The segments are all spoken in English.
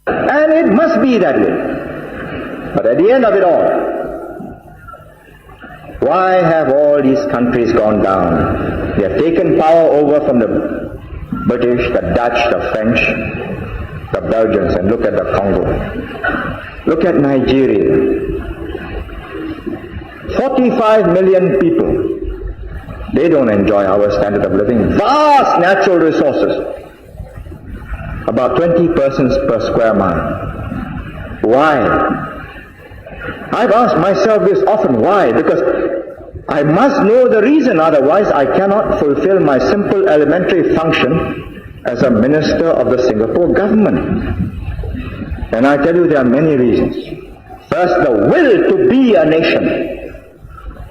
And it must be that way. But at the end of it all, why have all these countries gone down? They have taken power over from the British, the Dutch, the French, the Belgians, and look at the Congo. Look at Nigeria. 45 million people. They don't enjoy our standard of living. Vast natural resources. About 20 persons per square mile. Why? I've asked myself this often. Why? Because I must know the reason, otherwise I cannot fulfill my simple elementary function as a minister of the Singapore government. And I tell you there are many reasons. First, the will to be a nation.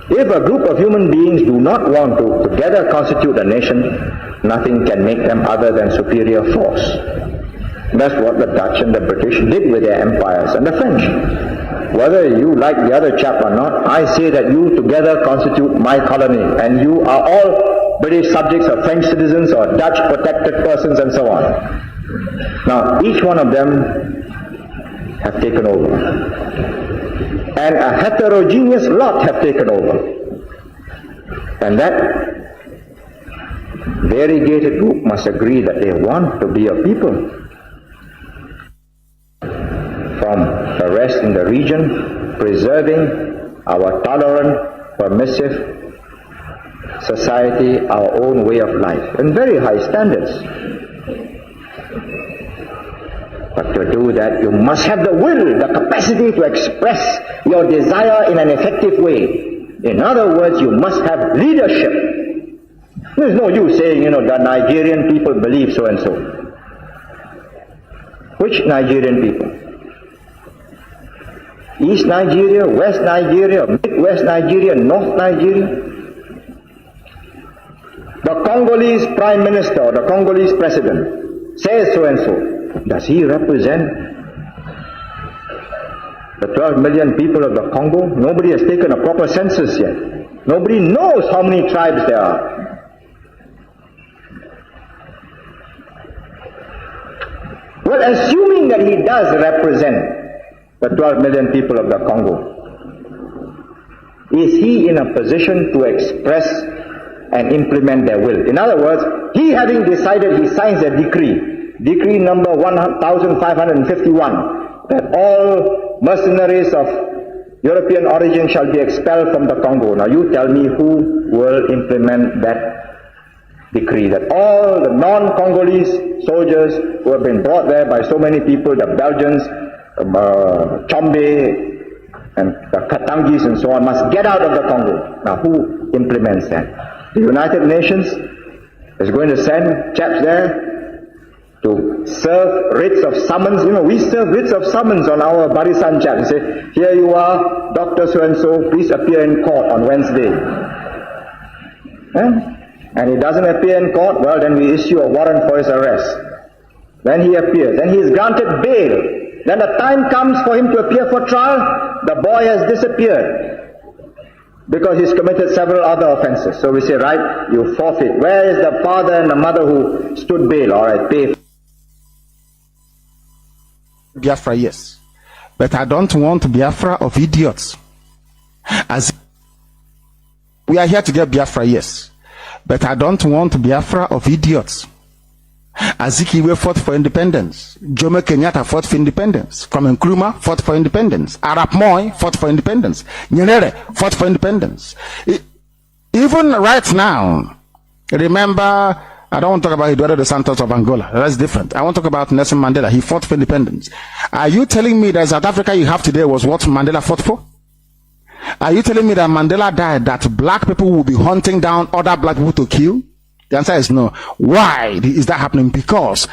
If a group of human beings do not want to together constitute a nation, nothing can make them other than superior force. That's what the Dutch and the British did with their empires, and the French. Whether you like the other chap or not, I say that you together constitute my colony, and you are all British subjects or French citizens or Dutch protected persons and so on. Now, each one of them have taken over. And a heterogeneous lot have taken over. And that variegated group must agree that they want to be a people. From the rest in the region, preserving our tolerant, permissive society, our own way of life, and very high standards. But to do that, you must have the will, the capacity to express your desire in an effective way. In other words, you must have leadership. There's no use saying, the Nigerian people believe so and so. Which Nigerian people? East Nigeria, West Nigeria, Midwest Nigeria, North Nigeria? The Congolese Prime Minister or the Congolese President says so and so. Does he represent the 12 million people of the Congo? Nobody has taken a proper census yet. Nobody knows how many tribes there are. Well, assuming that he does represent the 12 million people of the Congo, is he in a position to express and implement their will? In other words, he having decided, he signs a decree number 1551, that all mercenaries of European origin shall be expelled from the Congo. Now you tell me who will implement that decree, that all the non-Congolese soldiers who have been brought there by so many people, the Belgians, Chombe, and the Katangis and so on, must get out of the Congo. Now who implements that? The United Nations is going to send chaps there to serve writs of summons. We serve writs of summons on our Barisan chaps. We say, here you are, Dr. So-and-so, please appear in court on Wednesday. And he doesn't appear in court, well, then we issue a warrant for his arrest. Then he appears. Then he is granted bail. Then the time comes for him to appear for trial, the boy has disappeared because he's committed several other offenses. So we say, right, you forfeit. Where is the father and the mother who stood bail? All right, pay. Biafra, yes. But I don't want Biafra of idiots. As we are here to get Biafra, yes. But I don't want Biafra of idiots. Azikiwe fought for independence. Jomo Kenyatta fought for independence. Kwame Nkrumah fought for independence. Arap Moi fought for independence. Nyerere fought for independence. Even right now, remember, I don't want to talk about Eduardo dos Santos of Angola. That's different. I want to talk about Nelson Mandela. He fought for independence. Are you telling me that South Africa you have today was what Mandela fought for? Are you telling me that Mandela died that black people will be hunting down other black people to kill? The answer is no. Why is that happening? Because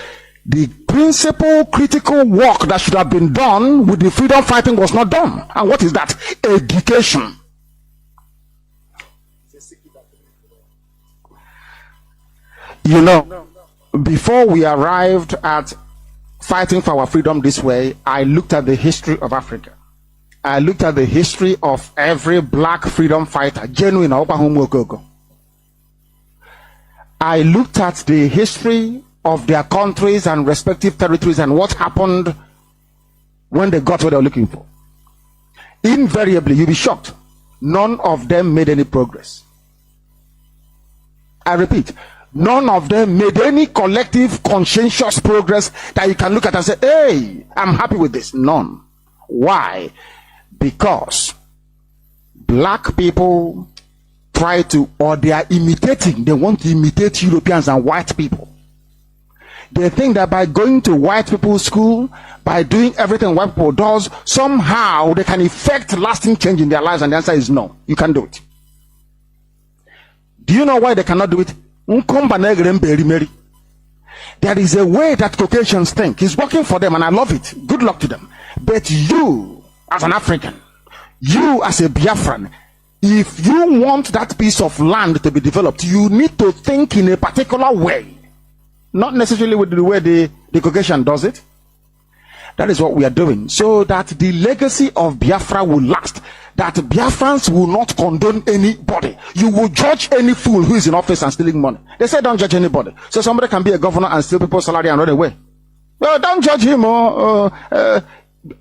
the principal critical work that should have been done with the freedom fighting was not done. And what is that? Education. Before we arrived at fighting for our freedom this way, I looked at the history of Africa. I looked at the history of every black freedom fighter, genuine. I looked at the history of their countries and respective territories and what happened when they got what they were looking for. Invariably, you'll be shocked. None of them made any progress. I repeat, none of them made any collective, conscientious progress that you can look at and say, hey, I'm happy with this. None. Why? Because black people try to, or they are imitating, they want to imitate Europeans and white people. They think that by going to white people's school, by doing everything white people does, somehow they can effect lasting change in their lives, and the answer is no, you can't do it. Do you know why they cannot do it? There is a way that Caucasians think. It's working for them, and I love it. Good luck to them. But you, as an African, you as a Biafran, if you want that piece of land to be developed, you need to think in a particular way. Not necessarily with the way the Caucasian does it. That is what we are doing, so that the legacy of Biafra will last. That Biafrans will not condone anybody. You will judge any fool who is in office and stealing money. They say don't judge anybody. So somebody can be a governor and steal people's salary and run away. Well, don't judge him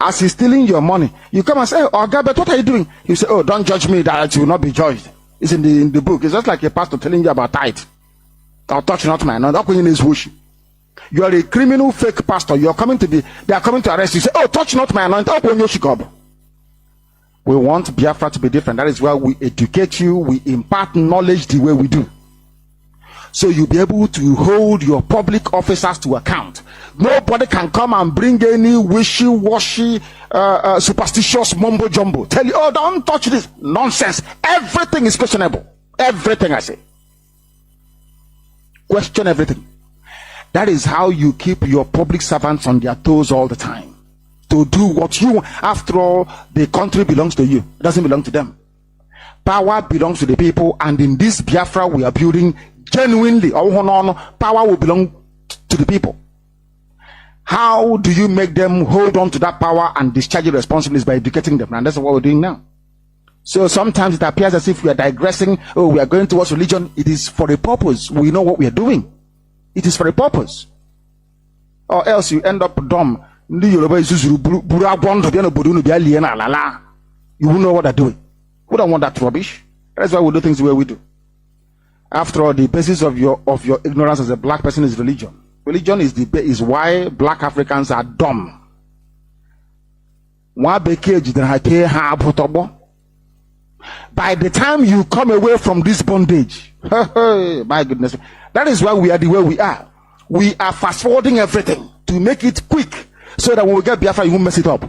as he's stealing your money. You come and say, oh God, but what are you doing? You say, oh, don't judge me, that you will not be judged. It's in the book. It's just like a pastor telling you about tithe. I'll touch not my hand. You are a criminal fake pastor. They are coming to arrest you. Say, oh, touch not my anointing. We want Biafra to be different. That is why we educate you, we impart knowledge the way we do. So you'll be able to hold your public officers to account. Nobody can come and bring any wishy-washy, superstitious mumbo jumbo. Tell you, oh, don't touch this. Nonsense. Everything is questionable. Everything I say. Question everything. That is how you keep your public servants on their toes all the time. To do what you want. After all, the country belongs to you. It doesn't belong to them. Power belongs to the people, and in this Biafra we are building genuinely, power will belong to the people. How do you make them hold on to that power and discharge your responsibilities? By educating them, and that's what we're doing now. So sometimes it appears as if we are digressing. Oh, we are going towards religion. It is for a purpose. We know what we are doing. It is for a purpose. Or else you end up dumb. You won't know what they're doing. We don't want that rubbish. That's why we do things the way we do. After all, the basis of your ignorance as a black person is religion. Religion is why black Africans are dumb. By the time you come away from this bondage, my goodness, that is why we are the way we are. We are fast forwarding everything to make it quick, so that when we get Biafra, you won't mess it up.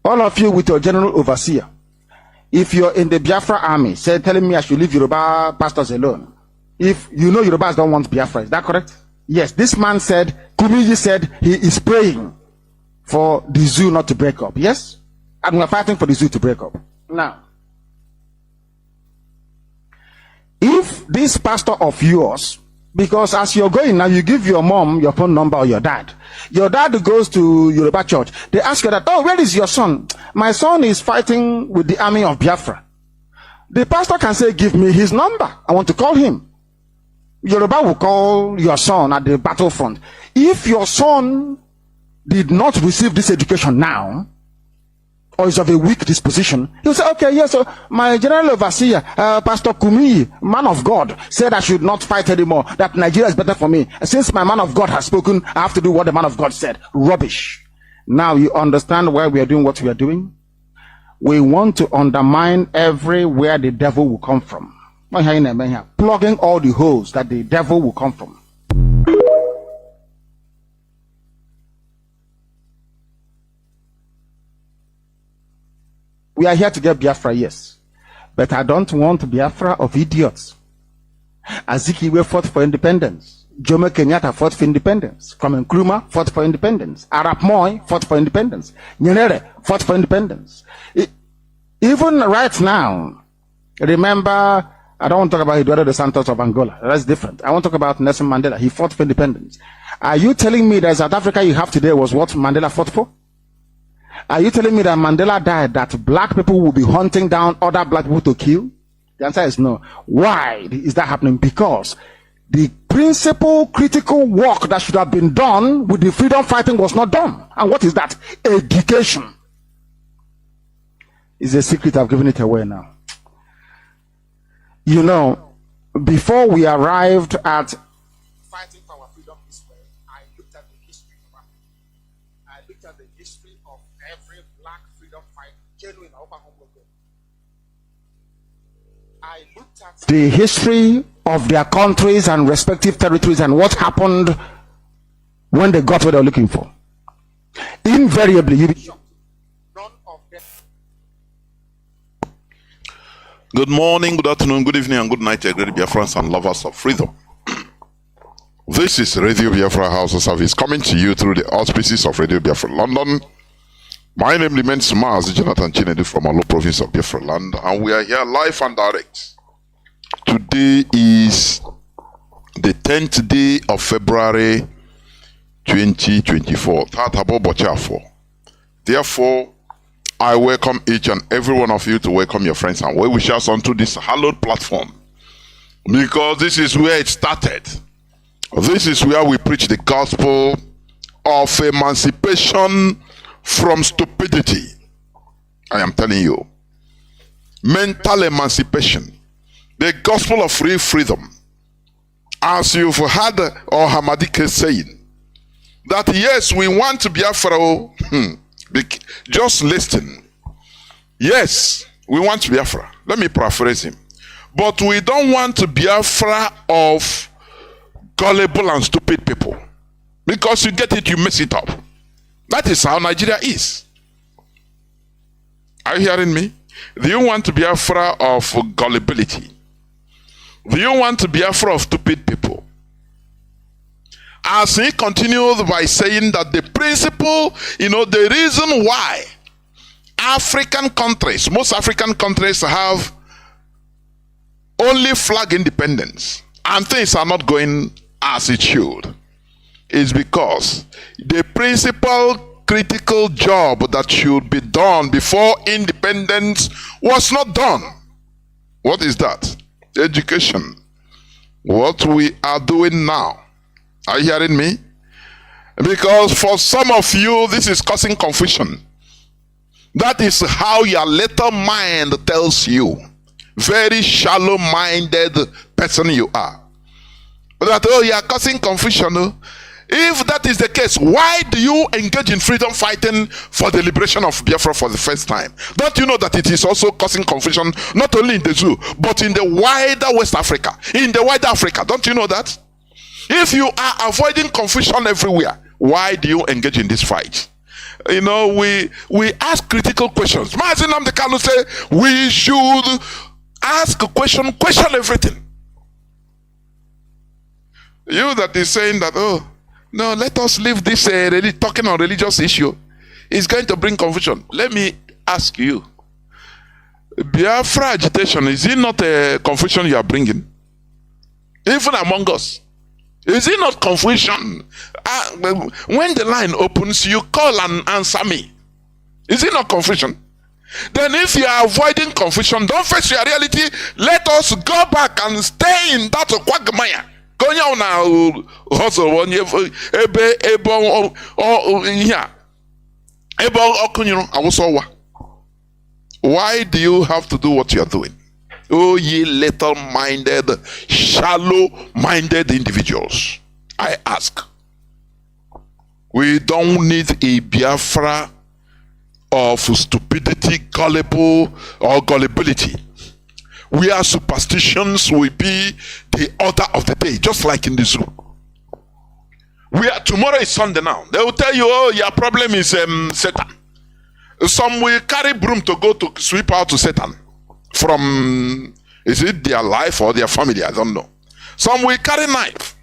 All of you with your general overseer, if you're in the Biafra army, telling me I should leave Yoruba pastors alone. If you know Yorubas don't want Biafra, is that correct? Yes, this man said, Kumiji said he is praying for the zoo not to break up. Yes? And we're fighting for the zoo to break up. Now, if this pastor of yours, because as you're going now, you give your mom your phone number or your dad. Your dad goes to Yoruba church. They ask you that, oh, where is your son? My son is fighting with the army of Biafra. The pastor can say, give me his number. I want to call him. Yoruba will call your son at the battlefront. If your son did not receive this education now, or is of a weak disposition, he'll say, okay, yes, so my general overseer, Pastor Kumi, man of God, said I should not fight anymore, that Nigeria is better for me. Since my man of God has spoken, I have to do what the man of God said. Rubbish. Now you understand why we are doing what we are doing? We want to undermine everywhere the devil will come from. Plugging all the holes that the devil will come from. We are here to get Biafra, yes. But I don't want Biafra of idiots. Azikiwe fought for independence. Jomo Kenyatta fought for independence. Kwame Nkrumah fought for independence. Arap Moi fought for independence. Nyerere fought for independence. Even right now, remember, I don't want to talk about Eduardo dos Santos of Angola. That's different. I want to talk about Nelson Mandela. He fought for independence. Are you telling me that South Africa you have today was what Mandela fought for? Are you telling me that Mandela died, that black people will be hunting down other black people to kill? The answer is no. Why is that happening? Because the principal critical work that should have been done with the freedom fighting was not done. And what is that? Education. It's a secret, I've given it away now. You know, before we arrived at fighting for our freedom this way, I looked at the history of Africa. I looked at the history of every black freedom fight, genuine Oklahoma. I looked at the history of their countries and respective territories and what happened when they got what they were looking for. Invariably, you'll be shocked. None of them. Good morning, good afternoon, good evening, and good night, great Biafrans and lovers of freedom. This is Radio Biafra HAUSA-SERVICE coming to you through the auspices of Radio Biafra London. My name remains Mazi Chinedu from Olo province of Biafra land, and we are here live and direct. Today is the 10th day of February 2024. Therefore, I welcome each and every one of you to welcome your friends and well-wishers onto this hallowed platform, because this is where it started. This is where we preach the gospel of emancipation from stupidity. I am telling you, mental emancipation, the gospel of free freedom. As you've heard or Hamadike saying that yes, we want to be Biafra. Just listen. Yes, we want to be Biafra. Let me paraphrase him. But we don't want to be Biafra of gullible and stupid people, because you get it, you mess it up. That is how Nigeria is. Are you hearing me? Do you want to be Biafra of gullibility? Do you want to be Biafra of stupid people? As he continued by saying that the principle, the reason why African countries, most African countries have only flag independence and things are not going as it should, is because the principal critical job that should be done before independence was not done. What is that? Education. What we are doing now. Are you hearing me? Because for some of you, this is causing confusion. That is how your little mind tells you. Very shallow-minded person you are. That, you are causing confusion. If that is the case, why do you engage in freedom fighting for the liberation of Biafra for the first time? Don't you know that it is also causing confusion, not only in the zoo, but in the wider West Africa, in the wider Africa? Don't you know that? If you are avoiding confusion everywhere, why do you engage in this fight? We ask critical questions. Mazi Nnamdi Kanu say we should ask a question everything. You that is saying that, no, let us leave this talking on religious issue. It's going to bring confusion. Let me ask you, Biafra agitation, is it not a confusion you are bringing? Even among us. Is it not confusion? When the line opens, you call and answer me. Is it not confusion? Then if you are avoiding confusion, don't face your reality. Let us go back and stay in that quagmire. Why do you have to do what you are doing? Oh, ye little-minded, shallow-minded individuals, I ask. We don't need a Biafra of stupidity, gullible, or gullibility. Where superstitions will be the order of the day, just like in the zoo. Tomorrow is Sunday now. They will tell you, your problem is Satan. Some will carry broom to go to sweep out to Satan. From, is it their life or their family? I don't know. Some will carry knife.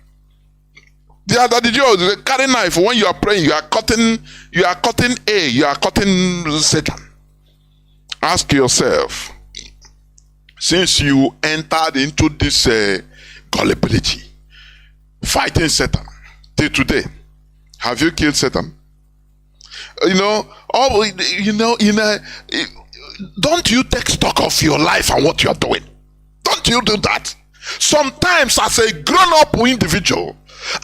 The other they carry knife. When you are praying, you are cutting Satan. Ask yourself, since you entered into this gullibility, fighting Satan till today, have you killed Satan? Don't you take stock of your life and what you are doing? Don't you do that? Sometimes as a grown-up individual,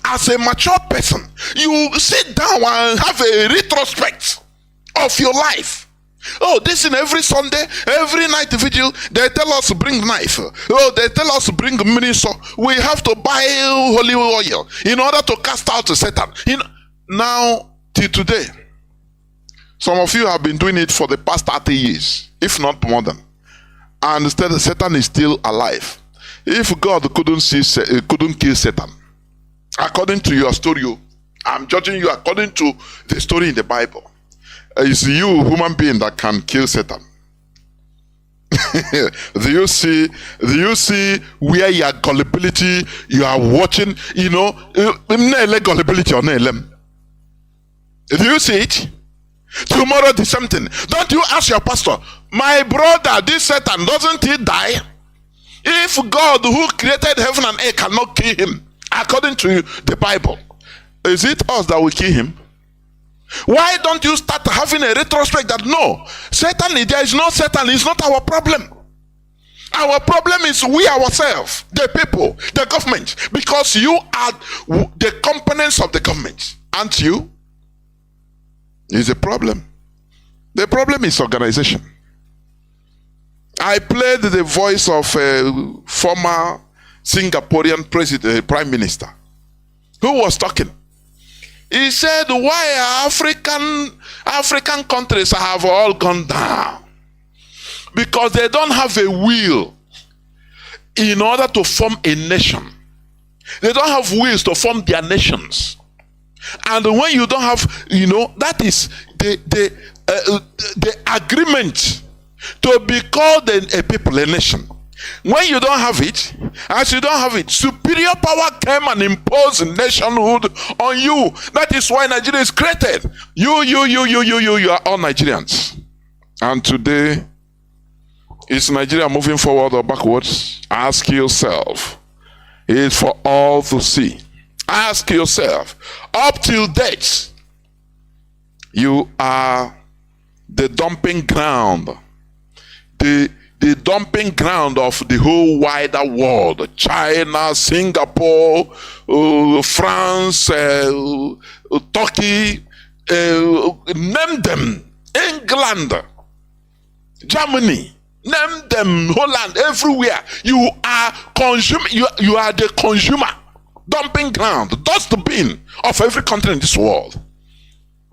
as a mature person, you sit down and have a retrospect of your life. Oh, this in every Sunday, every night vigil, they tell us to bring knife. Oh, they tell us to bring minister. We have to buy holy oil in order to cast out Satan. Now, till today, some of you have been doing it for the past 30 years, if not more than. And instead, Satan is still alive. If God couldn't kill Satan, according to your story, I'm judging you according to the story in the Bible. It's you, human being, that can kill Satan. Do you see where your gullibility, you are watching, gullibility or do you see it? Tomorrow the same thing. Don't you ask your pastor, my brother, this Satan, doesn't he die? If God who created heaven and earth cannot kill him, according to the Bible, is it us that will kill him? Why don't you start having a retrospect that no, Satan, there is no Satan, it's not our problem. Our problem is we ourselves, the people, the government, because you are the components of the government, aren't you? Is a problem. The problem is organization. I played the voice of a former Singaporean prime minister who was talking. He said, why African countries have all gone down? Because they don't have a will in order to form a nation. They don't have wills to form their nations. And when you don't have, that is the agreement to be called a people, a nation. When you don't have it, as you don't have it, superior power came and imposed nationhood on you. That is why Nigeria is created. You are all Nigerians. And today, is Nigeria moving forward or backwards? Ask yourself. It's for all to see. Ask yourself. Up till date, you are the dumping ground. The dumping ground of the whole wider world. China, Singapore, France, Turkey, name them. England, Germany, name them. Holland, everywhere. You are consuming. You are the consumer. Dumping ground, dustbin of every country in this world.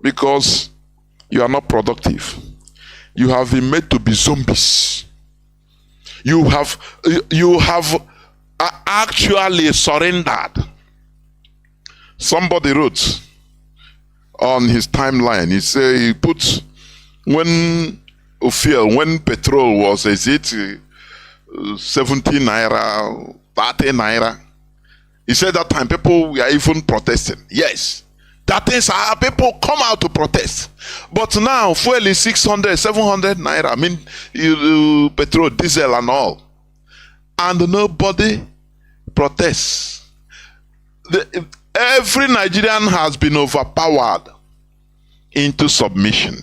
Because you are not productive. You have been made to be zombies. You have actually surrendered. Somebody wrote on his timeline, he said he put when petrol was, is it 70 naira, 30 naira? He said that time people were even protesting. Yes, that is how people come out to protest. But now fuel is 600, 700 naira. I mean, petrol, diesel and all. And nobody protests. Every Nigerian has been overpowered into submission.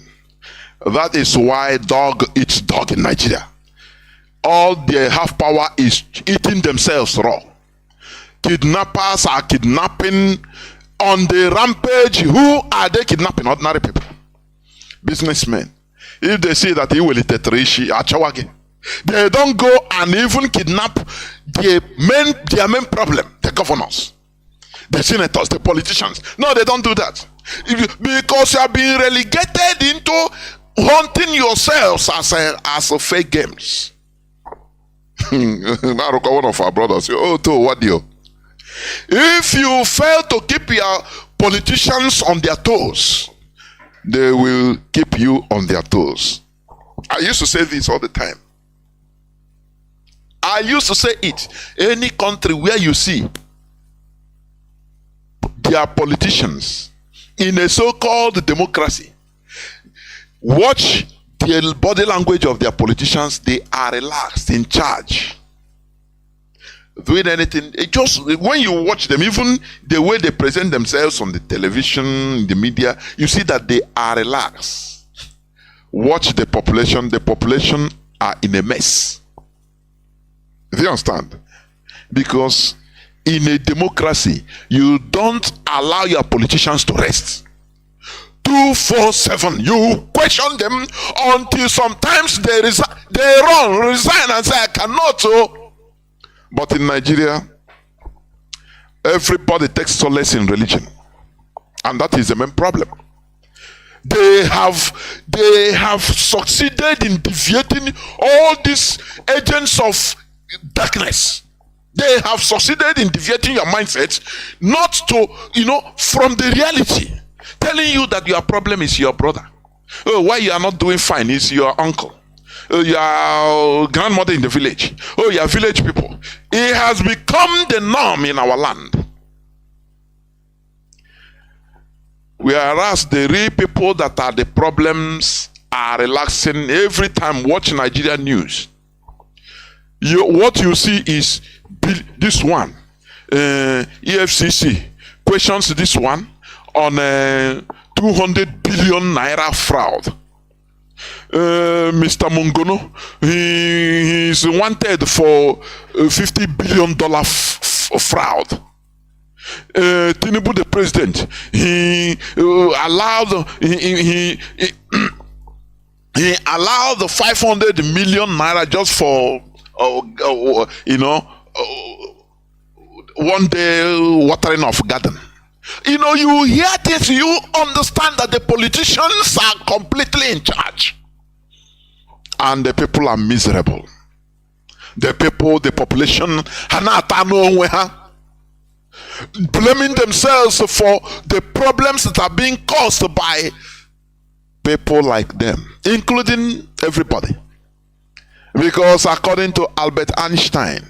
That is why dog eats dog in Nigeria. All they have power is eating themselves raw. Kidnappers are kidnapping on the rampage. Who are they kidnapping? Ordinary people, businessmen. If they see that he will eat a achawagi, they don't go and even kidnap their main problem, the governors, the senators, the politicians. No, they don't do that. Because you are being relegated into haunting yourselves as a fake games. One of our brothers, what do you? If you fail to keep your politicians on their toes, they will keep you on their toes. I used to say this all the time. I used to say it. Any country where you see their politicians in a so-called democracy, watch the body language of their politicians. They are relaxed, in charge, doing anything. It just, when you watch them, even the way they present themselves on the television, the media, you see that they are relaxed. Watch the population. The population are in a mess. Do you understand? Because in a democracy, you don't allow your politicians to rest. 247, you question them until sometimes they resign and say, I cannot. So, but in Nigeria, everybody takes solace in religion, and that is the main problem. They have succeeded in deviating all these agents of darkness. They have succeeded in deviating your mindset, not to, from the reality. Telling you that your problem is your brother. Oh, why you are not doing fine is your uncle. Oh, your grandmother in the village. Oh, your village people. It has become the norm in our land. Whereas the real people that are the problems are relaxing every time watch Nigerian news. What you see is this one. EFCC questions this one on 200 billion naira fraud. Mr. Mongono, he is wanted for $50 billion fraud. Tinubu, the president, he allowed he allowed the 500 million naira just for one day watering of garden. You hear this, you understand that the politicians are completely in charge. And the people are miserable. The population, blaming themselves for the problems that are being caused by people like them, including everybody. Because according to Albert Einstein,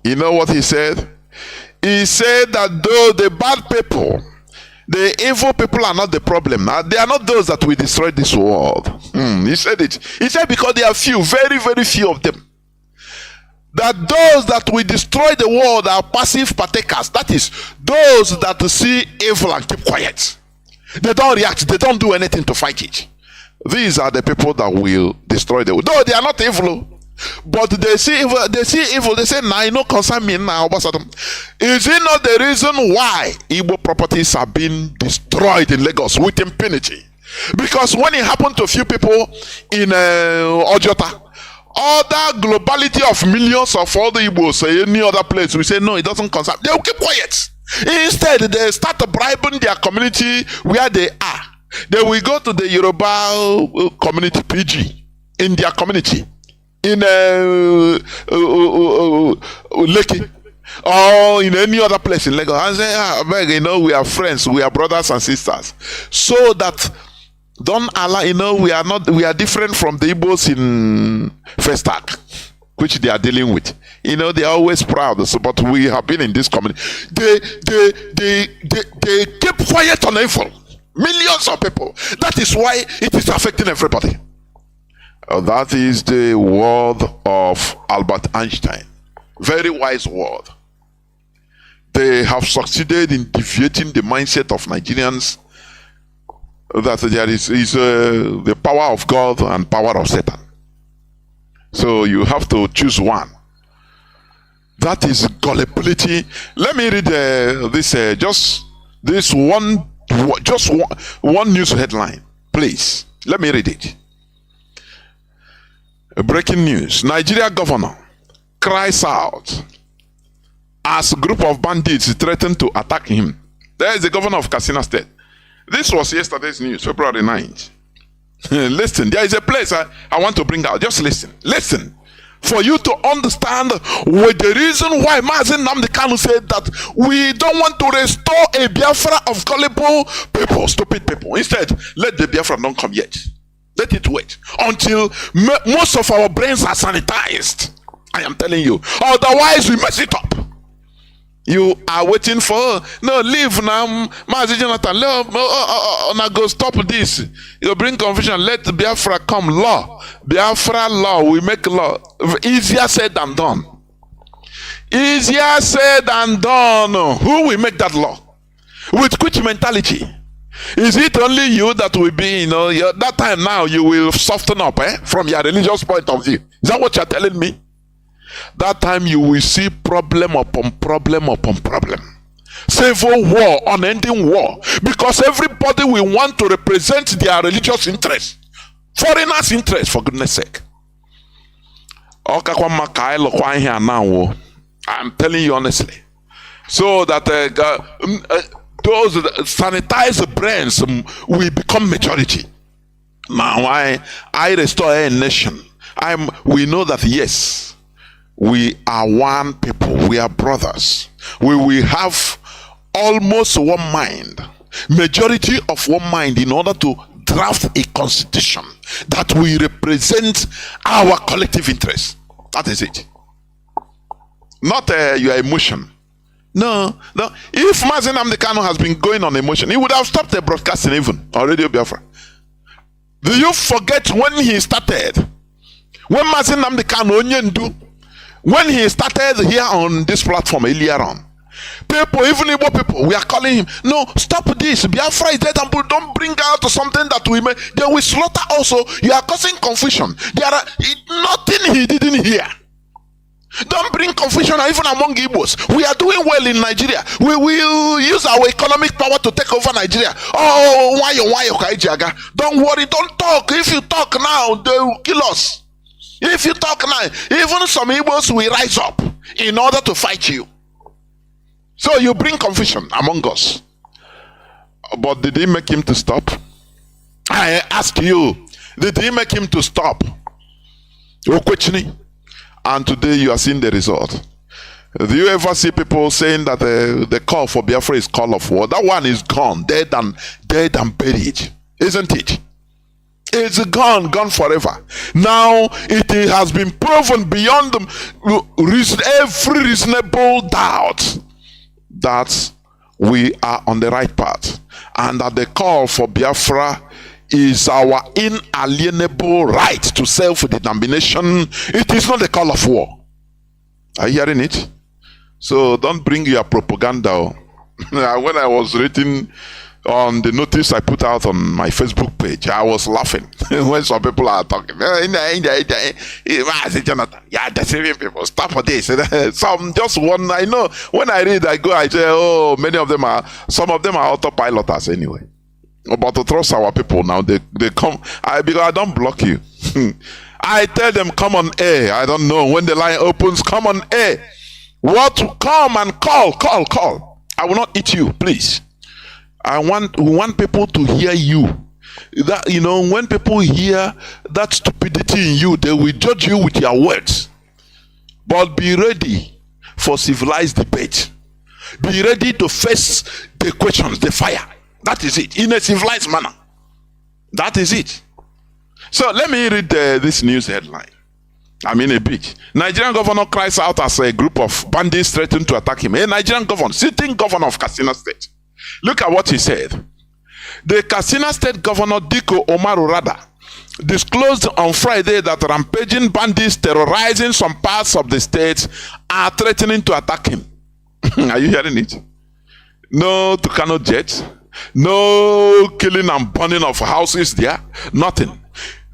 you know what he said? He said that though the bad people, the evil people are not the problem. They are not those that will destroy this world. He said it. He said because there are few, very, very few of them. That those that will destroy the world are passive partakers. That is, those that see evil and keep quiet. They don't react. They don't do anything to fight it. These are the people that will destroy the world. Though they are not evil, but they see evil. They say, "Nah, you no concern me now." Is it not the reason why Igbo properties are being destroyed in Lagos with impunity? Because when it happened to a few people in Ojota, other globality of millions of other Igbos, any other place, we say no, it doesn't concern. They will keep quiet. Instead, they start bribing their community where they are. They will go to the Yoruba community, PG, in their community, in Lekki, or in any other place in Lagos, and say, we are friends, we are brothers and sisters, so that don't allow, we are different from the Igbos in Festac, which they are dealing with. They are always proud. So, but we have been in this community. They keep quiet on evil. Millions of people. That is why it is affecting everybody. That is the word of Albert Einstein. Very wise word. They have succeeded in deviating the mindset of Nigerians that there is the power of God and power of Satan. So you have to choose one. That is gullibility. Let me read one news headline, please. Let me read it. Breaking news: Nigeria governor cries out as a group of bandits threaten to attack him. There is the governor of Katsina State. This was yesterday's news, February 9th. Listen, there is a place I want to bring out. Just listen. Listen. For you to understand the reason why Mazi Nnamdi Kanu said that we don't want to restore a Biafra of gullible people, stupid people. Instead, let the Biafra not come yet. Let it wait until most of our brains are sanitized. I am telling you. Otherwise, we mess it up. You are waiting for leave now, Mazi Jonathan. Now go stop this. You bring confusion. Let Biafra come. Law, Biafra law. We make law easier said than done. Easier said than done. Who will make that law? With which mentality? Is it only you that will be? That time now you will soften up, from your religious point of view. Is that what you are telling me? that time you will see problem upon problem upon problem. Civil war, unending war, because everybody will want to represent their religious interest, foreigners' interest, for goodness sake. I'm telling you honestly, so that those sanitized brains will become majority. Now I restore a nation. We know that yes, we are one people, we are brothers. We will have almost one mind, majority of one mind, in order to draft a constitution that will represent our collective interest. That is it. Not your emotion. No. If Mazi Nnamdi Kanu has been going on emotion, he would have stopped the broadcasting even on Radio Biafra. Do you forget when he started? When Mazi Nnamdi Kanu Onyendu, when he started here on this platform earlier on, people, even Igbo people, we are calling him, no, stop this, Biafra is dead, and don't bring out something that we may, they will slaughter also. You are causing confusion. There are nothing he didn't hear. Don't bring confusion even among Igbos. We are doing well in Nigeria. We will use our economic power to take over Nigeria. Oh, why? Don't worry, don't talk. If you talk now, they will kill us. If you talk now, even some Igbos will rise up in order to fight you. So you bring confusion among us. But did he make him to stop? I ask you, did he make him to stop? And today you are seeing the result. Do you ever see people saying that the call for Biafra is call of war? That one is gone, dead and buried, isn't it? It's gone forever. Now it has been proven beyond every reasonable doubt that we are on the right path, and that the call for Biafra is our inalienable right to self-determination. It is not the call of war. Are you hearing it? So don't bring your propaganda. When I was reading on the notice I put out on my Facebook page, I was laughing when some people are talking. Jonathan, yeah, deceiving people. Stop for this. Some just one. I know when I read, I say, oh, some of them are autopiloters anyway. But to trust our people now, they come. Because I don't block you. I tell them, come on air. I don't know when the line opens. Come on air. What? Come and call. I will not eat you, please. We want people to hear you. That, when people hear that stupidity in you, they will judge you with your words. But be ready for civilized debate. Be ready to face the questions, the fire. That is it, in a civilized manner. That is it. So let me read this news headline. I'm in a beach. Nigerian governor cries out as a group of bandits threaten to attack him. A Nigerian governor, sitting governor of Katsina State. Look at what he said. The Katsina State Governor Diko Omaru Rada disclosed on Friday that rampaging bandits terrorizing some parts of the state are threatening to attack him. Are you hearing it? No Tucano jets. No killing and burning of houses there. Nothing.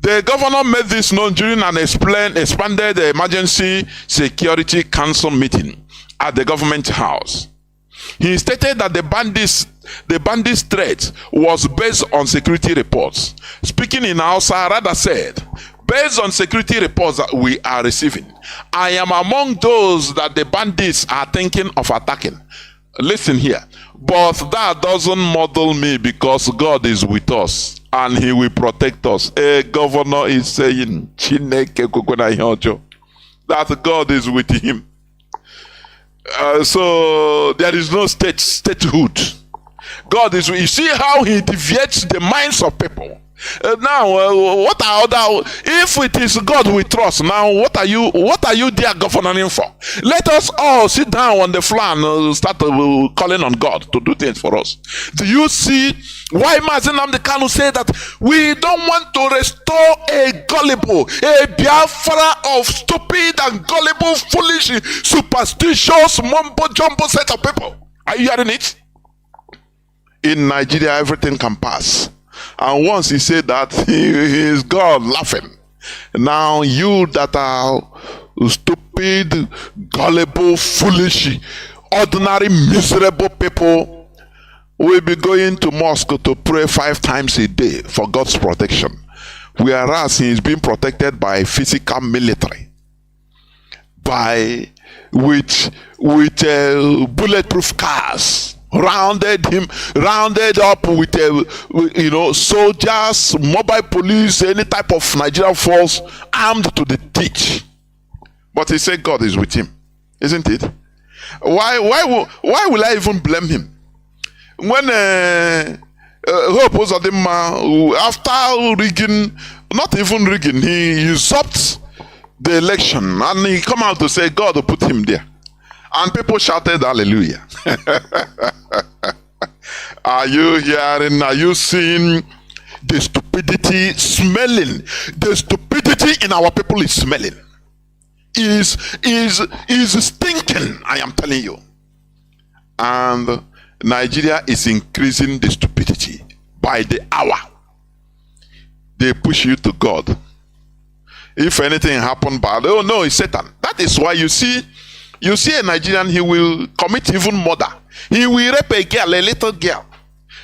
The governor made this known during an expanded emergency security council meeting at the government house. He stated that the bandits' threat was based on security reports. Speaking in Hausa, Rada said, based on security reports that we are receiving, I am among those that the bandits are thinking of attacking. Listen here. But that doesn't model me, because God is with us and he will protect us. A governor is saying that God is with him. So there is no statehood. God is. You see how he deviates the minds of people. Now, what are other? If it is God we trust, now what are you there governing for? Let us all sit down on the floor and start calling on God to do things for us. Do you see why Mazi Nnamdi Kanu said that we don't want to restore a gullible, a Biafra of stupid and gullible, foolish, superstitious, mumbo jumbo set of people? Are you hearing it? In Nigeria, everything can pass. And once he said that, he is God laughing. Now you that are stupid stupid, gullible, foolish, ordinary, miserable people will be going to mosque to pray 5 times a day for God's protection, whereas he is being protected by physical military, with bulletproof cars, rounded up with soldiers, mobile police, any type of Nigerian force armed to the teeth. But he said God is with him, isn't it? Why will I even blame him? When Hope was after rigging, not even rigging, he usurped the election, and he come out to say God will put him there, and people shouted hallelujah. Are you hearing? Are you seeing the stupidity smelling? The stupidity in our people is smelling, is stinking, I am telling you. And Nigeria is increasing the stupidity by the hour. They push you to God. If anything happened bad, oh no, it's Satan. That is why you see a Nigerian, he will commit even murder. He will rape a girl, a little girl.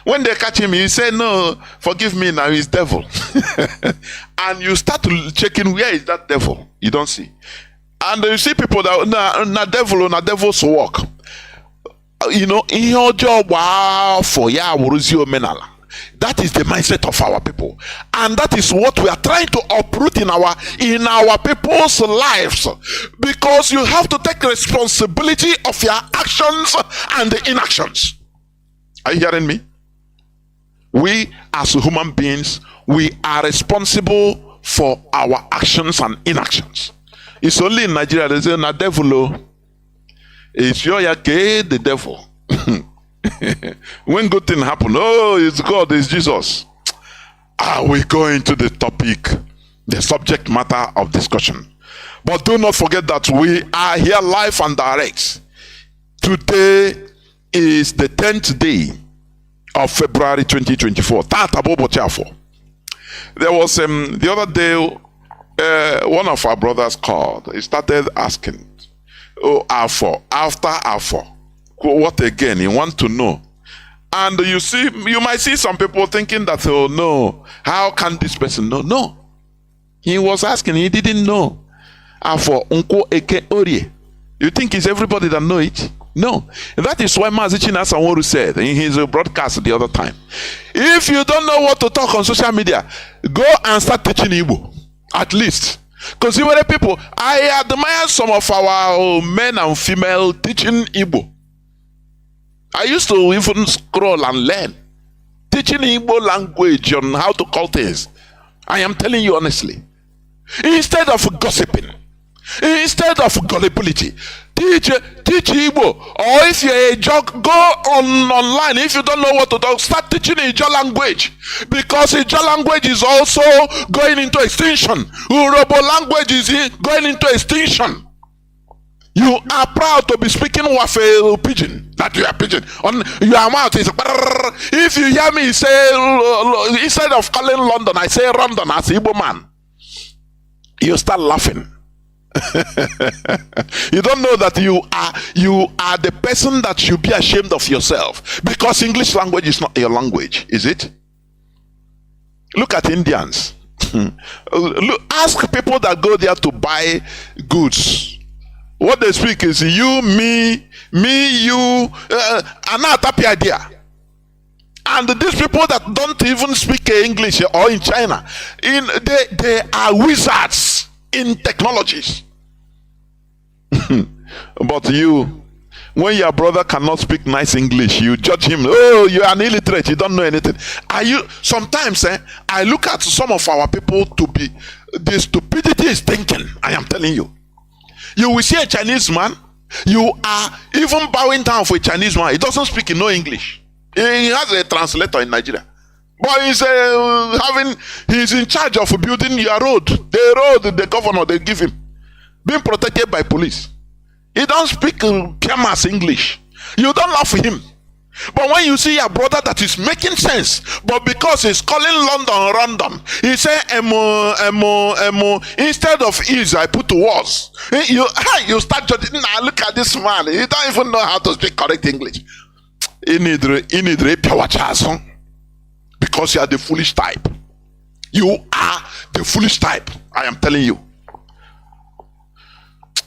When they catch him, he say, no, forgive me now, he's devil. And you start to checking, where is that devil? You don't see. And you see people that na devil's work. In your job, wow, for ya menala. That is the mindset of our people, and that is what we are trying to uproot in our people's lives. Because you have to take responsibility of your actions and the inactions. Are you hearing me? We as human beings, we are responsible for our actions and inactions. It's only in Nigeria they say na devil. It's the devil. When good thing happen, oh, it's God, it's Jesus. We go into the topic, the subject matter of discussion. But do not forget that we are here live and direct. Today is the 10th day of February 2024. There was the other day, one of our brothers called. He started asking, oh, after what again? He wants to know. And you might see some people thinking that, oh no, how can this person know? No. He was asking, he didn't know. You think it's everybody that know it? No. That is why Mazi said in his broadcast the other time, if you don't know what to talk on social media, go and start teaching Igbo, at least. Because you were people, I admire some of our men and female teaching Igbo. I used to even scroll and learn, teaching Igbo language on how to call things. I am telling you honestly. Instead of gossiping, instead of gullibility, teach Igbo. Or if you're a joke, go online. If you don't know what to talk, start teaching Ijaw language, because Ijaw language is also going into extinction. Urobo language is going into extinction. You are proud to be speaking Wafe pidgin, that you are pidgin. On your mouth is brrr. If you hear me say, instead of calling London, I say London as Igbo man, you start laughing. You don't know that you are the person that should be ashamed of yourself, because English language is not your language, is it? Look at Indians. Ask people that go there to buy goods. What they speak is you, me, you, another idea. And these people that don't even speak English or in China, they are wizards in technologies. But you, when your brother cannot speak nice English, you judge him. Oh, you are an illiterate, you don't know anything. Sometimes I look at some of our people to be, the stupidity is thinking, I am telling you. You will see a Chinese man, you are even bowing down for a Chinese man. He doesn't speak no English. He has a translator in Nigeria, but he's in charge of building your road. The road the governor they give him, being protected by police. He don't speak Piamas English. You don't laugh at him. But when you see a brother that is making sense, but because he's calling London random, he say emo, instead of is I put to was. You start judging. Now look at this man. He don't even know how to speak correct English. He need pure chance, because you are the foolish type. You are the foolish type. I am telling you.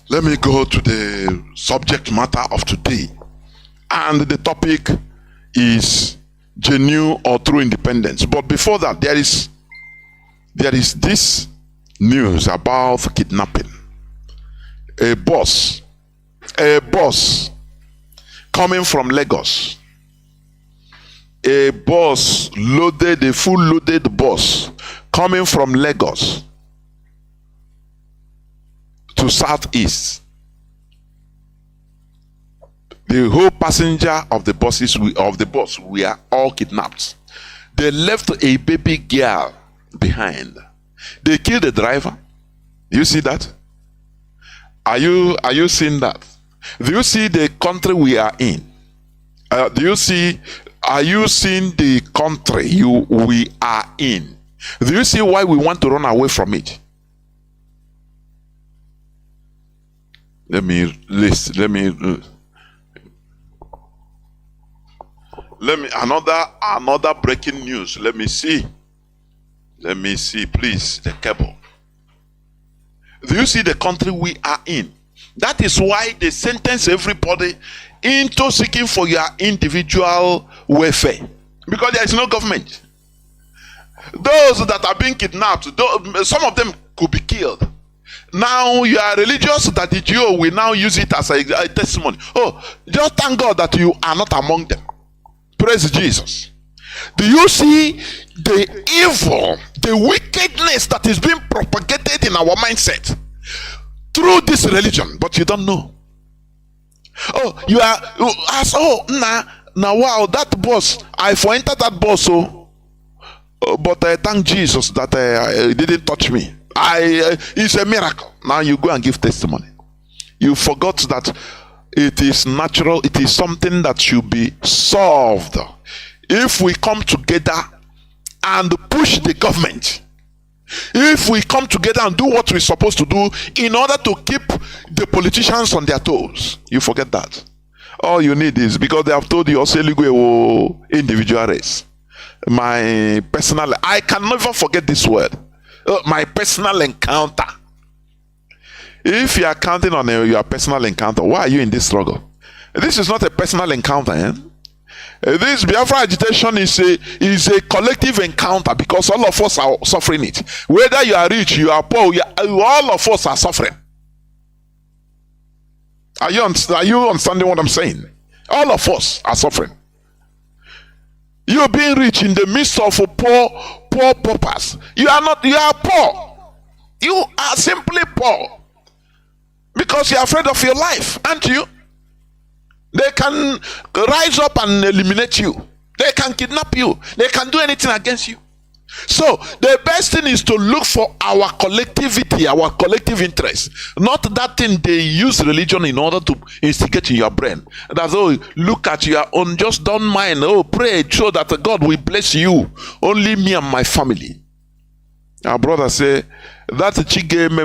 Let me go to the subject matter of today. And the topic is genuine or true independence. But before that, there is this news about kidnapping. A bus coming from Lagos. A bus loaded, a full loaded bus coming from Lagos to Southeast. The whole passenger of the bus were all kidnapped. They left a baby girl behind. They killed the driver. You see that? Are you seeing that? Do you see the country we are in? Are you seeing the country we are in? Do you see why we want to run away from it? Another breaking news. Let me see, please, the cable. Do you see the country we are in? That is why they sentence everybody into seeking for your individual welfare, because there is no government. Those that are being kidnapped, some of them could be killed. Now you are religious, that is you will now use it as a testimony. Oh, just thank God that you are not among them. Praise Jesus. Do you see the evil, the wickedness that is being propagated in our mindset through this religion? But you don't know. Oh, you ask, now wow, that bus, I for entered that bus, but I thank Jesus that it didn't touch me. It's a miracle. Now you go and give testimony. You forgot that it is natural. It is something that should be solved. If we come together and push the government, if we come together and do what we're supposed to do in order to keep the politicians on their toes, you forget that. All you need is, because they have told you also individual race. My personal, I can never forget this word. My personal encounter. If you are counting on your personal encounter, why are you in this struggle? This is not a personal encounter. This Biafra agitation is a collective encounter, because all of us are suffering it. Whether you are rich, you are poor, all of us are suffering. Are you understanding what I'm saying? All of us are suffering. You being rich in the midst of a poor paupers. You are poor. You are simply poor. Because you are afraid of your life, aren't you? They can rise up and eliminate you. They can kidnap you. They can do anything against you. So the best thing is to look for our collectivity, our collective interest. Not that thing they use religion in order to instigate in your brain. That's look at your own, just don't mind. Pray so that God will bless you. Only me and my family. Our brother say that chigeme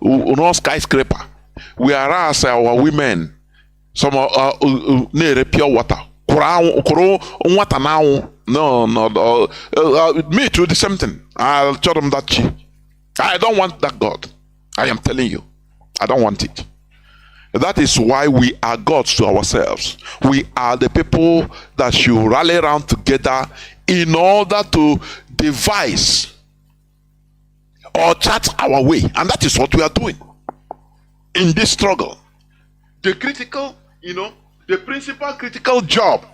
no skyscraper. Whereas our women, some near pure water. Water now. No, me too, the same thing. I'll tell them that I don't want that God. I am telling you, I don't want it. That is why we are gods to ourselves. We are the people that should rally around together in order to devise or chart our way. And that is what we are doing in this struggle. The critical, the principal critical job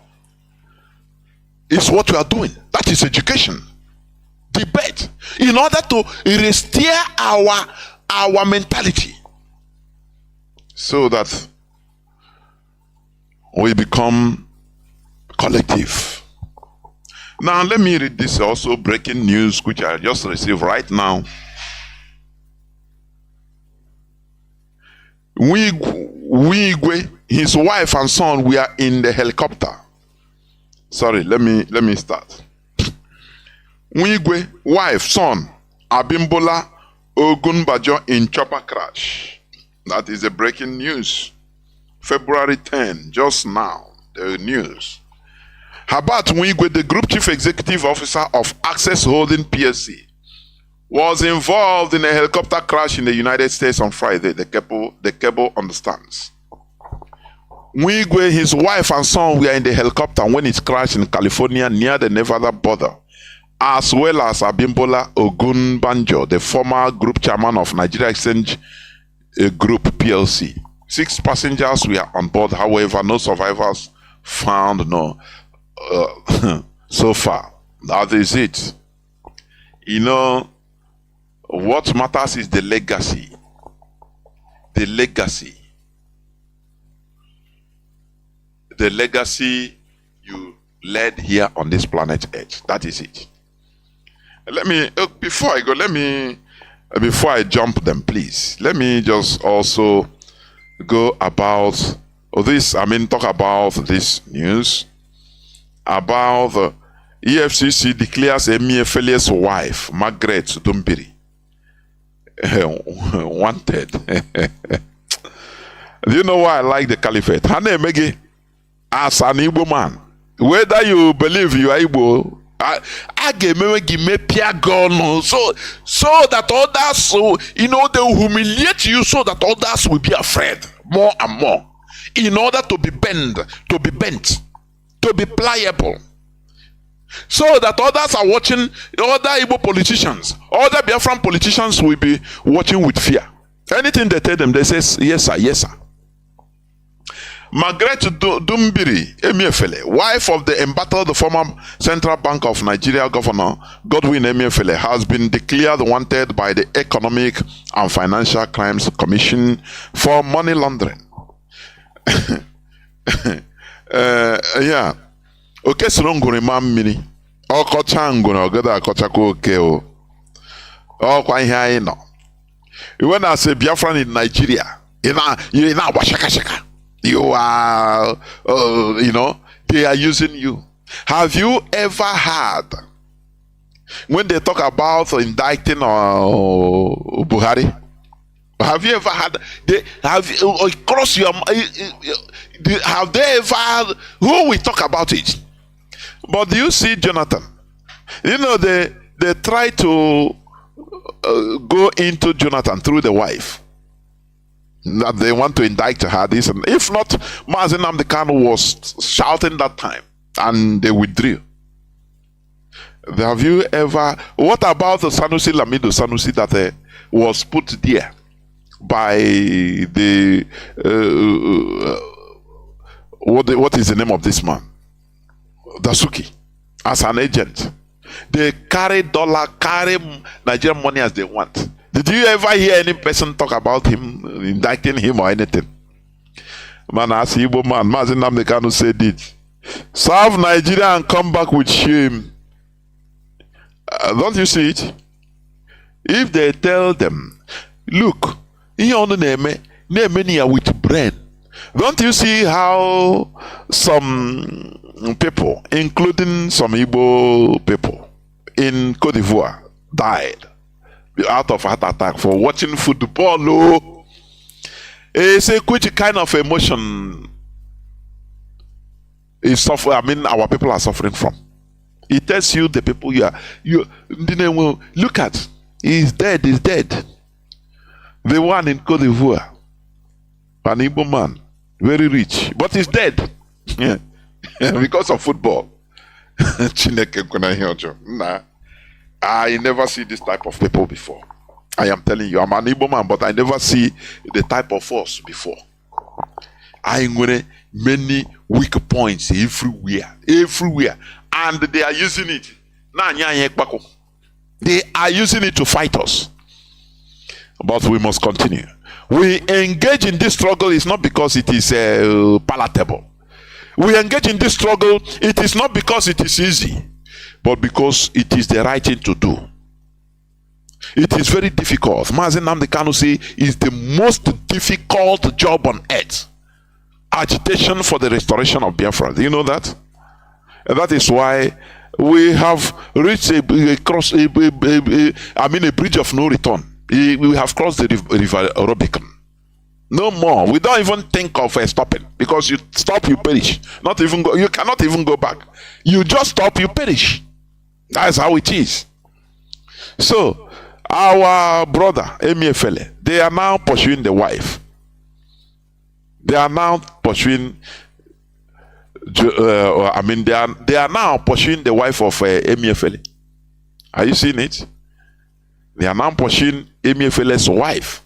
is what we are doing. That is education, debate, in order to restore our mentality, so that we become collective. Now let me read this also breaking news which I just received right now. Wigwe his wife and son were in the helicopter. Sorry, let me start. Nwigwe, wife, son, Abimbola Ogunbajo in chopper crash. That is the breaking news. February 10, just now, the news. Habat Nwigwe, the group chief executive officer of Access Holding PLC, was involved in a helicopter crash in the United States on Friday. The cable understands. Nwigwe, his wife and son were in the helicopter when it crashed in California near the Nevada border, as well as Abimbola Ogunbanjo, the former group chairman of Nigeria Exchange Group PLC. 6 passengers were on board, however, no survivors found so far. That is it. You know, what matters is the legacy. The legacy. The legacy you led here on this planet Earth. That is it. Let me, before I go, before I jump them, please, let me just also go about this, talk about this news about the EFCC declares Emefiele's wife, Margaret Dumbiri, wanted. Do you know why I like the caliphate? Hane Megi, as an Igbo man, whether you believe you are Igbo, I give me Pia gun so that others, they will humiliate you so that others will be afraid more and more, in order to be bent, to be pliable, so that others are watching. Other Igbo politicians, other Biafran politicians will be watching with fear. Anything they tell them, they say yes sir, yes sir. Margaret Dumbiri Emefiele, wife of the embattled former Central Bank of Nigeria Governor Godwin Emefiele, has been declared wanted by the Economic and Financial Crimes Commission for money laundering. Yeah. Oke soro ngwere ma mmiri. Ọkọcha ngwere ọgada akọchakwa oke o. Ọkwa ihe anyị nọ. When I say Biafran in Nigeria, you know shaka. You are, they are using you. Have you ever heard when they talk about indicting Buhari? Have you ever had? Have they ever? Who will talk about it? But do you see Jonathan? They try to go into Jonathan through the wife. That they want to indict her. This, and if not, Mazi Nnamdi Kanu was shouting that time, and they withdrew. Have you ever? What about the Sanusi Lamido Sanusi that was put there by the what is the name of this man? Dasuki, as an agent. They carry Nigerian money as they want. Did you ever hear any person talk about him, indicting him or anything? Man, as Igbo man, Mazi Nnamdi Kanu said it. Serve Nigeria and come back with shame. Don't you see it? If they tell them, look, with brain. Don't you see how some people, including some Igbo people in Cote d'Ivoire, died out of heart attack for watching football? No, it's a which kind of emotion is our people are suffering from. It tells you the people you look at. He's dead. The one in Cote d'Ivoire, an Igbo man, very rich, but he's dead because of football. Nah. I never see this type of people before. I am telling you, I'm an Igbo man, but I never see the type of force before. I know many weak points everywhere, and they are using it. They are using it to fight us. But we must continue. We engage in this struggle is not because it is palatable. We engage in this struggle, it is not because it is easy, but because it is the right thing to do. It is very difficult. Mazi Nnamdi Kanu say is the most difficult job on earth. agitation for the restoration of Biafra. Do you know that? And that is why we have reached a bridge of no return. We have crossed the river Rubicon. No more. We don't even think of stopping, because you stop, you perish. Not even go. You cannot even go back. You just stop, you perish. That's how it is. So our brother Emiefele, they are now pursuing the wife. They are now pursuing. They are now pursuing the wife of Emiefele. Are you seeing it? They are now pursuing Emiefele's wife.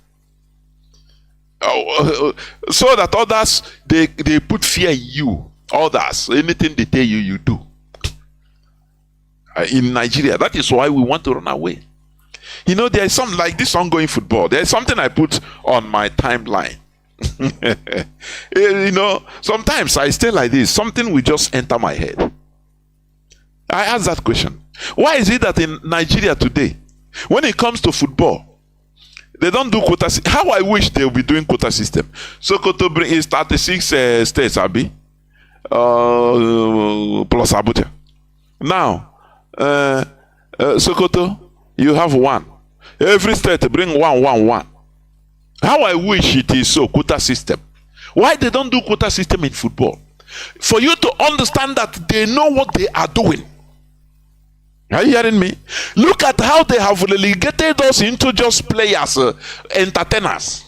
So that others, they put fear in you. Others, anything they tell you, you do. In Nigeria, that is why we want to run away. You know, there is something like this ongoing football. There is something I put on my timeline. You know, sometimes I stay like this, something will just enter my head. I ask that question. Why is it that in Nigeria today, when it comes to football, they don't do quota system? How I wish they would be doing quota system. Sokoto is 36 states, Abi, plus Abuja. Now, Sokoto, you have one. Every state bring one. How I wish it is so, quota system. Why they don't do quota system in football? For you to understand that they know what they are doing. Are you hearing me? Look at how they have relegated us into just players, entertainers.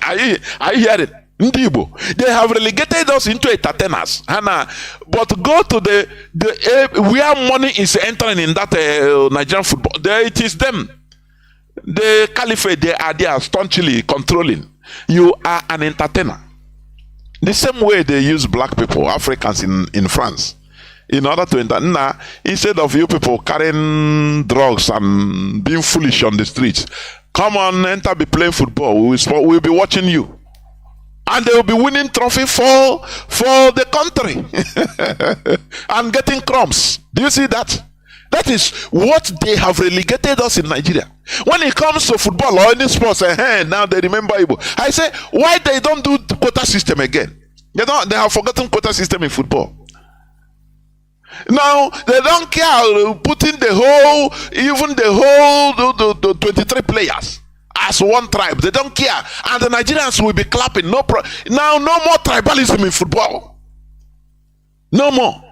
Are you hearing? Ndibo. They have relegated us into entertainers. But go to the where money is entering in that Nigerian football. There it is them. The caliphate, they are there staunchly controlling. You are an entertainer. The same way they use black people, Africans in France, in order to entertain. Instead of you people carrying drugs and being foolish on the streets, come on, enter, be playing football. We'll be watching you. And they will be winning trophy for the country and getting crumbs. Do you see that? That is what they have relegated us in Nigeria. When it comes to football or any sports, now they remember Igbo. I say, why they don't do the quota system again? They have forgotten quota system in football. Now they don't care putting the 23 players as one tribe. They don't care, and the Nigerians will be clapping. Now no more tribalism in football. No more.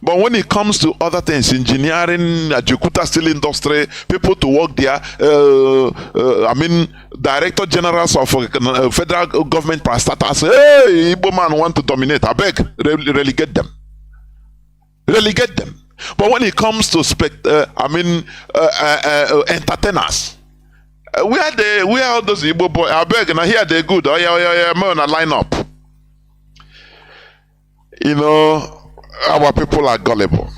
But when it comes to other things, engineering, Jakarta steel industry, people to work there, director generals of federal government parastatals, hey, Igbo man want to dominate. I beg, relegate them. Relegate them. But when it comes to entertainers, where are those Igbo boys? I beg, and here they're good. Oh yeah, man, line up. You know, our people are gullible.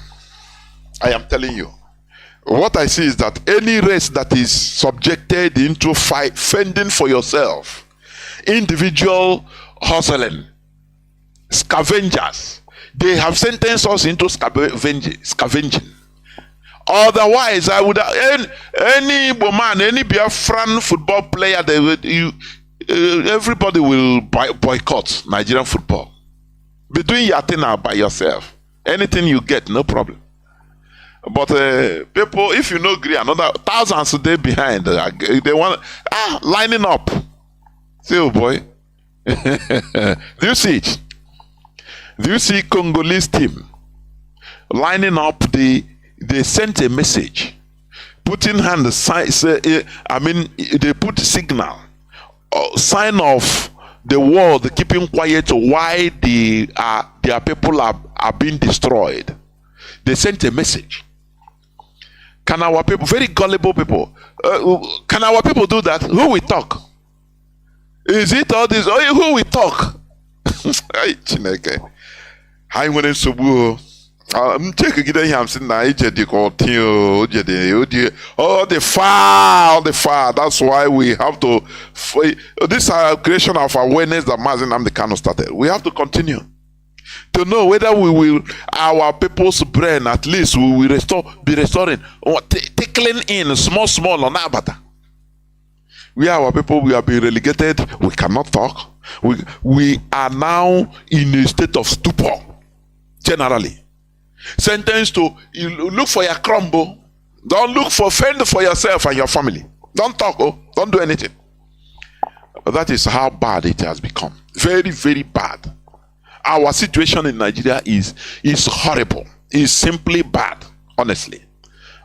I am telling you. What I see is that any race that is subjected into fending for yourself, individual hustling, scavengers, they have sentenced us into scavenging. Otherwise, I would any man, any Biafran football player, everybody will boycott Nigerian football. Be doing your thing now by yourself. Anything you get, no problem. But people, if you know, agree, another thousands a day behind, they want lining up. See, oh boy, do you see it? Do you see Congolese team lining up? They sent a message, putting hand. They put signal, sign of the world keeping quiet why their people are being destroyed. They sent a message. Can our people, very gullible people, can our people do that? Who will talk? Is it all this? Oh, who will talk? Chineke. Hi, when it's so good. I'm taking it here. I'm saying, the far. That's why we have to. This creation of awareness that Mazi Nnamdi Kanu started. We have to continue to know whether we will, our people's brain, at least we will be restoring, or tickling in small on Abata. where our people we have been relegated, we cannot talk. We are now in a state of stupor, generally. Sentenced to you look for your crumble. Don't look for fend for yourself and your family. Don't talk, don't do anything. That is how bad it has become. Very, very bad. Our situation in Nigeria is horrible. It's simply bad, honestly.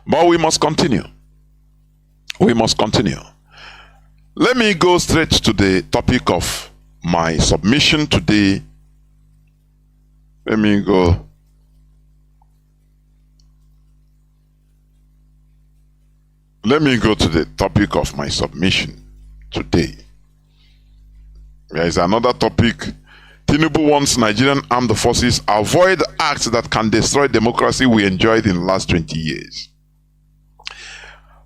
But we must continue. We must continue. Let me go straight to the topic of my submission today. Let me go. Let me go to the topic of my submission today. There is another topic. Tinubu wants Nigerian armed forces avoid acts that can destroy democracy we enjoyed in the last 20 years.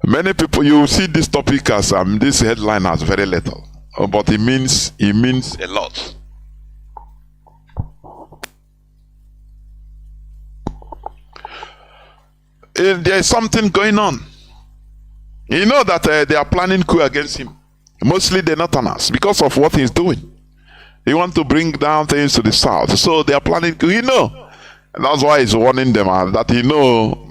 Many people, you see this topic as this headline as very little, but it means a lot. There is something going on. You know that they are planning coup against him. Mostly the Northerners, because of what he's doing. He wants to bring down things to the south. So they are planning coup. You know. And that's why he's warning them that he know.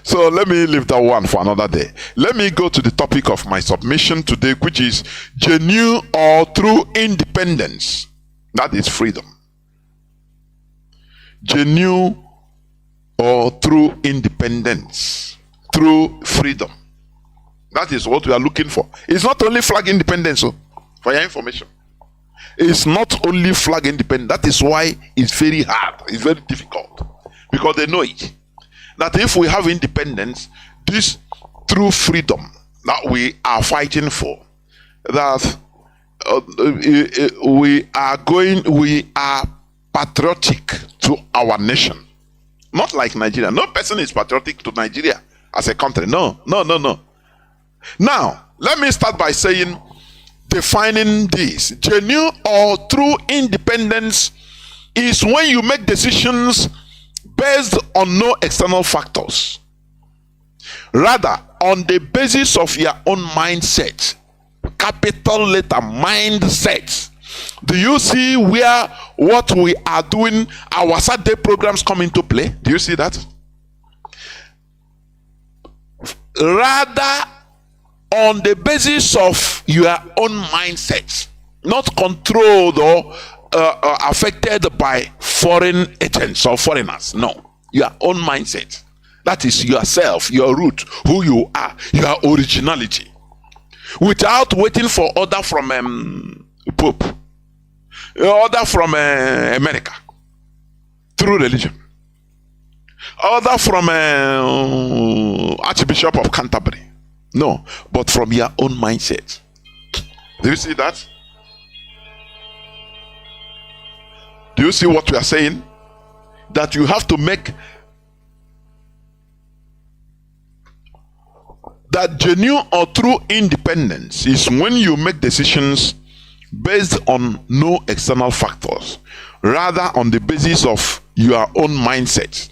So let me leave that one for another day. Let me go to the topic of my submission today, which is genuine or true independence. That is freedom. Genuine or true independence. True freedom. That is what we are looking for. It's not only flag independence, for your information. It's not only flag independence. That is why it's very hard. It's very difficult. Because they know it. That if we have independence, this true freedom that we are fighting for, that we are patriotic to our nation. Not like Nigeria. No person is patriotic to Nigeria as a country. No. Now, let me start by saying, defining this. Genuine or true independence is when you make decisions based on no external factors. Rather, on the basis of your own mindset. Capital letter mindset. Do you see where what we are doing, our Saturday programs come into play? Do you see that? Rather, on the basis of your own mindset, not controlled or affected by foreign agents or foreigners. No, your own mindset. That is yourself, your root, who you are, your originality. Without waiting for order from Pope, order from America, through religion, order from Archbishop of Canterbury. No, but from your own mindset. Do you see that? Do you see what we are saying? That you have to make that genuine or true independence is when you make decisions based on no external factors, rather on the basis of your own mindset.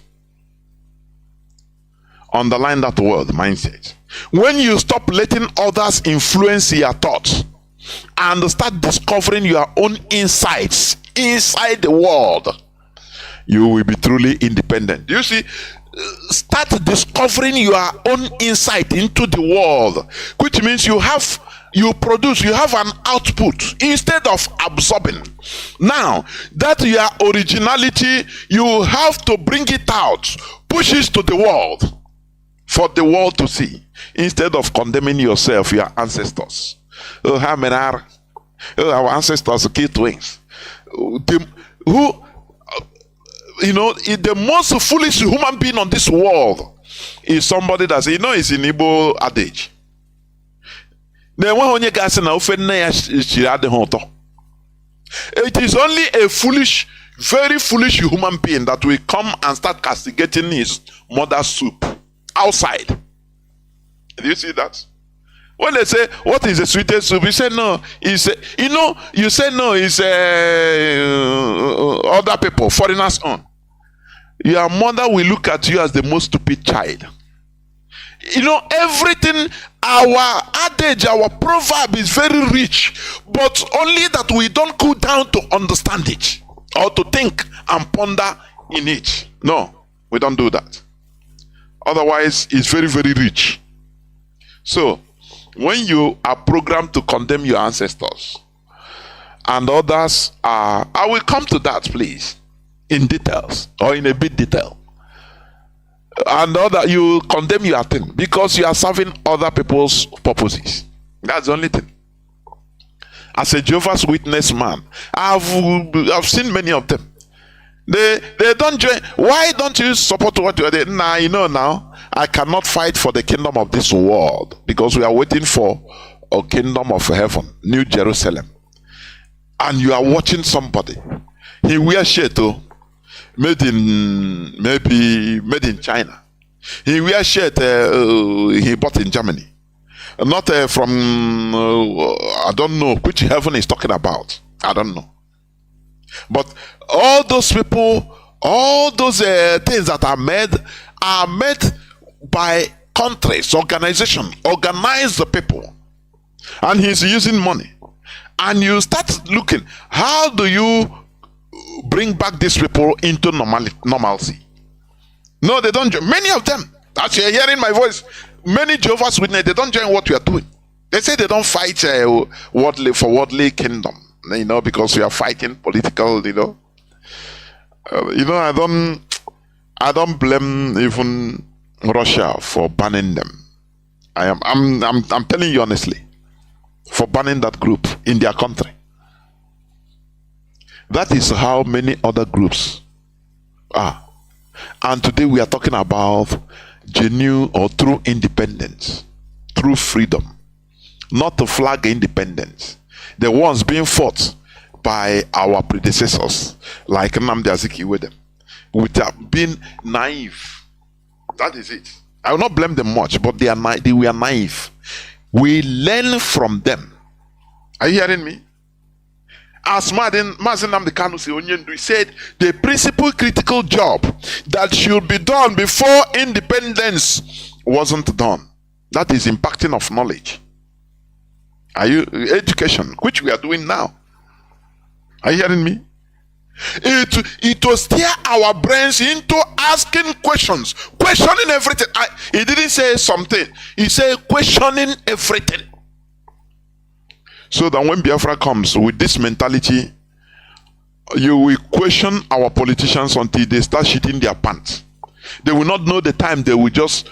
Underline that word, mindset. When you stop letting others influence your thoughts and start discovering your own insights inside the world, you will be truly independent. You see, start discovering your own insight into the world, which means you have an output instead of absorbing. Now that your originality, you have to bring it out, push it to the world for the world to see, instead of condemning yourself, your ancestors. Our ancestors killed twins. The most foolish human being on this world is somebody that's, is in Igbo adage. It is only a foolish, very foolish human being that will come and start castigating his mother's soup outside. Do you see that? When they say, what is the sweetest soup? You say no, you say no, it's other people, foreigners on. Your mother will look at you as the most stupid child. everything, our adage, our proverb is very rich, but only that we don't go down to understand it or to think and ponder in it. No, we don't do that. Otherwise, it's very, very rich. So, when you are programmed to condemn your ancestors and others are, I will come to that, please, in details or in a bit detail. And other, you condemn your thing because you are serving other people's purposes. That's the only thing. As a Jehovah's Witness man, I've seen many of them. They don't join. Why don't you support what you are doing? Nah, now I cannot fight for the kingdom of this world because we are waiting for a kingdom of heaven, New Jerusalem. And you are watching somebody. He wears shirt made in China. He wears shirt he bought in Germany. Not from I don't know which heaven he's talking about. I don't know. But all those people, all those things that are made by countries, organization, organize the people, and he's using money. And you start looking, how do you bring back these people into normalcy? No, they don't join. Many of them, as you're hearing my voice, many Jehovah's Witnesses, they don't join what we are doing. They say they don't fight worldly kingdom, because we are fighting political, I don't blame even Russia for banning them. I'm telling you honestly, for banning that group in their country. That is how many other groups are. And today we are talking about genuine or true independence, true freedom, not to flag independence. The ones being fought by our predecessors, like Nnamdi with them, without being naive. That is it. I will not blame them much, but they were naive. We learn from them. Are you hearing me? As Mazi Nnamdi Kanu said, the principal critical job that should be done before independence wasn't done. That is impacting of knowledge. Education, which we are doing now. Are you hearing me? It will steer our brains into asking questions, questioning everything. He didn't say something. He said questioning everything. So that when Biafra comes with this mentality, you will question our politicians until they start shitting their pants. They will not know the time. They will just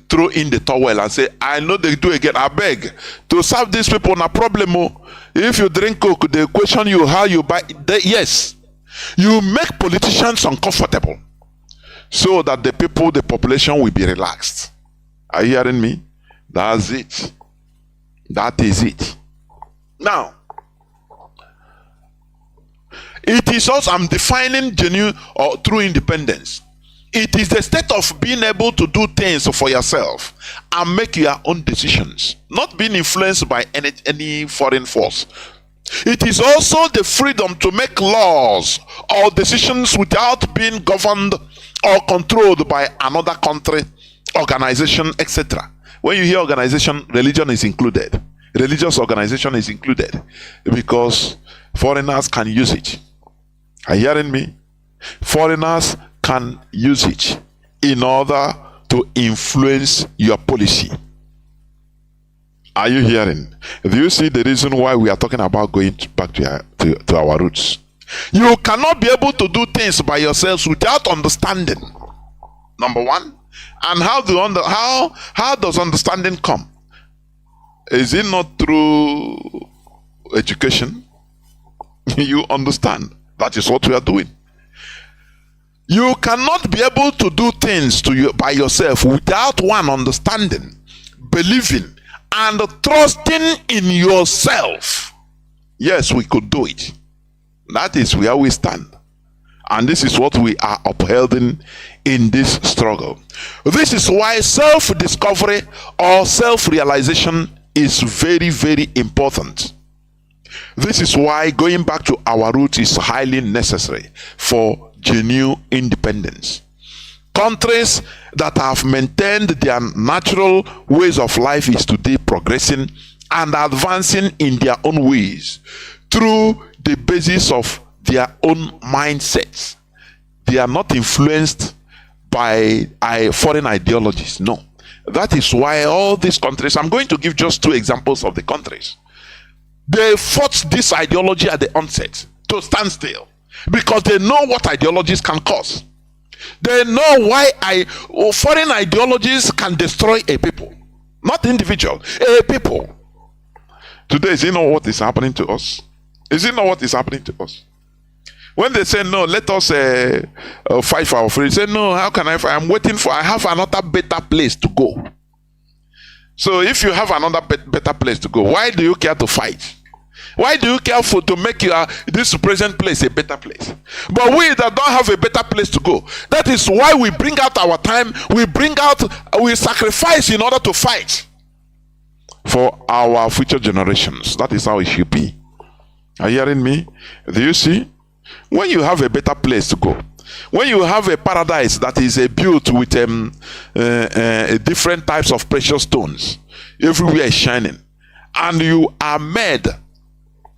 throw in the towel and say, I know they do again. I beg to serve these people no problem. If you drink Coke, they question you how you buy. Yes, you make politicians uncomfortable so that the population will be relaxed. Are you hearing me? That's it. That is it. Now, it is also, I'm defining genuine or true independence. It is the state of being able to do things for yourself and make your own decisions, not being influenced by any foreign force. It is also the freedom to make laws or decisions without being governed or controlled by another country, organization, etc. When you hear organization, religion is included. Religious organization is included because foreigners can use it. Are you hearing me? Foreigners can use it in order to influence your policy. Are you hearing? Do you see the reason why we are talking about going back to our roots? You cannot be able to do things by yourselves without understanding. Number one. And how does understanding come? Is it not through education? You understand. That is what we are doing. You cannot be able to do things by yourself without one understanding, believing, and trusting in yourself. Yes, we could do it. That is where we stand. And this is what we are upholding in this struggle. This is why self-discovery or self-realization is very, very important. This is why going back to our roots is highly necessary for genuine independence. Countries that have maintained their natural ways of life is today progressing and advancing in their own ways through the basis of their own mindsets. They are not influenced by foreign ideologies. No. That is why all these countries, I'm going to give just 2 examples of the countries. They fought this ideology at the onset to stand still because they know what ideologies can cause. They know why foreign ideologies can destroy a people, not individual, a people. Today, is it not what is happening to us? Is it not what is happening to us? When they say no, let us fight for our freedom. Say no, how can I fight? I have another better place to go. So if you have another better place to go, why do you care to fight? Why do you care to make this present place a better place? But we that don't have a better place to go, that is why we bring out our time, we sacrifice in order to fight for our future generations. That is how it should be. Are you hearing me? Do you see? When you have a better place to go, when you have a paradise that is built with different types of precious stones, everywhere is shining, and you are made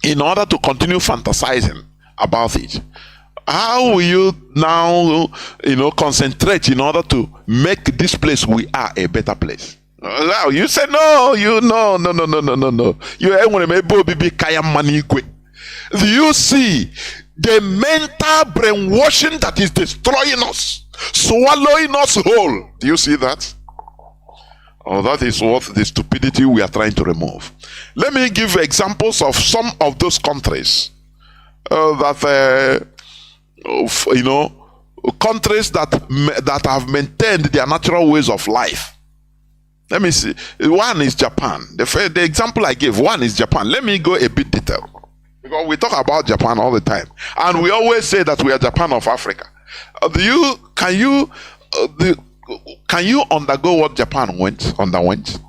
in order to continue fantasizing about it, how will you now concentrate in order to make this place we are a better place? You say no, no. Do you see the mental brainwashing that is destroying us, swallowing us whole? Do you see that? Oh, that is what the stupidity we are trying to remove. Let me give examples of some of those countries countries that have maintained their natural ways of life. Let me see. One is Japan. The example I gave, one is Japan. Let me go a bit detailed, because we talk about Japan all the time, and we always say that we are Japan of Africa. Can you undergo what Japan underwent?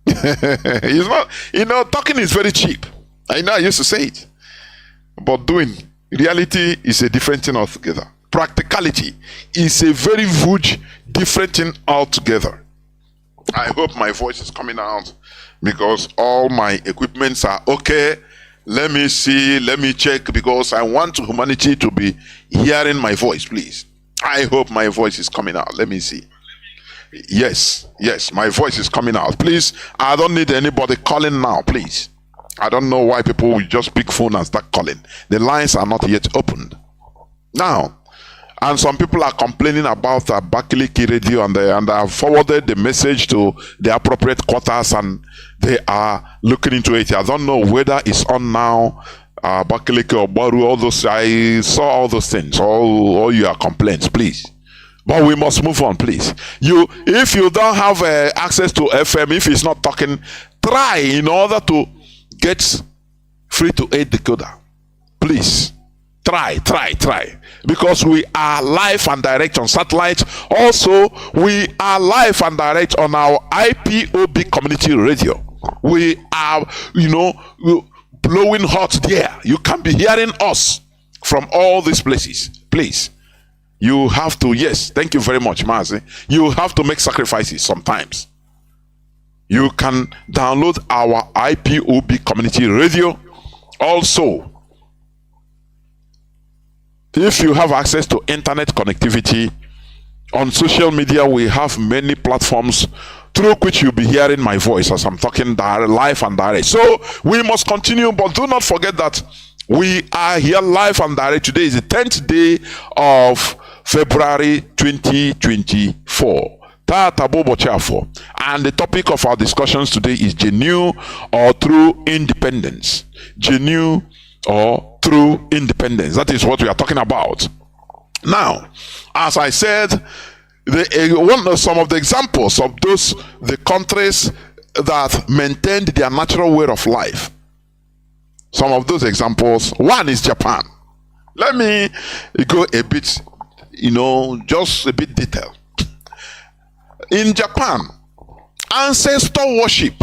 It's not, talking is very cheap. I know I used to say it, but doing, reality is a different thing altogether. Practicality is a very huge different thing altogether. I hope my voice is coming out, because all my equipments are okay. Let me see, let me check, because I want humanity to be hearing my voice, please. I hope my voice is coming out. Let me see. Yes, my voice is coming out. Please, I don't need anybody calling now, please. I don't know why people will just pick phone and start calling. The lines are not yet opened. Now, and some people are complaining about Bakiliki radio, and I have forwarded the message to the appropriate quarters, and they are looking into it. I don't know whether it's on now, Bakiliki or Baru, all those. I saw all those things, all your complaints, please. But we must move on, please. If you don't have access to FM, if it's not talking, try in order to get free to aid decoder. Please. Try. Because we are live and direct on satellite. Also, we are live and direct on our IPOB community radio. We are, blowing hot there. You can be hearing us from all these places. Please. You have to, yes, thank you very much, Mazi. You have to make sacrifices sometimes. You can download our IPOB community radio. Also, if you have access to internet connectivity, on social media we have many platforms through which you'll be hearing my voice as I'm talking live and direct. So we must continue, but do not forget that we are here live and direct. Today is the 10th day of February 2024. And the topic of our discussions today is genuine or true independence. Genuine or true independence. That is what we are talking about. Now, as I said, some of the examples of the countries that maintained their natural way of life. Some of those examples. One is Japan. Let me go a bit, just a bit detailed. In Japan, ancestor worship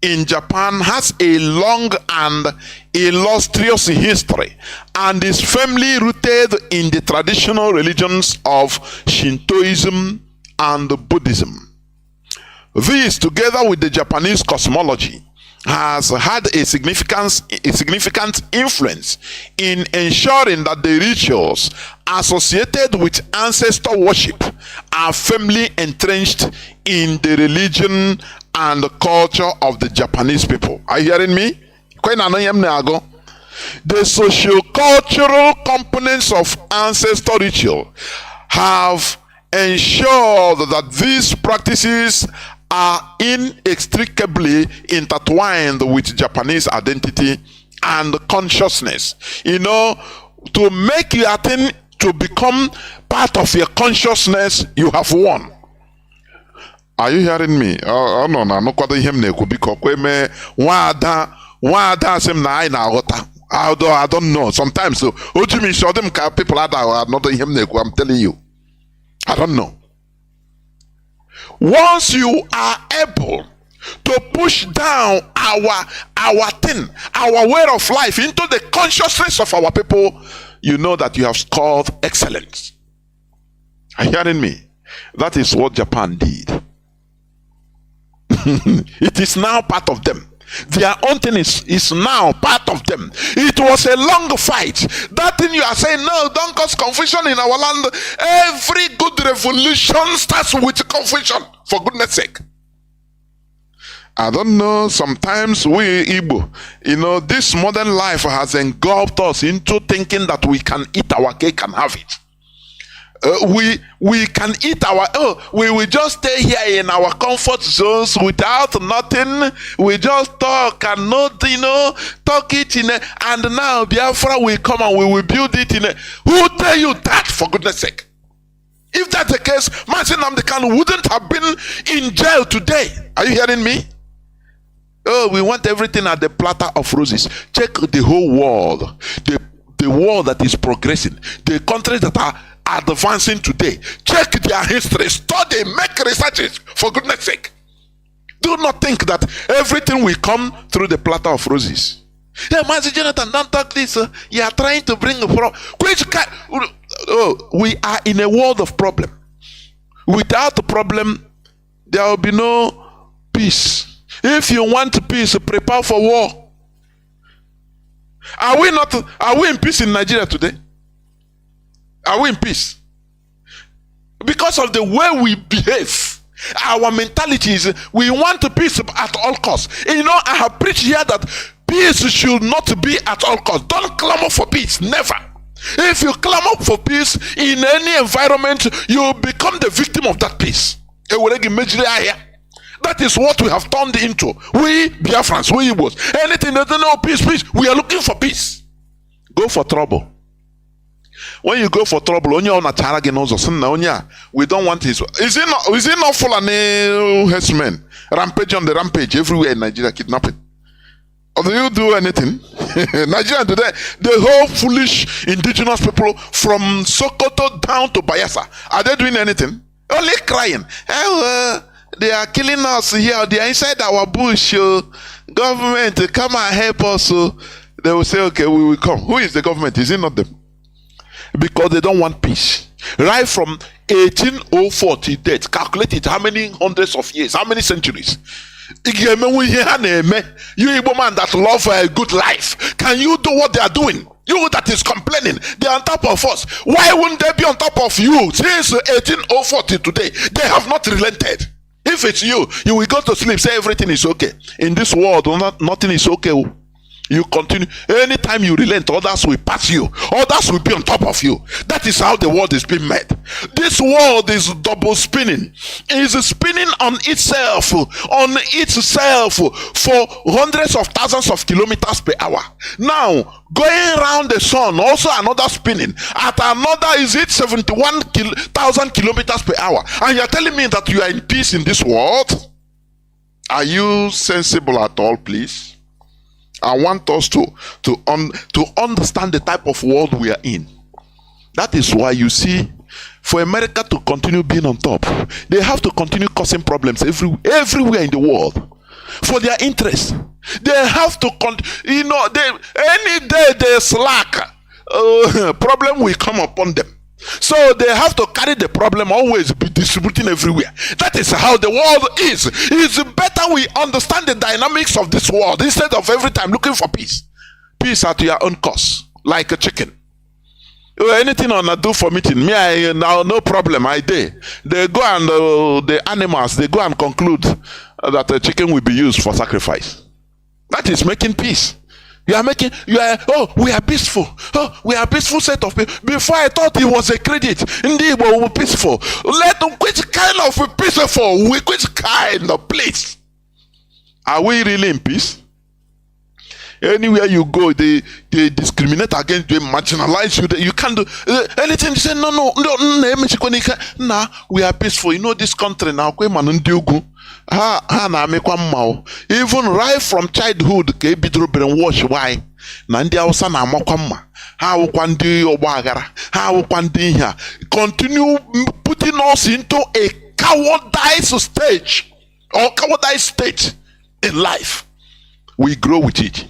in Japan has a long and illustrious history and is firmly rooted in the traditional religions of Shintoism and Buddhism. This, together with the Japanese cosmology, has had a significant influence in ensuring that the rituals associated with ancestor worship are firmly entrenched in the religion and the culture of the Japanese people. Are you hearing me? The socio-cultural components of ancestor ritual have ensured that these practices are inextricably intertwined with Japanese identity and consciousness. You know, to make your thing to become part of your consciousness, you have won. Are you hearing me? Oh no, no kwado ihe m na-ekwu biko kweme nwada sem na ai na aghota. Although I don't know. Sometimes so ojimi show them people are not ihe m na-ekwu. I'm telling you. I don't know. Once you are able to push down our thing, our way of life into the consciousness of our people, you know that you have scored excellence. Are you hearing me? That is what Japan did. It is now part of them. Their own thing is now part of them. It was a long fight. That thing you are saying, no, don't cause confusion in our land. Every good revolution starts with confusion, for goodness sake. I don't know, sometimes we Igbo, you know, this modern life has engulfed us into thinking that we can eat our cake and have it. We can eat we will just stay here in our comfort zones without nothing. We just talk and not, you know, talk it in and now Biafra will come and we will build it in who tell you that, for goodness sake? If that's the case, Mazi Nnamdi Kanu wouldn't have been in jail today. Are you hearing me? Oh, we want everything at the platter of roses. Check the whole world, the world that is progressing, the countries that are advancing today. Check their history, study, make researches, for goodness sake. Do not think that everything will come through the platter of roses. Hey, Mazi Jonathan, don't talk this. You are trying to bring a problem. We are in a world of problem. Without the problem, there will be no peace. If you want peace, prepare for war. Are we in peace in Nigeria today? Are we in peace? Because of the way we behave, our mentality is we want peace at all costs. You know, I have preached here that peace should not be at all costs. Don't clamor for peace, never. If you clamor for peace in any environment, you become the victim of that peace. That is what we have turned into. We Biafrans, we Igbos, anything that no peace, we are looking for peace. Go for trouble. When you go for trouble, we don't want his. Is it not full of herdsmen? Rampage on the rampage everywhere in Nigeria, kidnapping. Or do you do anything? Nigeria today, the whole foolish indigenous people from Sokoto down to Bayelsa, are they doing anything? Only crying. They are killing us here. They are inside our bush. Government, come and help us. They will say, okay, we will come. Who is the government? Is it not them? Because they don't want peace. Right from 1804 to date, calculate it, how many hundreds of years, how many centuries. You Igbo man that love a good life, can you do what they are doing? You that is complaining, they are on top of us. Why wouldn't they be on top of you? Since 1804 to today, they have not relented. If it's you, you will go to sleep, say everything is okay. In this world, nothing is okay. You continue. Anytime you relent, others will pass you. Others will be on top of you. That is how the world is being made. This world is double spinning. It is spinning on itself for hundreds of thousands of kilometers per hour. Now, going around the sun, also another spinning. At another, is it 71,000 kilometers per hour? And you're telling me that you are in peace in this world? Are you sensible at all, please? I want us to understand the type of world we are in. That is why you see, for America to continue being on top, they have to continue causing problems everywhere in the world. for their interest. They have to, any day they slack, problem will come upon them. So they have to carry the problem, always be distributing everywhere. That is how the world is. It's better we understand the dynamics of this world instead of every time looking for peace. Peace at your own cost, like a chicken. Anything on a do for meeting, me, I now no problem. I did. They go and the animals, they go and conclude that the chicken will be used for sacrifice. That is making peace. We are peaceful. Oh, we are a peaceful set of people. Before I thought it was a credit. Indeed, we were peaceful. Which kind of peaceful? Which kind of place? Are we really in peace? Anywhere you go, they discriminate against you, marginalize you. You can't do anything. You say no. Nah, we are peaceful. You know this country now. Even right from childhood, ke bidoro brainwash why na ndị Hausa na amakwa mma ha awụkwa ndị ọgbaghara ha awụkwa ndị ihe continue putting us into a cowardice stage or cowardice state in life. We grow with it.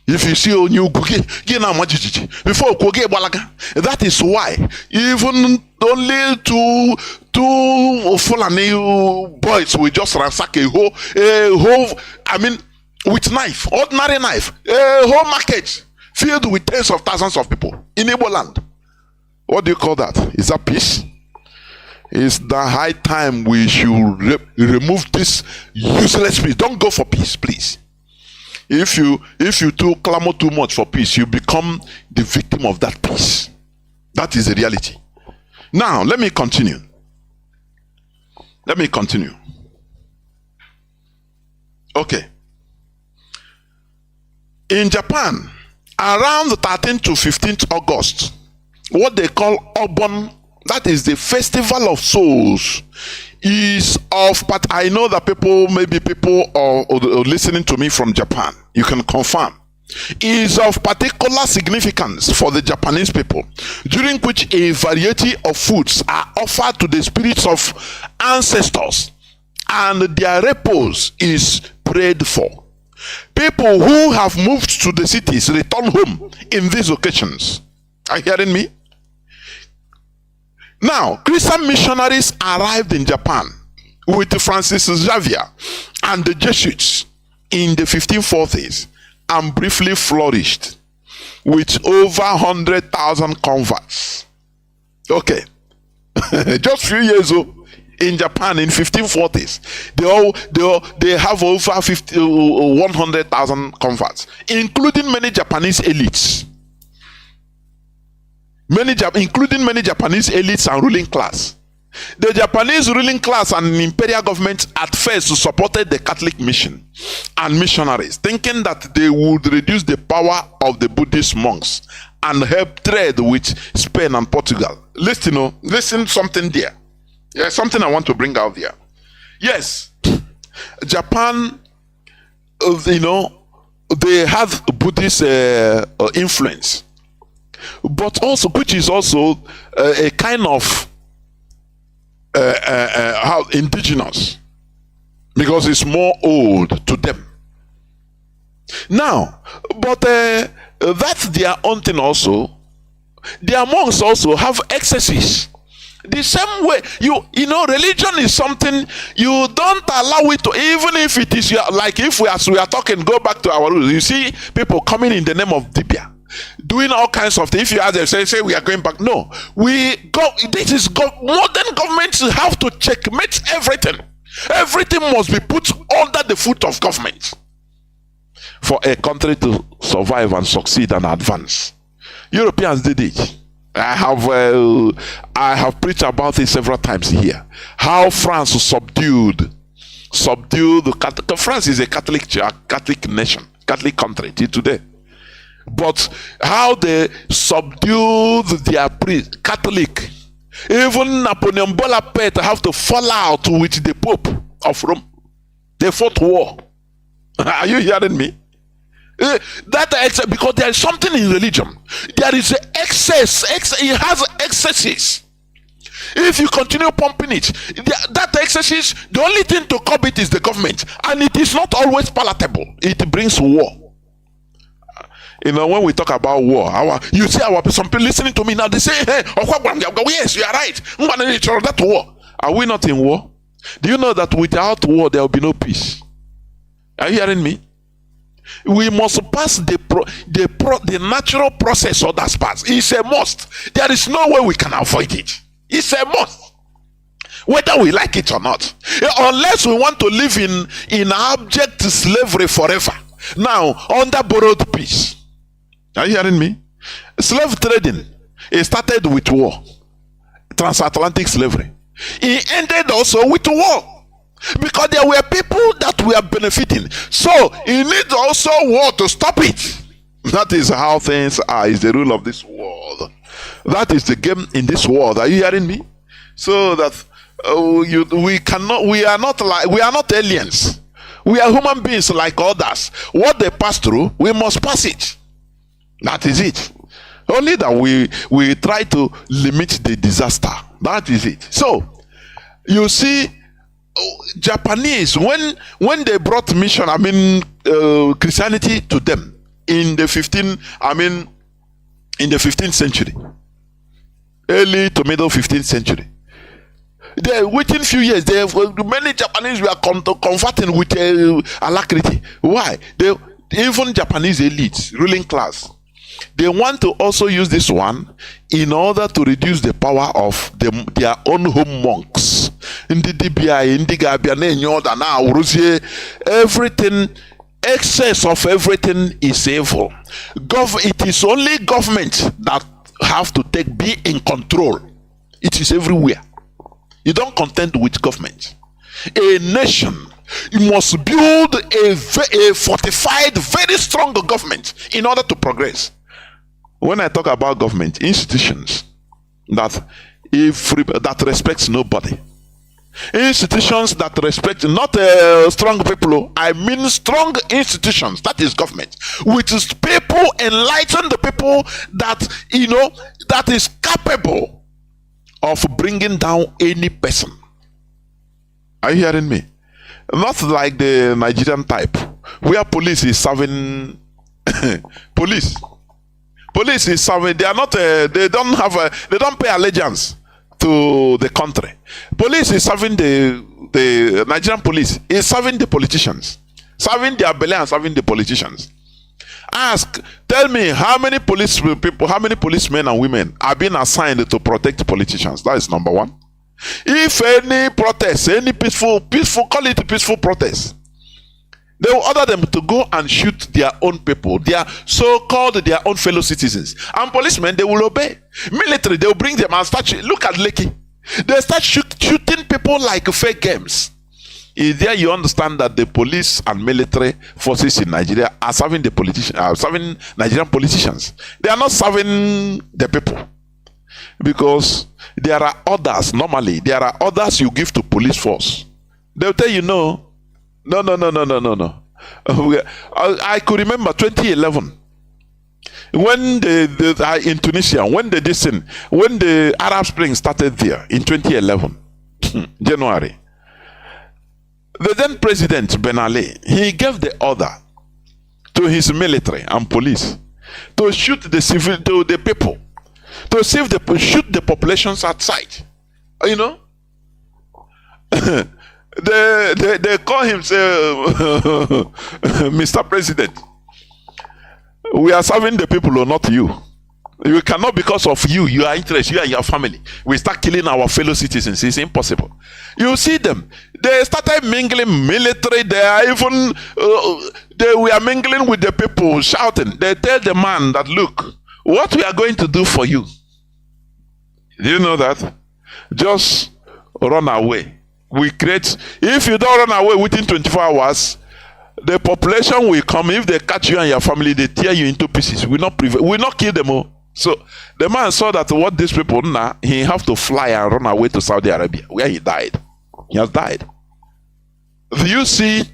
If you see a new before that is why even only two Fulani boys will just ransack a whole, with knife, ordinary knife, a whole market filled with tens of thousands of people in Igbo land. What do you call that? Is that peace? It's the high time we should remove this useless peace. Don't go for peace, please. If you too clamor too much for peace, you become the victim of that peace. That is the reality. Now, let me continue. Okay. In Japan, around the 13th to 15th August, what they call Obon, that is the Festival of Souls, is of, but I know that people are listening to me from Japan, you can confirm, is of particular significance for the Japanese people, during which a variety of foods are offered to the spirits of ancestors and their repose is prayed for. People who have moved to the cities return home in these occasions. Are you hearing me? Now, Christian missionaries arrived in Japan with Francis Xavier and the Jesuits in the 1540s and briefly flourished with over 100,000 converts. Okay. Just few years ago in Japan in 1540s, they have over 100,000 converts, including many Japanese elites. Including many Japanese elites and ruling class. The Japanese ruling class and imperial government at first supported the Catholic mission and missionaries, thinking that they would reduce the power of the Buddhist monks and help trade with Spain and Portugal. Listen something there. Yeah, something I want to bring out there. Yes, Japan, they have Buddhist influence, but also, which is also a kind of how indigenous, because it's more old to them. Now, but that's their own thing also. Their monks also have excesses. The same way, religion is something you don't allow it to, even if it is like if we are talking, go back to our rules. You see people coming in the name of Dibia, doing all kinds of things. If you ask them, say we are going back. No, this is modern governments have to checkmate everything. Everything must be put under the foot of government for a country to survive and succeed and advance. Europeans did it. I have preached about it several times here. How France subdued France is a Catholic nation, Catholic country till today. But how they subdued their Catholic. Even Napoleon Bonaparte have to fall out with the Pope of Rome. They fought war. Are you hearing me? Because there is something in religion. There is an excess. It has excesses. If you continue pumping it, that excesses, the only thing to curb it is the government, and it is not always palatable. It brings war. You know, when we talk about war, you see some people listening to me now, they say, hey, yes, you are right. That war. Are we not in war? Do you know that without war, there will be no peace? Are you hearing me? We must pass the natural process of that pass. It's a must. There is no way we can avoid it. It's a must. Whether we like it or not. Unless we want to live in abject slavery forever. Now, under borrowed peace. Are you hearing me? Slave trading, it started with war. Transatlantic slavery. It ended also with war. Because there were people that were benefiting. So, it needs also war to stop it. That is how things are. It's the rule of this world. That is the game in this world. Are you hearing me? So that we are not aliens. We are human beings like others. What they pass through, we must pass it. That is it. Only that we try to limit the disaster. That is it. So you see, Japanese, when they brought Christianity to them in the 15th century, early to middle 15th century, within few years, many Japanese were converting with alacrity. Why? Even Japanese elites, ruling class, they want to also use this one in order to reduce the power of their own home monks. Everything, excess of everything is evil. It is only government that have to be in control. It is everywhere. You don't contend with government. A nation, you must build a fortified, very strong government in order to progress. When I talk about government, institutions that respects nobody, institutions that respect not strong people, I mean strong institutions, that is government, which is people, enlighten the people that is capable of bringing down any person. Are you hearing me? Not like the Nigerian type, where police is serving Police is serving. They are not. They don't pay allegiance to the country. Police is serving the Nigerian police is serving the politicians, serving their belly and serving the politicians. Tell me how many policemen and women are being assigned to protect politicians? That is number one. If any protest, any peaceful, call it a peaceful protest, they will order them to go and shoot their own people, their own fellow citizens. And policemen, they will obey. Military, they will bring them and start. Look at Lekki. They start shooting people like fake games. There you understand that the police and military forces in Nigeria are serving serving Nigerian politicians. They are not serving the people. Because there are orders, normally, there are orders you give to police force. They'll tell you no. I could remember 2011 when in Tunisia, when the Arab Spring started there in 2011 January. The then president Ben Ali, he gave the order to his military and police to shoot the people, to shoot the populations outside. You know. They call him, say, Mr. President, we are serving the people or not you. You cannot, because of your interest, you and your family, we start killing our fellow citizens. It's impossible. You see them, they started mingling military. They were mingling with the people, shouting. They tell the man that, look, what we are going to do for you, do you know that? Just run away. If you don't run away within 24 hours, the population will come. If they catch you and your family, they tear you into pieces. We will not kill them all. So the man saw that what these people now, he have to fly and run away to Saudi Arabia, where he died. He has died. Do you see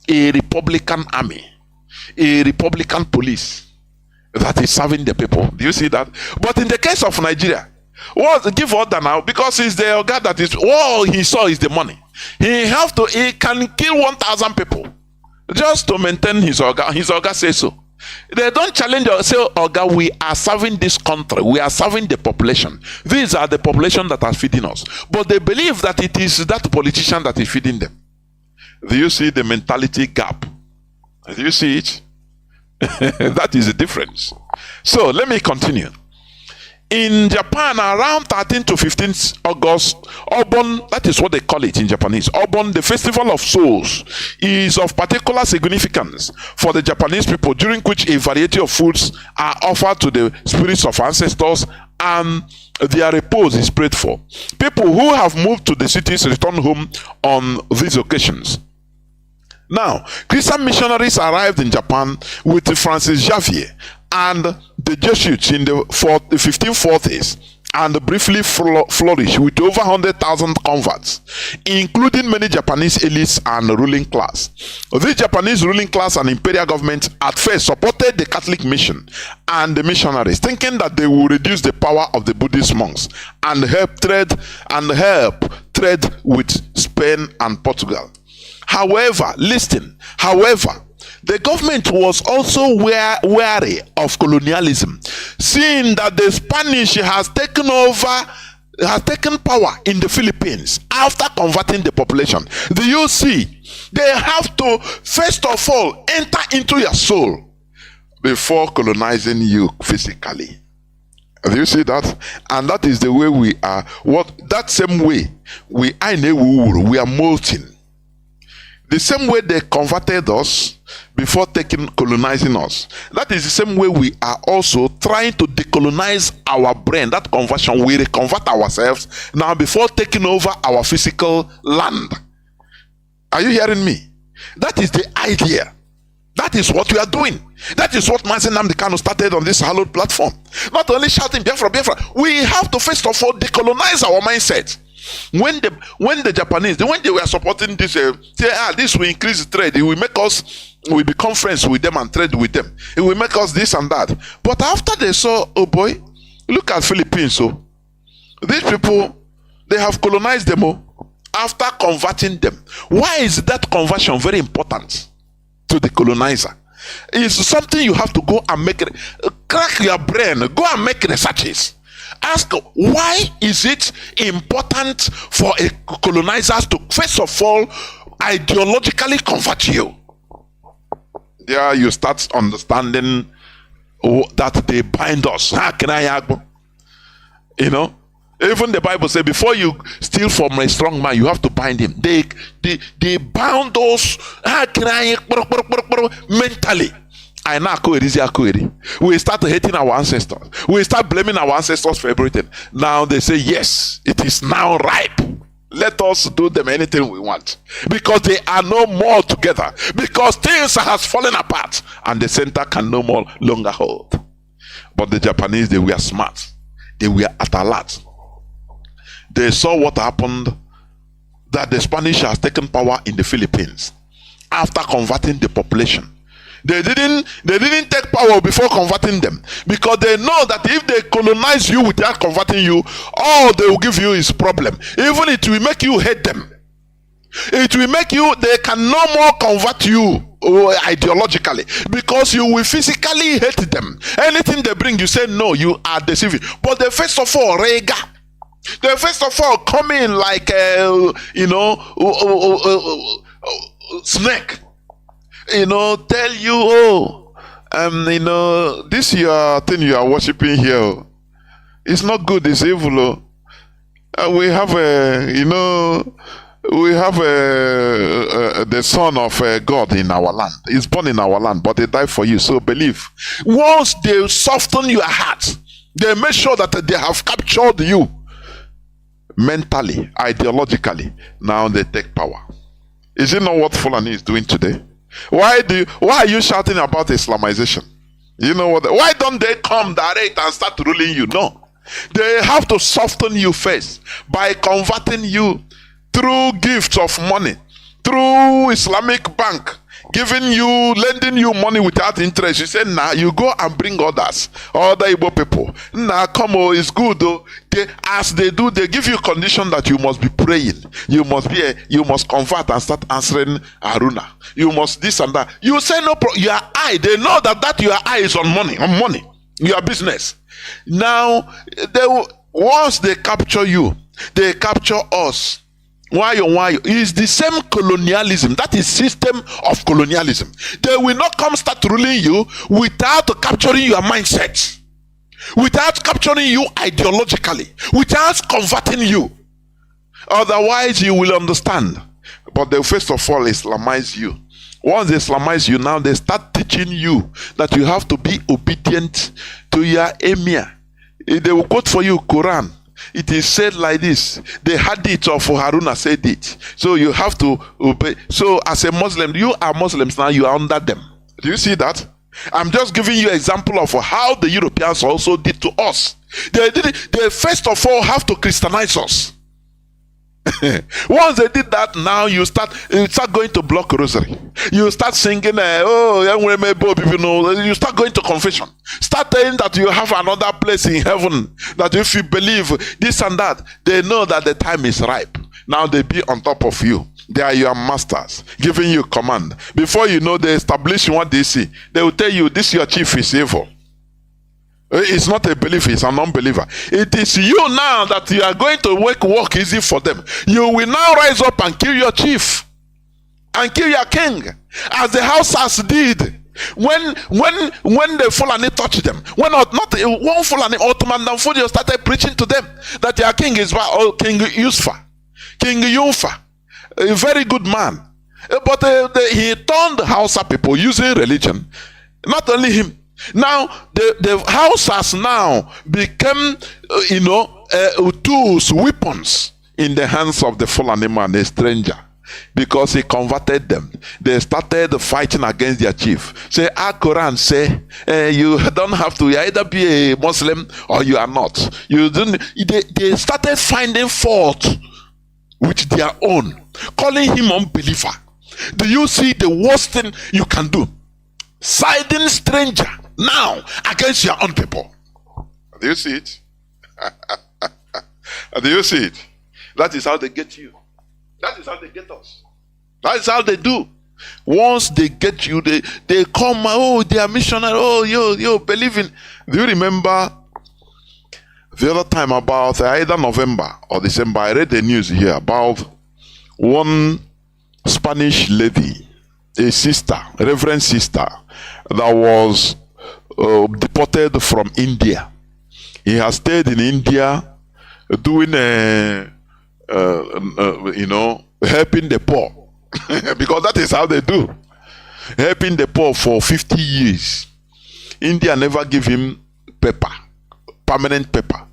a Republican army, a Republican police that is serving the people? Do you see that? But in the case of Nigeria, give order now, because it's the guy that is all he saw is the money. He can kill 1,000 people just to maintain his organ. His organ says so. They don't challenge or say, Oga, we are serving this country, we are serving the population. These are the population that are feeding us. But they believe that it is that politician that is feeding them. Do you see the mentality gap? Do you see it? That is the difference. So let me continue. In Japan, around 13 to 15 August, Obon, that is what they call it in Japanese, Obon, the festival of souls, is of particular significance for the Japanese people, during which a variety of foods are offered to the spirits of ancestors and their repose is prayed for. People who have moved to the cities return home on these occasions. Now, Christian missionaries arrived in Japan with Francis Xavier and the Jesuits in the 1540s and briefly flourished with over 100,000 converts, including many Japanese elites and ruling class. The Japanese ruling class and imperial government at first supported the Catholic mission and the missionaries, thinking that they would reduce the power of the Buddhist monks and help trade with Spain and Portugal. However, the government was also wary of colonialism, seeing that the Spanish has taken power in the Philippines after converting the population. Do you see? They have to first of all enter into your soul before colonizing you physically. Do you see that? And that is the way we are. That same way we are molting. The same way they converted us before colonizing us. That is the same way we are also trying to decolonize our brain. That conversion, we reconvert ourselves now before taking over our physical land. Are you hearing me? That is the idea. That is what we are doing. That is what Mazi Nnamdi Kanu started on this hallowed platform. Not only shouting Biafra, Biafra. We have to first of all decolonize our mindset. When the Japanese, when they were supporting this, this will increase trade, it will make us, we become friends with them and trade with them. It will make us this and that. But after they saw, oh boy, look at Philippines. So these people, they have colonized them after converting them. Why is that conversion very important to the colonizer? It's something you have to go and make it, crack your brain, go and make researches. Ask, why is it important for a colonizer to first of all ideologically convert you? There you start understanding that they bind us. You know, even the Bible says before you steal from a strong man, you have to bind him. They bound us mentally. We start hating our ancestors. We start blaming our ancestors for everything. Now they say, yes, it is now ripe. Let us do them anything we want. Because they are no more together. Because things has fallen apart. And the center can no more longer hold. But the Japanese, they were smart. They were at alert. They saw what happened, that the Spanish has taken power in the Philippines after converting the population. They didn't take power before converting them, because they know that if they colonize you without converting you, all they will give you is problem. Even it will make you hate them. It will make you, they can no more convert you ideologically, because you will physically hate them. Anything they bring, you say no, you are deceiving. But they first of all rega. They first of all come in like snake. Tell you, this your thing you are worshiping here, it's not good, it's evil. We have the son of God in our land. He's born in our land, but he died for you. So believe. Once they soften your heart, they make sure that they have captured you mentally, ideologically. Now they take power. Is it not what Fulani is doing today? Why are you shouting about Islamization? You know what? Why don't they come direct and start ruling you? No. They have to soften you first by converting you through gifts of money, through Islamic bank, lending you money without interest. You say, nah, you go and bring others, other Igbo people. Nah, come on, it's good though. As they do, they give you condition that you must be praying. You must convert and start answering Aruna. You must this and that. You say no, your eye. They know that your eye is on money, your business. Now, once they capture you, they capture us. Why? It's the same colonialism. That is system of colonialism. They will not come start ruling you without capturing your mindset, without capturing you ideologically, without converting you. Otherwise, you will understand. But they first of all Islamize you. Once they Islamize you, now they start teaching you that you have to be obedient to your emir. They will quote for you Quran. It is said like this. The hadith of Haruna said it. So you have to obey. So as a Muslim, you are Muslims now, you are under them. Do you see that? I'm just giving you an example of how the Europeans also did to us. They first of all have to Christianize us. Once they did that, now you start going to block rosary. You start singing, you start going to confession. Start saying that you have another place in heaven, that if you believe this and that, they know that the time is ripe. Now they be on top of you. They are your masters, giving you command. Before you know, they establish what they see. They will tell you, this your chief is evil. It's not a believer, it's an unbeliever. It is you now that you are going to make work easy for them. You will now rise up and kill your chief and kill your king, as the Hausas did when the Fulani touched them. When not one Fulani, Ottoman Danfodio started preaching to them that their king is King Yusfa, King Yunfa, a very good man. But he turned the Hausa people using religion. Not only him. Now the Hausas now become tools, weapons in the hands of the Fulani man, a stranger, because he converted them. They started fighting against their chief. Say, our Quran say, you don't have to either be a Muslim or you are not. You don't. They started finding fault with their own, calling him unbeliever. Do you see the worst thing you can do? Siding stranger now against your own people. Do you see it? Do you see it? That is how they get you. That is how they get us. That is how they do. Once they get you, they come, they are missionary. You believe in. Do you remember the other time about either November or December? I read the news here about one Spanish lady, a sister, a reverend sister, that was deported from India. He has stayed in India doing helping the poor because that is how they do, helping the poor for 50 years. India never give him permanent paper.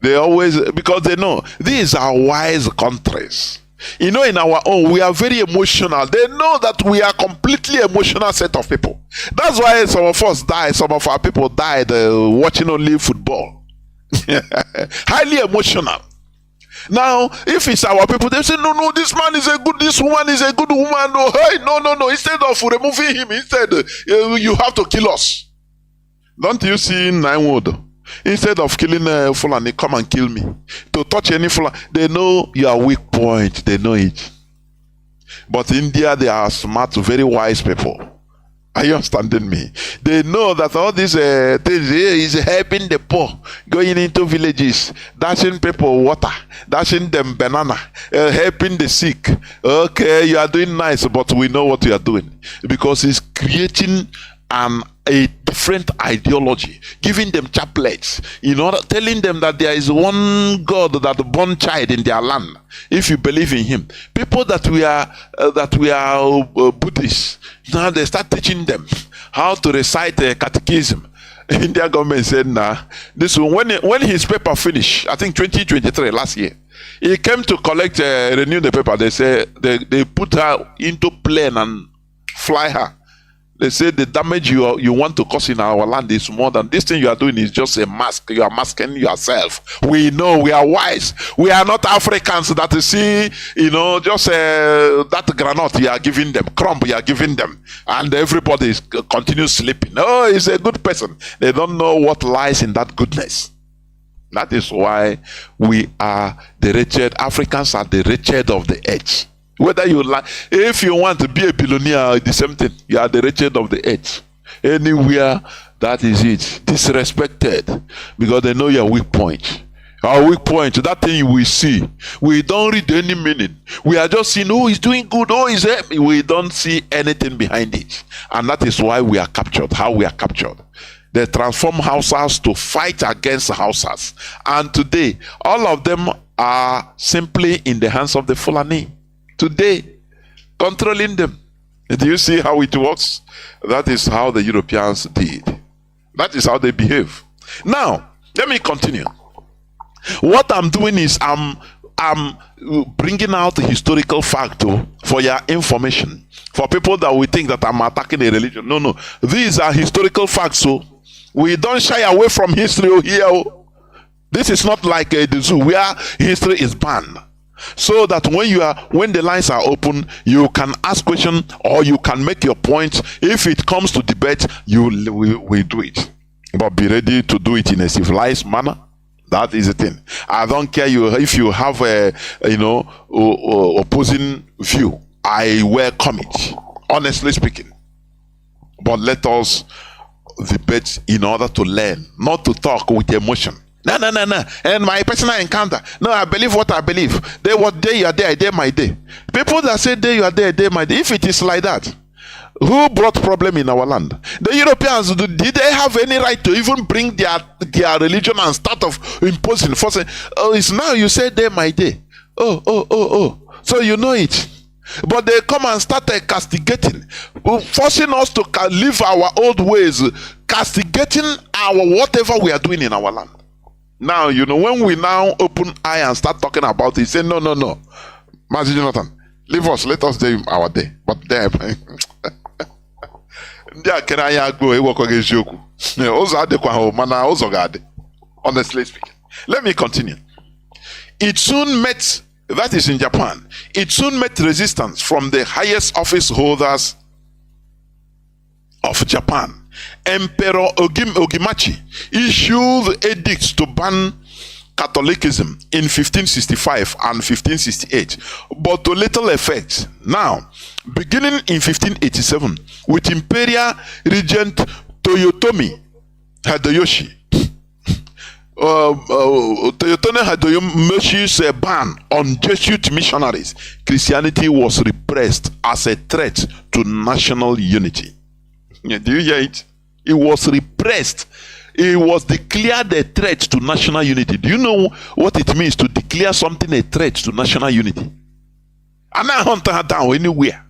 They always, because they know these are wise countries. In our own, we are very emotional. They know that we are completely emotional set of people. That's why some of us die. Some of our people died watching only football. Highly emotional. Now, if it's our people, they say, no, this man is a good, this woman is a good woman. No, hey, no. Instead of removing him, you have to kill us. Don't you see Nine Wood? Instead of killing Fulani, come and kill me. To touch any Fulani, they know your weak point. They know it. But India, they are smart, very wise people. Are you understanding me? They know that all these things is helping the poor, going into villages, dashing people water, dashing them banana, helping the sick. Okay, you are doing nice, but we know what you are doing. Because it's creating a different ideology, giving them chaplets, telling them that there is one God that born child in their land. If you believe in him, people that we are Buddhists, now they start teaching them how to recite catechism. Indian government said, nah, this one, when his paper finished, I think 2023 last year, he came to collect renew the paper. They say they put her into plane and fly her. They say the damage you want to cause in our land is more than this thing you are doing is just a mask. You are masking yourself. We know, we are wise. We are not Africans that you see, just that granite you are giving them, crumb you are giving them, and everybody is continues sleeping. Oh, he's a good person. They don't know what lies in that goodness. That is why we are the wretched. Africans are the wretched of the edge. Whether you like, if you want to be a billionaire, the same thing. You are the wretched of the edge. Anywhere, that is it. Disrespected. Because they know your weak point. Our weak point, that thing we see. We don't read any meaning. We are just seeing, oh, he's doing good, oh, he's happy. We don't see anything behind it. And that is why we are captured. How we are captured. They transform Hausas to fight against Hausas. And today, all of them are simply in the hands of the Fulani. Today, controlling them. Do you see how it works? That is how the Europeans did. That is how they behave. Now, let me continue. What I'm doing is I'm bringing out the historical fact for your information. For people that will think that I'm attacking a religion. No. These are historical facts. So we don't shy away from history here. This is not like the zoo where history is banned. So that when the lines are open, you can ask questions or you can make your point. If it comes to debate, we do it. But be ready to do it in a civilized manner. That is the thing. I don't care if you have a opposing view. I welcome it, honestly speaking. But let us debate in order to learn, not to talk with emotion. No. And my personal encounter. No, I believe what I believe. What day you are there, day my day. People that say day you are there, day my day. If it is like that, who brought problem in our land? The Europeans, did they have any right to even bring their religion and start of imposing? Forcing? Oh, it's now you say day my day. Oh. So you know it. But they come and start castigating, forcing us to live our old ways, castigating our whatever we are doing in our land. Now, when we now open eye and start talking about it, say, no. Mazi Jonathan, leave us, let us do our day. But there, honestly speaking. Let me continue. It soon met, that is in Japan, it soon met resistance from the highest office holders of Japan. Emperor Ogimachi issued edicts to ban Catholicism in 1565 and 1568, but to little effect. Now, beginning in 1587, with Imperial Regent Toyotomi Hideyoshi, Toyotomi Hideyoshi's ban on Jesuit missionaries, Christianity was repressed as a threat to national unity. Do you hear it? It was repressed. It was declared a threat to national unity. Do you know what it means to declare something a threat to national unity? And I hunt her down anywhere.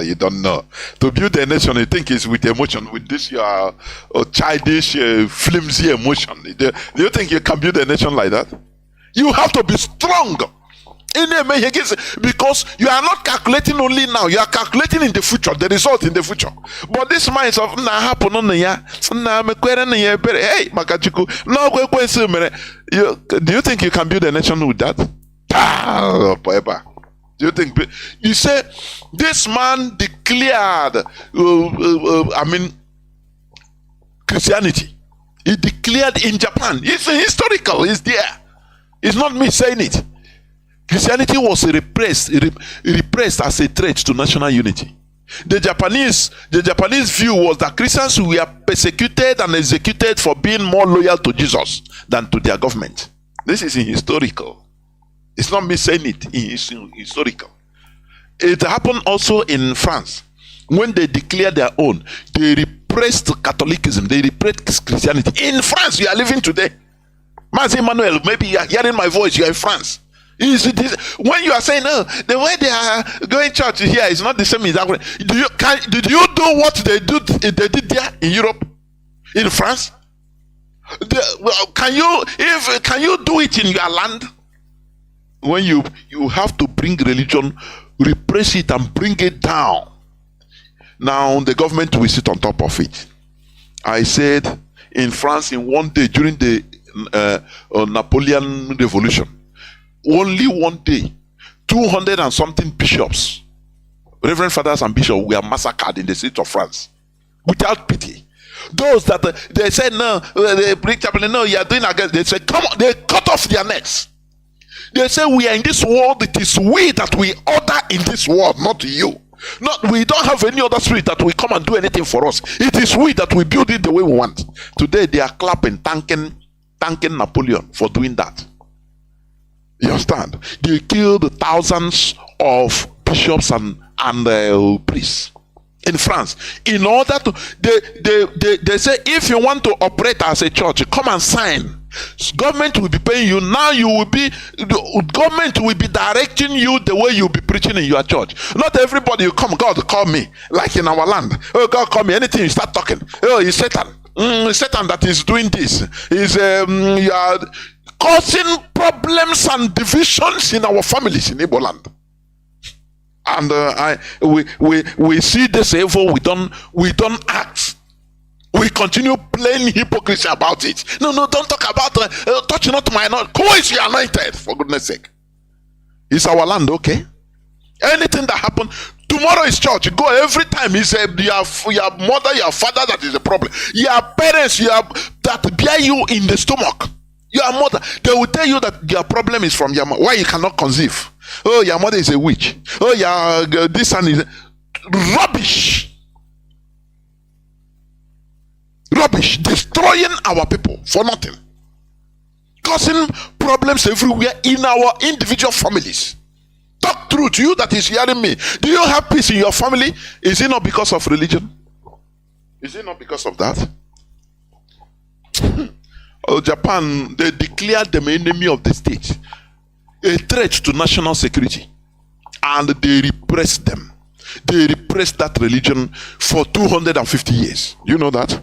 You don't know. To build a nation, you think it's with emotion, with this your childish, flimsy emotion. Do you think you can build a nation like that? You have to be strong. Because you are not calculating only now, you are calculating in the future, the result in the future. But this mind of do you think you can build a nation with that? Do you think you say this man declared Christianity? He declared in Japan. It's historical, it's there. It's not me saying it. Christianity was repressed as a threat to national unity. The Japanese view was that Christians were persecuted and executed for being more loyal to Jesus than to their government. This is in historical. It's not me saying it. It's in historical. It happened also in France. When they declared their own, they repressed Catholicism. They repressed Christianity. In France, you are living today. Mazi Emmanuel, maybe you are hearing my voice. You are in France. When you are saying, no, the way they are going church here is not the same as that way. Did you do what they did there in Europe, in France? Can you do it in your land? When you have to bring religion, repress it and bring it down. Now the government will sit on top of it. I said in France in one day during the Napoleon Revolution, only one day, 200 and something bishops, reverend fathers and bishops were massacred in the streets of France without pity. Those that they said no, they bring chapel, no, you are doing against. They said, come on, they cut off their necks. They say we are in this world. It is we that we order in this world, not you. Not we don't have any other spirit that will come and do anything for us. It is we that we build it the way we want. Today they are clapping, thanking Napoleon for doing that. You understand? They killed thousands of bishops and priests in France. In order to, they say if you want to operate as a church, come and sign. Government will be paying you. Now you will be, government will be directing you the way you'll be preaching in your church. Not everybody you come, God call me, like in our land. Oh, God call me, anything you start talking. Oh, it's Satan. Satan that is doing this. Is you are causing problems and divisions in our families in Igbo land. And we see this evil. We don't act. We continue playing hypocrisy about it. No, don't talk about touch not my anointed. Who is your anointed? For goodness sake, it's our land, okay? Anything that happens tomorrow is church. Go every time. He said your mother, your father, that is the problem. Your parents, that bear you in the stomach. Your mother, they will tell you that your problem is from your mother. Why you cannot conceive? Oh, your mother is a witch. Oh, your this one is rubbish. Rubbish, destroying our people for nothing, causing problems everywhere in our individual families. Talk truth, you that is hearing me. Do you have peace in your family? Is it not because of religion? Is it not because of that? Oh, Japan, they declared them enemy of the state, a threat to national security, and they repressed them. They repressed that religion for 250 years. You know that?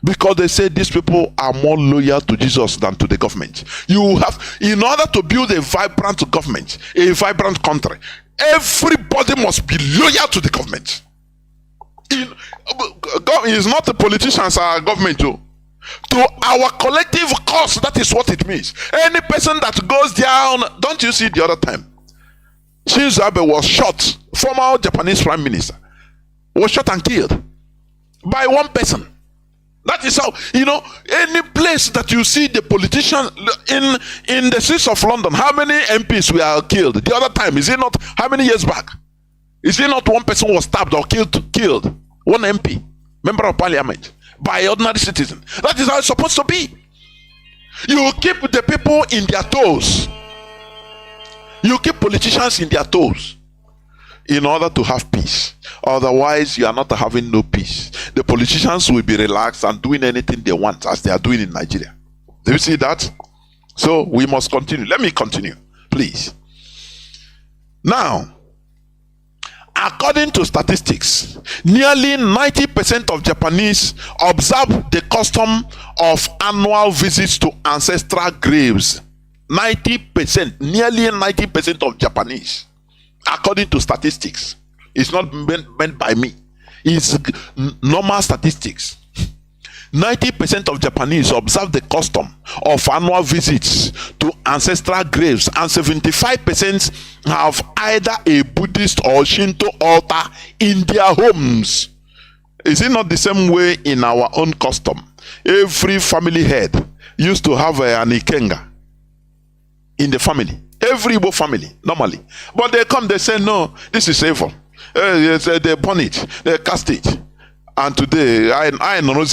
Because they say these people are more loyal to Jesus than to the government. You have, in order to build a vibrant government, a vibrant country, everybody must be loyal to the government. It's not the politicians are government too. To our collective cause, that is what it means. Any person that goes down, don't you see the other time? Shinzo Abe was shot, former Japanese prime minister, was shot and killed by one person. That is how, any place that you see the politician in the streets of London, how many MPs were killed? The other time, is it not, how many years back? Is it not one person was stabbed or killed? One MP, member of parliament, by ordinary citizen. That is how it's supposed to be. You keep the people in their toes. You keep politicians in their toes in order to have peace. Otherwise, you are not having no peace. The politicians will be relaxed and doing anything they want, as they are doing in Nigeria. Do you see that? So we must continue. Let me continue, please. Now, according to statistics, nearly 90% of Japanese observe the custom of annual visits to ancestral graves. 90%, nearly 90% of Japanese, according to statistics. It's not meant by me. It's normal statistics. 90% of Japanese observe the custom of annual visits to ancestral graves, and 75% have either a Buddhist or Shinto altar in their homes. Is it not the same way in our own custom? Every family head used to have an ikenga in the family. Every Igbo family, normally. But they come, they say, no, this is evil. They burn it, they cast it. And today, I know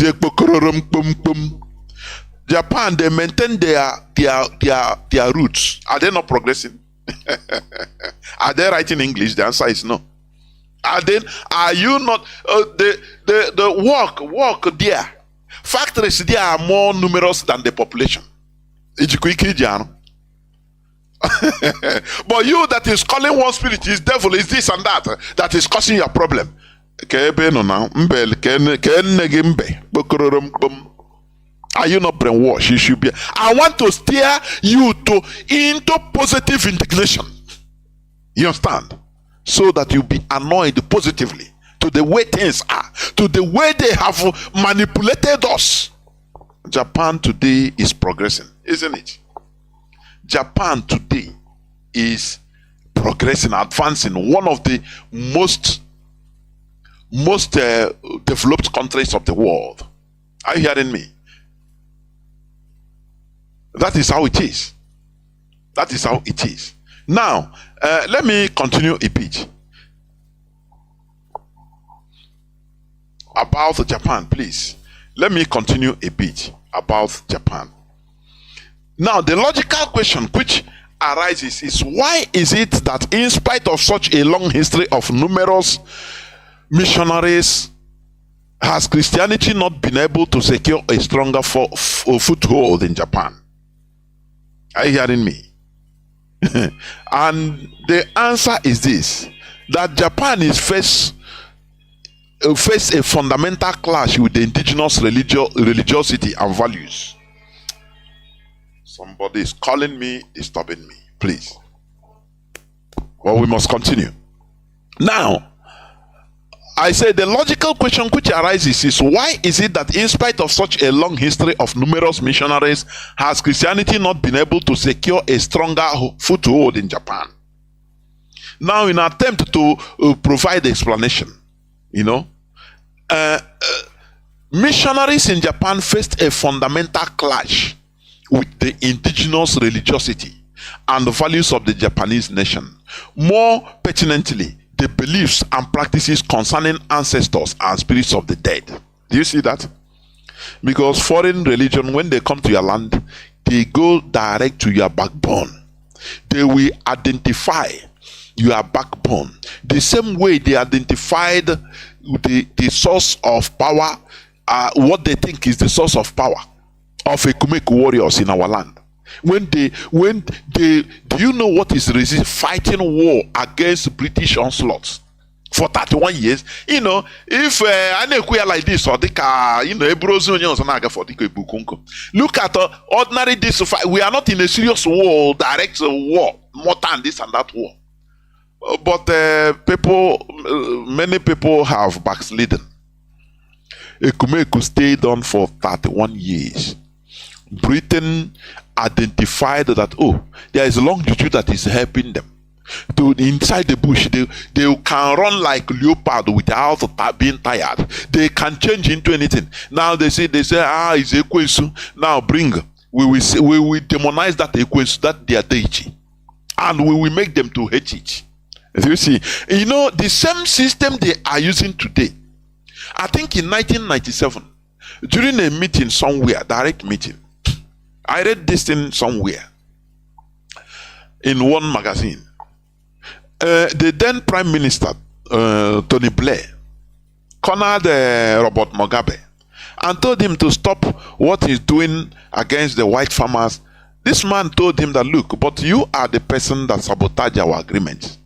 Japan, they maintain their roots. Are they not progressing? Are they writing English? The answer is no. Are you not? The work there, factories there are more numerous than the population. But you that is calling one spirit is devil, is this and that is causing your problem. Are you not brainwashed? You should be. I want to steer you into positive indignation. You understand? So that you be annoyed positively to the way things are, to the way they have manipulated us. Japan today is progressing, isn't it? Japan today is progressing, advancing, one of the most developed countries of the world. Are you hearing me? That is how it is. That is how it is. Now, let me continue a bit about Japan, please. Let me continue a bit about Japan. Now, the logical question which arises is, why is it that in spite of such a long history of numerous missionaries, has Christianity not been able to secure a stronger foothold in Japan? Are you hearing me? And the answer is this, that Japan is face a fundamental clash with the indigenous religiosity and values. Somebody is calling me, disturbing me, please. Well, we must continue. Now, I say the logical question which arises is, why is it that in spite of such a long history of numerous missionaries, has Christianity not been able to secure a stronger foothold in Japan? Now, in an attempt to provide explanation, missionaries in Japan faced a fundamental clash with the indigenous religiosity and the values of the Japanese nation. More pertinently, the beliefs and practices concerning ancestors and spirits of the dead. Do you see that? Because foreign religion, when they come to your land, they go direct to your backbone. They will identify your backbone the same way they identified the source of power, what they think is the source of power of Ekumeku warriors in our land. Do you know what is fighting war against British onslaughts for 31 years? If I like this, or look at ordinary this fight. We are not in a serious war, direct war, more than this and that war. But many people have backslidden. Ekumeku stayed on for 31 years. Britain identified that, there is a long juju that is helping them. Inside the bush, they can run like leopard without being tired. They can change into anything. Now they say, it's Ekwensu. Now we will demonize that Ekwensu, that their deity, and we will make them to hate it. You see, the same system they are using today. I think in 1997, during a meeting somewhere, direct meeting, I read this thing somewhere in one magazine. The then Prime Minister, Tony Blair, cornered Robert Mugabe and told him to stop what he's doing against the white farmers. This man told him that, look, but you are the person that sabotaged our agreement.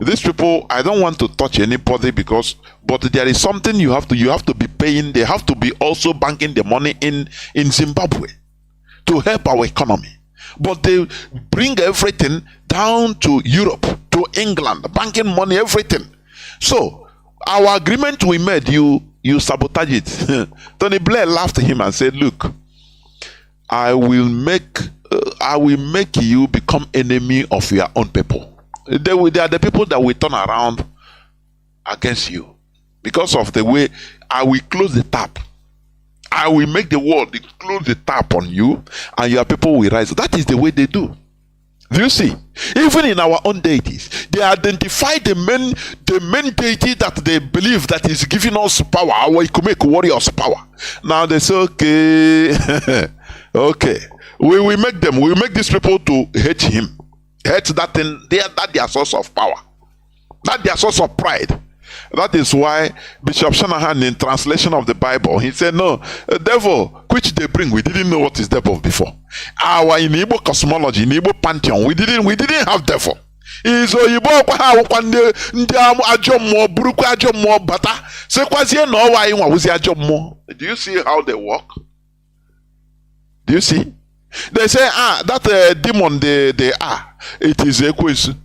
These people, I don't want to touch anybody but there is something you have to be paying. They have to be also banking the money in Zimbabwe to help our economy. But they bring everything down to Europe, to England, banking money, everything. So our agreement we made, you sabotage it. Tony Blair laughed at him and said, look, I will make you become enemy of your own people. They are the people that will turn around against you because of the way I will close the tap. I will make the world close the tap on you, and your people will rise. That is the way they do. Do you see? Even in our own deities, they identify the main deity that they believe that is giving us power, our Ekumeku warriors power. Now they say, okay, okay, we will make these people to hate him. Hate that thing, that their source of power, that their source of pride. That is why Bishop Shanahan, in translation of the Bible, he said, no, devil, which they bring, we didn't know what is devil before. In Igbo cosmology, in Igbo pantheon, we didn't have devil. Is Oyibo bata. Do you see how they work? Do you see? They say, that demon they are, it is Ekwensu.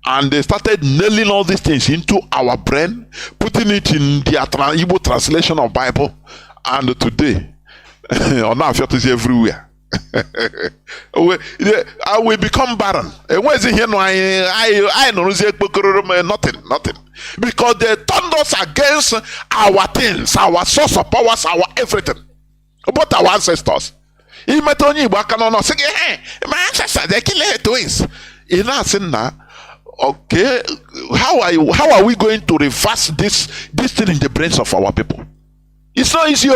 And they started nailing all these things into our brain, putting it in their Igbo translation of Bible. And today, everywhere. We become barren. Nothing. Because they turned us against our things, our source of powers, our everything. But our ancestors. My ancestors, they kill their twins. Okay, how are we going to reverse this thing in the brains of our people? It's not easy.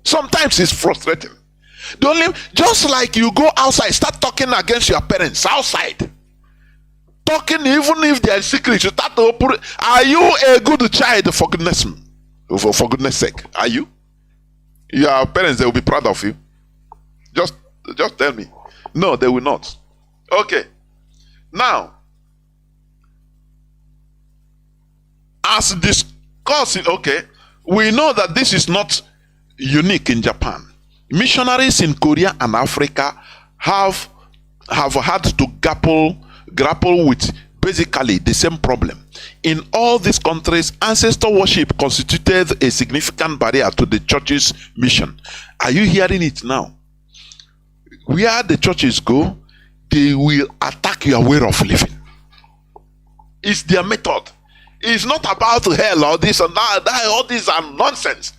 Sometimes it's frustrating. Just like you go outside, start talking against your parents outside. Talking even if they are secret, you start to open. Are you a good child for goodness sake? Are you? Your parents, they will be proud of you. Just tell me. No, they will not. Okay. Now, as discussed, okay, we know that this is not unique in Japan. Missionaries in Korea and Africa have had to grapple with basically the same problem. In all these countries, ancestor worship constituted a significant barrier to the church's mission. Are you hearing it now? Where the churches go, they will attack your way of living. It's their method. It's not about hell or this and that. All these are nonsense.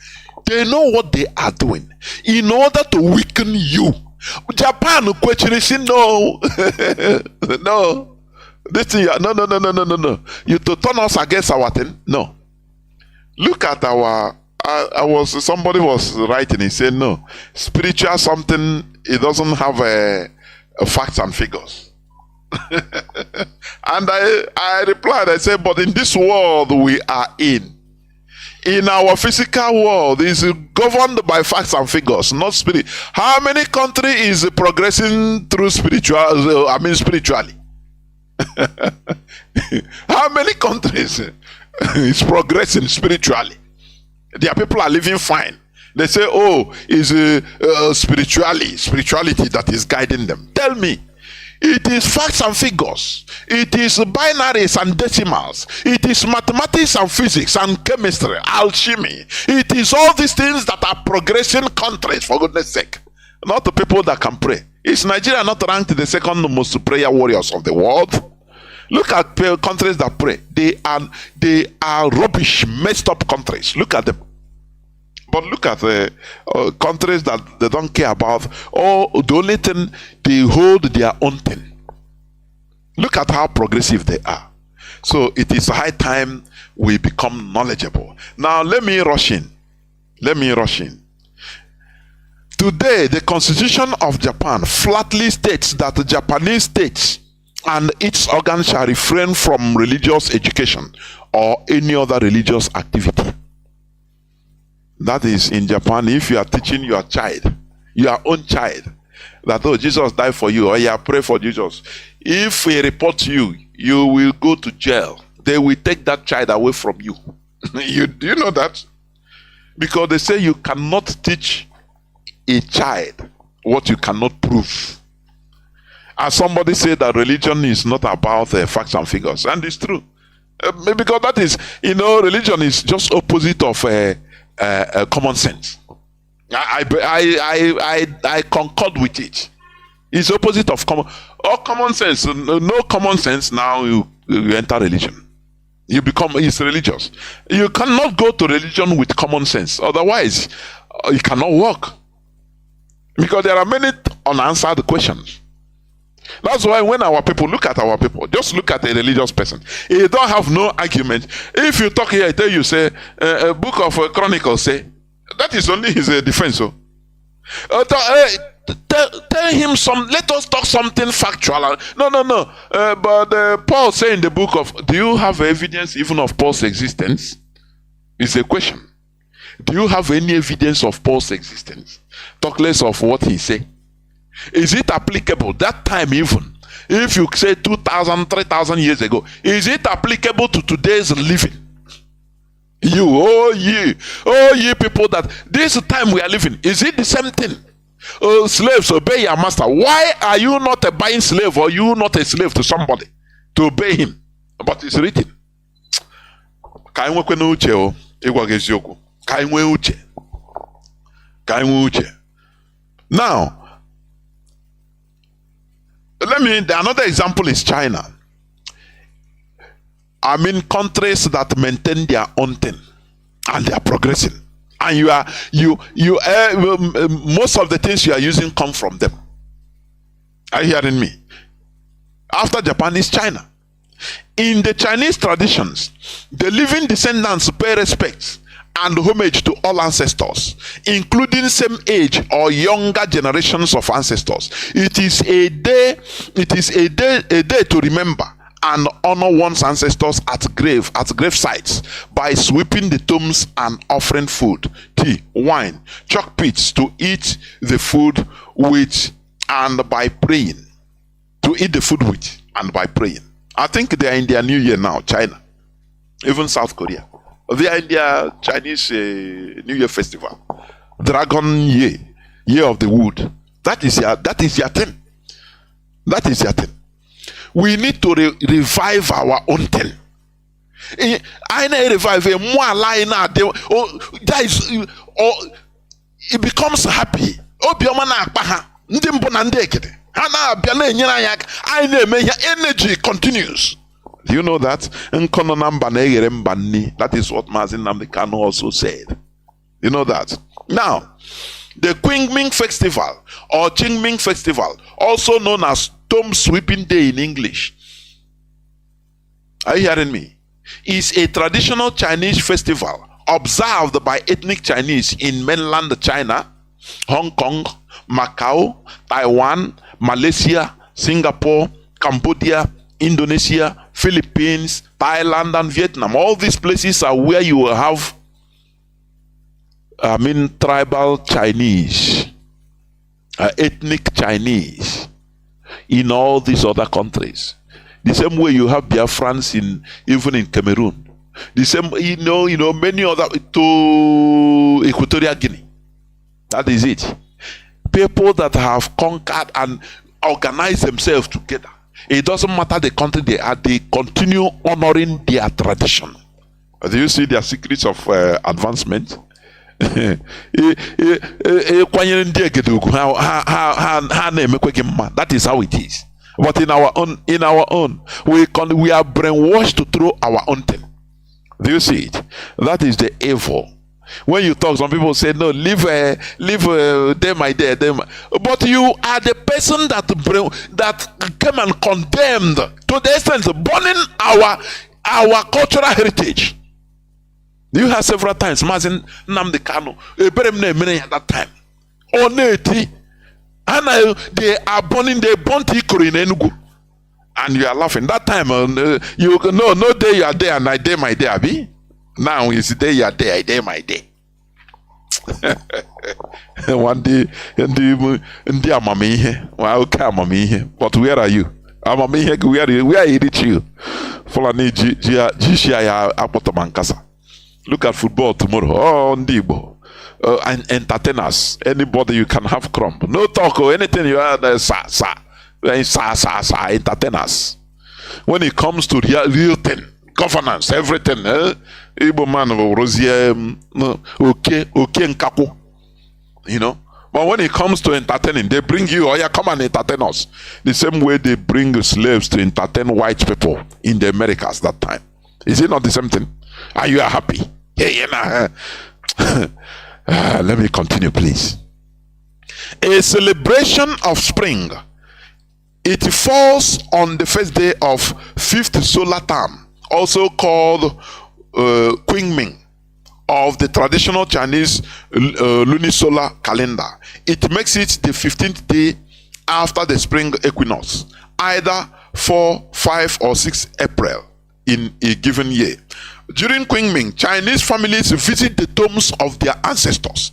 They know what they are doing in order to weaken you. Japan, no. No. This thing, no. You to turn us against our thing? No. Look at somebody was writing, he said, no, spiritual something, it doesn't have a facts and figures. And I replied, I said, but in this world we are in our physical world is governed by facts and figures, not spirit. How many country is progressing through spiritually? How many countries is progressing spiritually? Their people are living fine. They say, oh, is spirituality that is guiding them. Tell me. It is facts and figures. It is binaries and decimals. It is mathematics and physics and chemistry, alchemy. It is all these things that are progressing countries, for goodness sake. Not the people that can pray. Is Nigeria not ranked the second most prayer warriors of the world? Look at countries that pray. They are rubbish, messed up countries. Look at them. But look at the countries that they don't care about. Or the only thing, they hold their own thing. Look at how progressive they are. So it is high time we become knowledgeable. Now let me rush in. Today, the Constitution of Japan flatly states that the Japanese states and its organs shall refrain from religious education or any other religious activity. That is, in Japan, if you are teaching your child, your own child, that, oh, Jesus died for you, or yeah, pray for Jesus. If he reports you, you will go to jail. They will take that child away from you. Do you know that? Because they say you cannot teach a child what you cannot prove. As somebody said that religion is not about facts and figures, and it's true. Because that is, religion is just opposite of common sense. I concord with it. It's opposite of common sense. No common sense. Now you enter religion. You become religious. You cannot go to religion with common sense. Otherwise, it cannot work. Because there are many unanswered questions. That's why when our people, look at our people, just look at a religious person. He don't have no argument. If you talk here, I tell you, say, a book of Chronicles, say, that is only his defense. So. Tell him let us talk something factual. No. But Paul say in the book of, do you have evidence even of Paul's existence? It's a question. Do you have any evidence of Paul's existence? Talk less of what he say. Is it applicable that time even? If you say 2,000, 3,000 years ago, is it applicable to today's living? Ye people that this time we are living, is it the same thing? Slaves, obey your master. Why are you not a buying slave, or you not a slave to somebody? to obey him. But it's written. Ka anyị nwekwe n'uche o, ịgwa gị eziokwu. Ka anyị nwee uche. Ka anyị nwee uche. Now, another example is China. I mean, countries that maintain their own thing and they are progressing. And most of the things you are using come from them. Are you hearing me? After Japan is China. In the Chinese traditions, the living descendants pay respect and homage to all ancestors, including same age or younger generations of ancestors. It is a day to remember and honor one's ancestors at grave sites by sweeping the tombs and offering food, tea, wine, chalk pits to eat the food with and by praying. To eat the food with and by praying. I think they are in their new year now, China, even South Korea. They are in their Chinese New Year festival, Dragon Year of the Wood. That is their thing. That is their thing. We need to revive our own thing. I need revive a more line out. That is, it becomes happy. Energy continues. Do you know that? That is what Mazi Nnamdi Kanu also said. You know that? Now, the Qingming Festival or Qingming Festival, also known as Tomb Sweeping Day in English, are you hearing me? Is a traditional Chinese festival observed by ethnic Chinese in mainland China, Hong Kong, Macau, Taiwan, Malaysia, Singapore, Cambodia, Indonesia, Philippines, Thailand, and Vietnam. All these places are where you will have, tribal Chinese, ethnic Chinese in all these other countries. The same way you have Biafrans even in Cameroon. The same, many other to Equatorial Guinea. That is it. People that have conquered and organized themselves together. It doesn't matter the country they are, they continue honoring their tradition. Do you see their secrets of advancement? That is how it is. But in our own, we are brainwashed through our own thing. Do you see it? That is the evil. When you talk, some people say, no, live day by day. But you are the person that came and condemned to the extent of burning our cultural heritage. You have several times, Mazi Nnamdi Kanu, at that time. And they are burning, they burnt Ikoro in Enugu. And you are laughing. That time, you no day you are there and I day my day, Abi. Now it's day you are there, I day my day. One day, but where are you? Where I reach you? Look at football tomorrow. Oh, Ndibo. And entertainers. Anybody you can have crumb. No talk or anything you are there, entertainers. When it comes to real thing, governance, everything, Igbo man of Rosier, okay, Nkapo. But when it comes to entertaining, they bring you, come and entertain us. The same way they bring slaves to entertain white people in the Americas that time. Is it not the same thing? Are you happy? Let me continue, please. A celebration of spring. It falls on the first day of 5th solar term, also called Qingming, of the traditional Chinese lunisolar calendar. It makes it the 15th day after the spring equinox, either 4, 5, or 6 April in a given year. During Qingming, Chinese families visit the tombs of their ancestors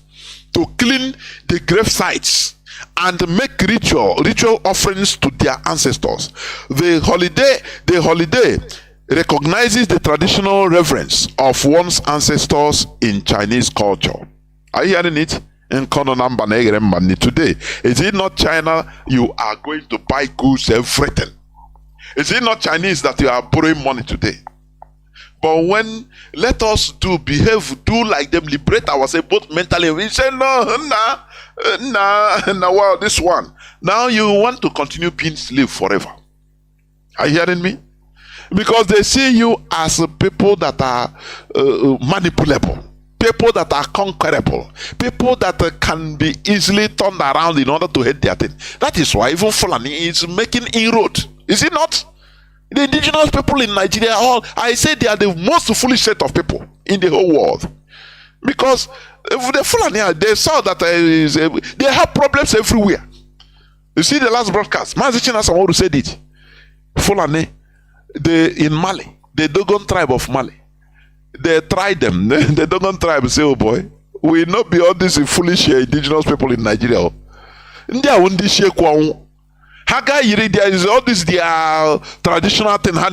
to clean the grave sites and make ritual offerings to their ancestors. The holiday recognizes the traditional reverence of one's ancestors in Chinese culture. Are you hearing it? Today, is it not China? You are going to buy goods, everything. Is it not Chinese that you are borrowing money today? But when let us do like them, liberate ourselves both mentally. We say no, well, this one. Now you want to continue being slave forever. Are you hearing me? Because they see you as people that are manipulable, people that are conquerable, people that can be easily turned around in order to hit their thing. That is why even Fulani is making inroad. Is it not? The indigenous people in Nigeria, I say they are the most foolish set of people in the whole world. Because the Fulani, they saw that they have problems everywhere. You see the last broadcast, Mazi Chinedu said it. Fulani, in Mali, the Dogon tribe of Mali, they tried them. The Dogon tribe say, oh boy, we not be all these foolish indigenous people in Nigeria. Haga yiri, there is all this their traditional thing. I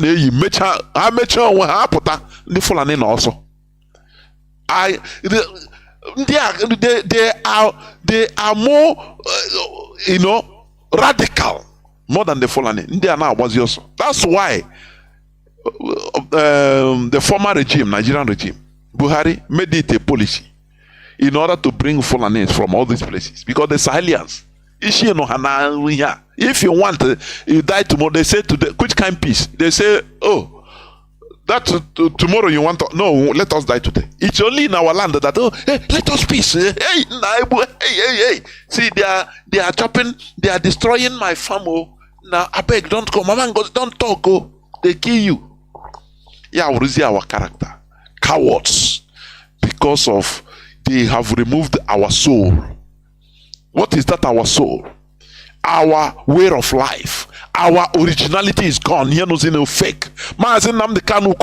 the Fulani also. They are more radical more than the Fulani. They are now was also. That's why the former regime, Nigerian regime, Buhari made it a policy in order to bring Fulanis from all these places, because the Sahelians. If you want, you die tomorrow. They say today, which kind of peace? They say, oh, that tomorrow you want to. No, let us die today. It's only in our land that, oh, hey, let us peace. Hey. See, they are chopping, they are destroying my farm. Oh, now I beg, don't go. Mama, don't talk. Oh, they kill you. Yeah, we see our character, cowards, because of they have removed our soul. What is that? Our soul, our way of life, our originality is gone. Here knows no fake. Mazi Nnamdi Kanu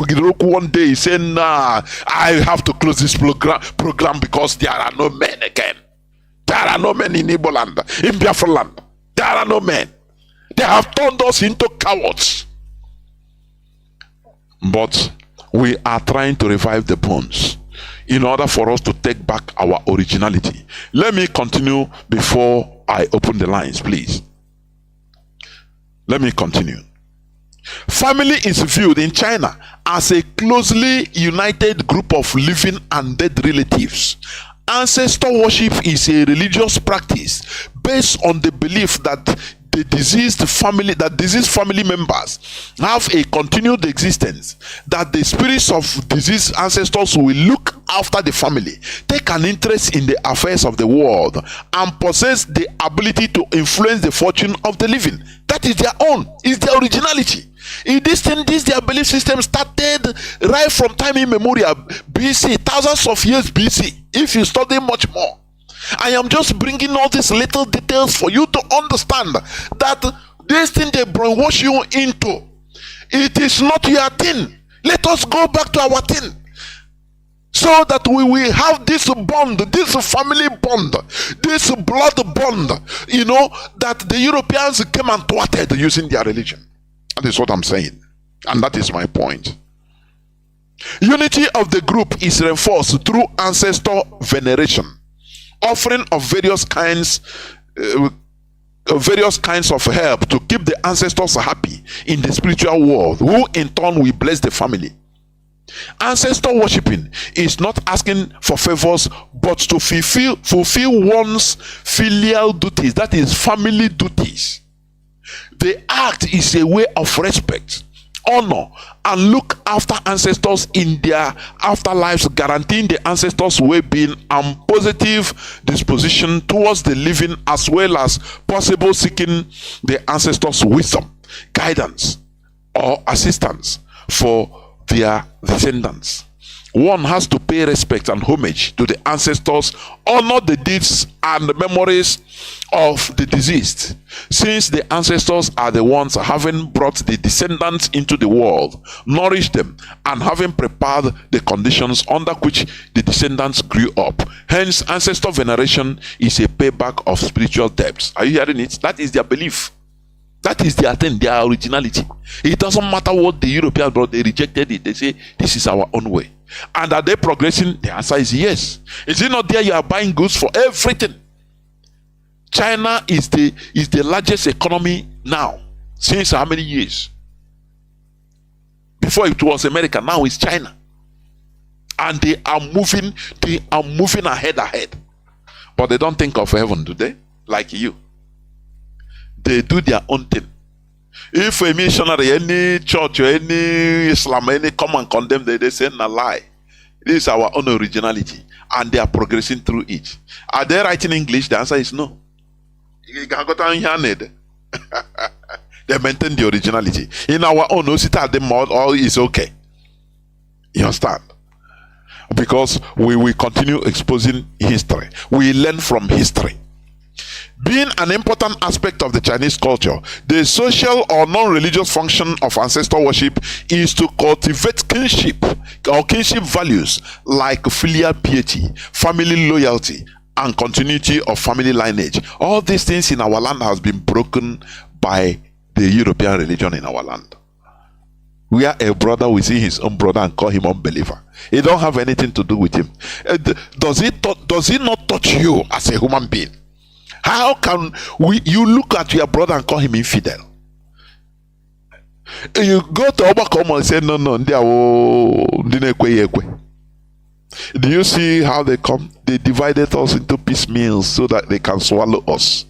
one day saying, nah, I have to close this program because there are no men again. There are no men in Igbo land, in Biafra land. There are no men. They have turned us into cowards. But we are trying to revive the bones in order for us to take back our originality. Let me continue before I open the lines, please. Let me continue. Family is viewed in China as a closely united group of living and dead relatives. Ancestor worship is a religious practice based on the belief that the deceased family members have a continued existence, that the spirits of deceased ancestors will look after the family, take an interest in the affairs of the world, and possess the ability to influence the fortune of the living. That is their own, is their originality. In this their belief system started right from time immemorial, BC, thousands of years BC. If you study much more, I am just bringing all these little details for you to understand that this thing they brainwash you into, it is not your thing. Let us go back to our thing, so that we will have this bond, this family bond, this blood bond, that the Europeans came and thwarted using their religion. That is what I'm saying, and that is my point. Unity of the group is reinforced through ancestor veneration, offering of various kinds of help to keep the ancestors happy in the spiritual world, who in turn will bless the family. Ancestor worshipping is not asking for favors, but to fulfill one's filial duties, that is family duties. The act is a way of respect, honor, and look after ancestors in their afterlives, guaranteeing the ancestors' well-being and positive disposition towards the living, as well as possible seeking the ancestors' wisdom, guidance, or assistance for their descendants. One has to pay respect and homage to the ancestors, honor the deeds and the memories of the deceased, since the ancestors are the ones having brought the descendants into the world, nourished them, and having prepared the conditions under which the descendants grew up. Hence, ancestor veneration is a payback of spiritual debts. Are you hearing it? That is their belief. That is their thing, their originality. It doesn't matter what the Europeans brought, they rejected it. They say, this is our own way. And are they progressing? The answer is yes. Is it not there you are buying goods for everything? China is the largest economy now. Since how many years? Before it was America, now it's China. And they are moving ahead. But they don't think of heaven, do they? Like you. They do their own thing. If a missionary, any church or any Islam, any come and condemn, they say a lie. This is our own originality. And they are progressing through it. Are they writing English? The answer is no. They maintain the originality. In our own, all is okay. You understand? Because we will continue exposing history. We learn from history. Being an important aspect of the Chinese culture, the social or non-religious function of ancestor worship is to cultivate kinship or kinship values like filial piety, family loyalty, and continuity of family lineage. All these things in our land has been broken by the European religion in our land. Where a brother will see his own brother and call him unbeliever. It don't have anything to do with him. Does it not touch you as a human being? How can you look at your brother and call him infidel? You go to Obakoma and say, no, do you see how they come? They divided us into piecemeals so that they can swallow us.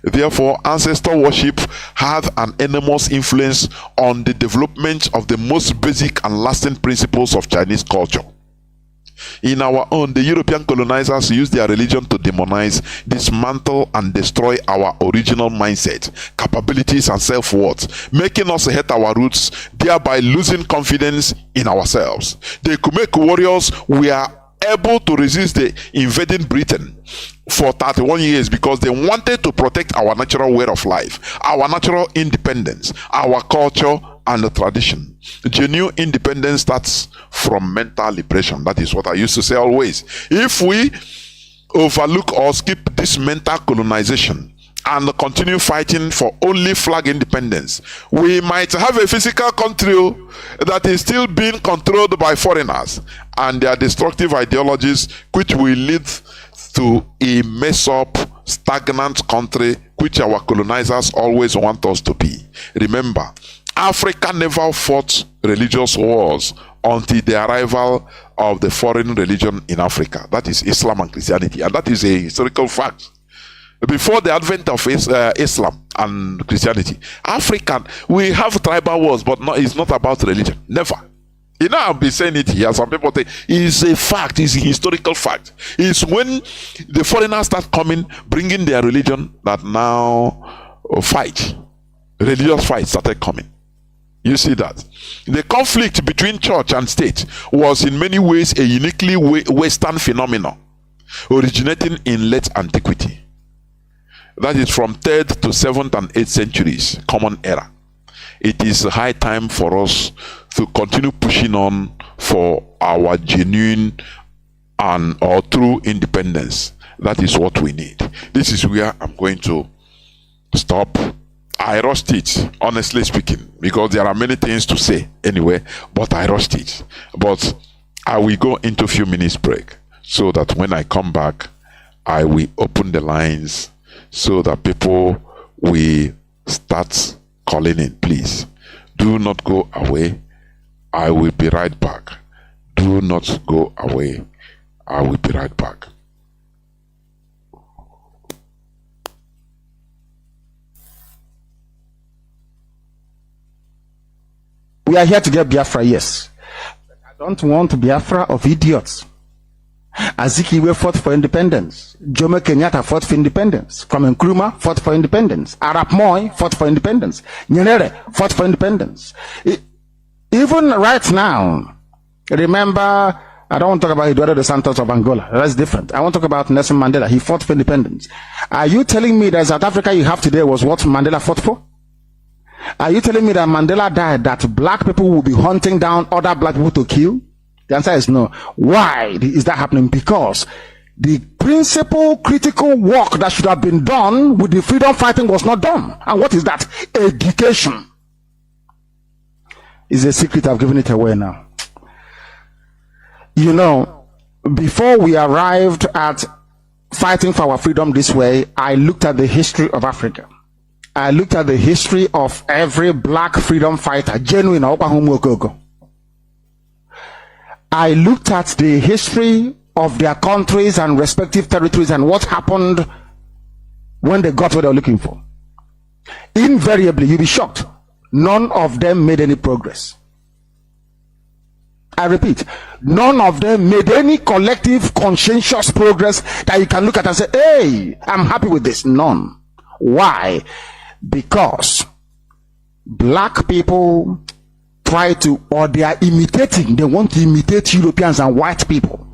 Therefore, ancestor worship had an enormous influence on the development of the most basic and lasting principles of Chinese culture. In our own, the European colonizers used their religion to demonize, dismantle, and destroy our original mindset, capabilities, and self-worth, making us hate our roots, thereby losing confidence in ourselves. The Kumek warriors were able to resist the invading Britain for 31 years because they wanted to protect our natural way of life, our natural independence, our culture, and the tradition. Genuine independence starts from mental liberation. That is what I used to say always. If we overlook or skip this mental colonization and continue fighting for only flag independence, we might have a physical country that is still being controlled by foreigners and their destructive ideologies, which will lead to a mess up, stagnant country which our colonizers always want us to be. Remember, Africa never fought religious wars until the arrival of the foreign religion in Africa. That is Islam and Christianity, and that is a historical fact. Before the advent of Islam and Christianity, we have tribal wars, but it's not about religion. Never. You know, I'll be saying it here. Some people think it's a fact, it's a historical fact. It's when the foreigners start coming, bringing their religion, that now religious fights started coming. You see that? The conflict between church and state was in many ways a uniquely Western phenomenon, originating in late antiquity. That is from 3rd to 7th and 8th centuries, common era. It is high time for us to continue pushing on for our genuine or true independence. That is what we need. This is where I'm going to stop. I rushed it, honestly speaking, because there are many things to say anyway, but I rushed it. But I will go into a few minutes break so that when I come back, I will open the lines so that people will start calling in. Please, do not go away. I will be right back. Do not go away. I will be right back. We are here to get Biafra, yes. But I don't want Biafra of idiots. Azikiwe fought for independence. Jomo Kenyatta fought for independence. Kwame Nkrumah fought for independence. Arap Moi fought for independence. Nyerere fought for independence. Even right now, remember, I don't want to talk about Eduardo dos Santos of Angola. That's different. I want to talk about Nelson Mandela. He fought for independence. Are you telling me that South Africa you have today was what Mandela fought for? Are you telling me that Mandela died, that black people will be hunting down other black people to kill? The answer is no. Why is that happening? Because the principal critical work that should have been done with the freedom fighting was not done. And what is that? Education. Is a secret. I've given it away now. You know, before we arrived at fighting for our freedom this way, I looked at the history of Africa. I looked at the history of every black freedom fighter, genuine I looked at the history of their countries and respective territories and what happened when they got what they were looking for. Invariably, you'll be shocked. None of them made any progress. I repeat, none of them made any collective, conscientious progress that you can look at and say, hey, I'm happy with this. None. Why? Because black people try to, or they are imitating, they want to imitate Europeans and white people.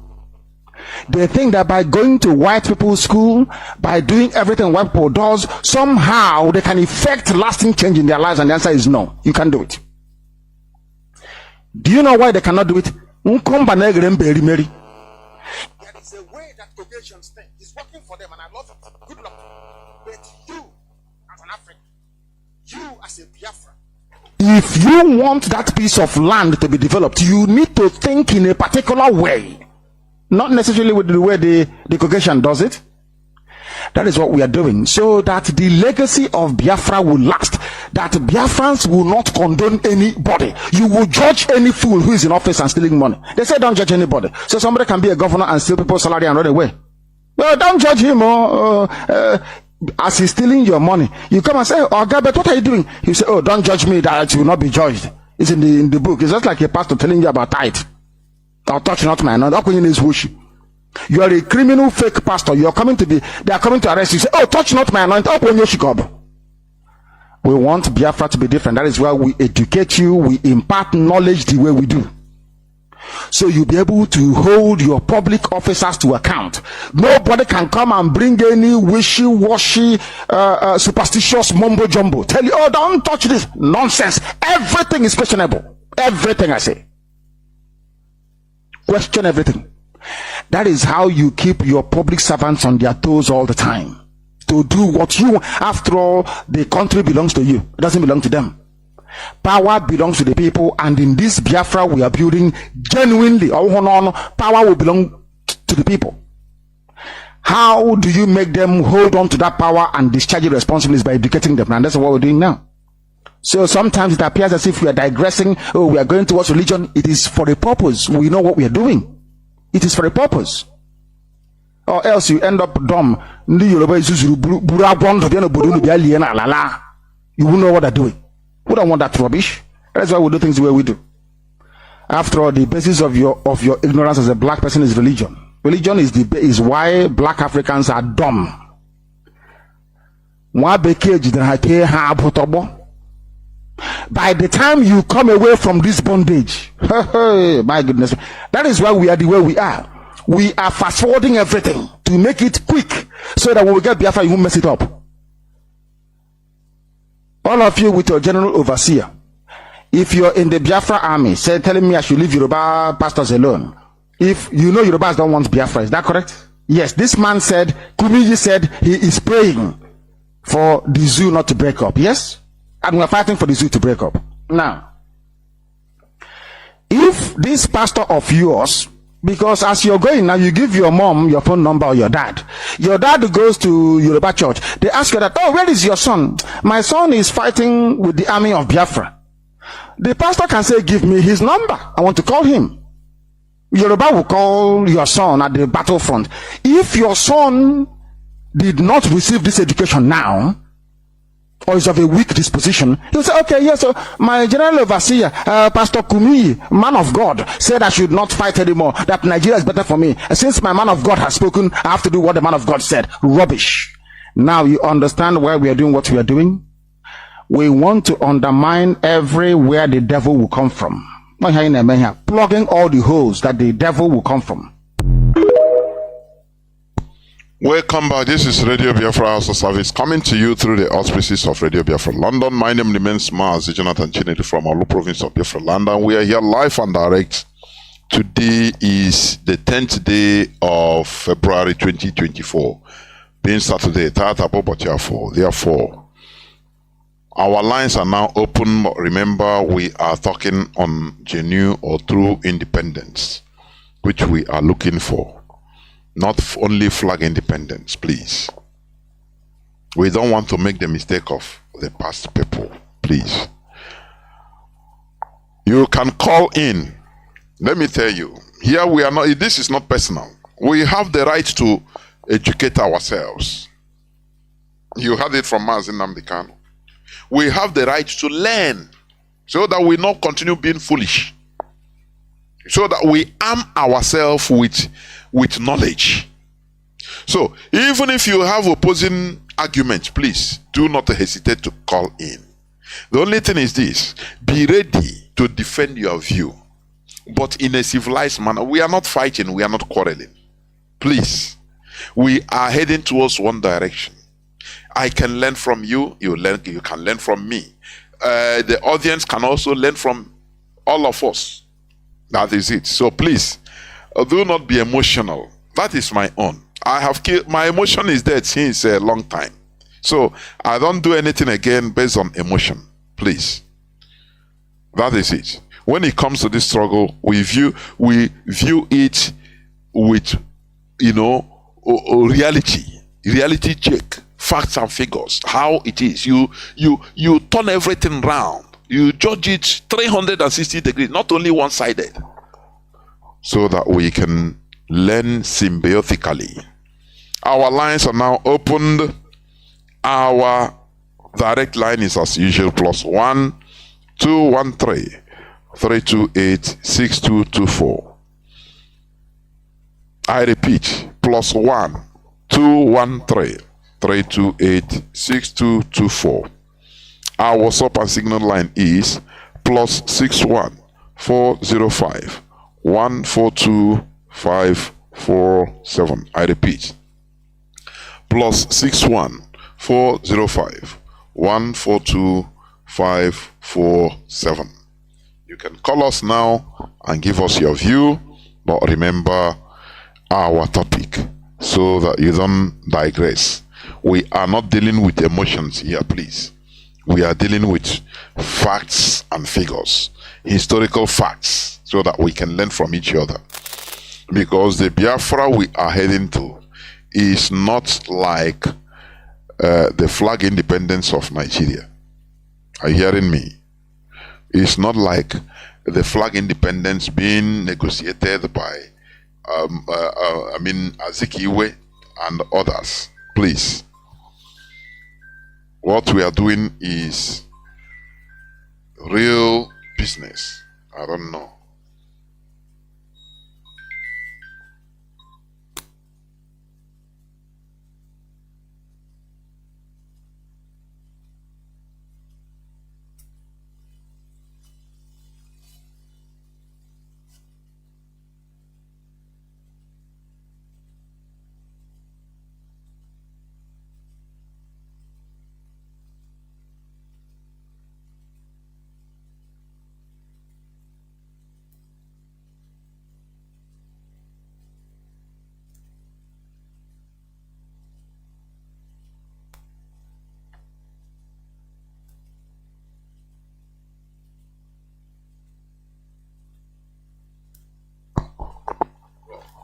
They think that by going to white people's school, by doing everything white people does, somehow they can effect lasting change in their lives, and the answer is no, you can't do it. Do you know why they cannot do it? There is a way that Caucasians think. It's working for them, and I love it. Good luck. But you, as an African, you as a Biafra, if you want that piece of land to be developed, you need to think in a particular way. Not necessarily with the way the Caucasian does it. That is what we are doing, so that the legacy of Biafra will last. That Biafrans will not condone anybody. You will judge any fool who is in office and stealing money. They say don't judge anybody. So somebody can be a governor and steal people's salary and run away. Well, don't judge him as he's stealing your money. You come and say, oh God, but what are you doing? You say, oh, don't judge me, that you will not be judged. It's in the book. It's just like a pastor telling you about tithe. I'll touch not my anointing. You are a criminal fake pastor. They are coming to arrest you. You say, oh, touch not my anointing. We want Biafra to be different. That is why we educate you, we impart knowledge the way we do. So you'll be able to hold your public officers to account. Nobody can come and bring any wishy-washy, superstitious mumbo-jumbo. Tell you, oh, don't touch this. Nonsense. Everything is questionable. Everything I say. Question everything. That is how you keep your public servants on their toes all the time. To do what you want. After all, the country belongs to you. It doesn't belong to them. Power belongs to the people, and in this Biafra we are building genuinely, power will belong to the people. How do you make them hold on to that power and discharge your responsibilities? By educating them, and that's what we're doing now. So sometimes it appears as if we are digressing. Oh, we are going towards religion. It is for a purpose. We know what we are doing. It is for a purpose. Or else you end up dumb. You won't know what they're doing. We don't want that rubbish. That's why we do things the way we do. After all, the basis of your ignorance as a black person is religion. Religion is why black Africans are dumb. By the time you come away from this bondage, my goodness, that is why we are the way we are. We are fast forwarding everything to make it quick, so that when we get Biafra, you won't mess it up. All of you with your general overseer, if you're in the Biafra army, telling me I should leave Yoruba pastors alone. If you know Yorubas don't want Biafra, is that correct? Yes, this man said, Kumiji said he is praying for the zoo not to break up. Yes? And we're fighting for the zoo to break up. Now, if this pastor of yours, because as you're going now, you give your mom your phone number or your dad. Your dad goes to Yoruba church. They ask you that, oh, where is your son? My son is fighting with the army of Biafra. The pastor can say, give me his number. I want to call him. Yoruba will call your son at the battlefront. If your son did not receive this education now, or is of a weak disposition, he'll say, okay, yes, so my general overseer, Pastor Kumi, man of God, said I should not fight anymore, that Nigeria is better for me. And since my man of God has spoken, I have to do what the man of God said. Rubbish. Now you understand why we are doing what we are doing? We want to undermine everywhere the devil will come from. Plugging all the holes that the devil will come from. Welcome back. This is Radio Biafra HAUSA-SERVICE coming to you through the auspices of Radio Biafra London. My name remains Mazi, Jonathan Chinedu from Olu province of Biafra London. We are here live and direct. Today is the 10th day of February 2024, being Saturday, Therefore, our lines are now open. Remember, we are talking on genuine or true independence, which we are looking for. Not only flag independence, please. We don't want to make the mistake of the past people, please. You can call in Let me tell you, here we are not, this is not personal. We have the right to educate ourselves. You heard it from Mazi Nnamdi Kanu. We have the right to learn so that we not continue being foolish. So that we arm ourselves with knowledge. So, even if you have opposing arguments, please do not hesitate to call in. The only thing is this: be ready to defend your view, but in a civilized manner. We are not fighting, we are not quarreling. Please, we are heading towards one direction. I can learn from you, you can learn from me. The audience can also learn from all of us. That is it. So please, do not be emotional. That is my own. I have killed, my emotion is dead since a long time. So I don't do anything again based on emotion. Please. That is it. When it comes to this struggle, we view it with, reality check, facts and figures, how it is. You turn everything round. You judge it 360 degrees, not only one-sided, so that we can learn symbiotically. Our lines are now opened. Our direct line is as usual, +1 213 328 6224. I repeat, +1 213 328 6224. Our WhatsApp and Signal line is +61 405 142 547. I repeat, +61 405 142 547. You can call us now and give us your view, but remember our topic so that you don't digress. We are not dealing with emotions here, please. We are dealing with facts and figures, historical facts, so that we can learn from each other. Because the Biafra we are heading to is not like the flag independence of Nigeria. Are you hearing me? It's not like the flag independence being negotiated by Azikiwe and others. Please. What we are doing is real business. I don't know.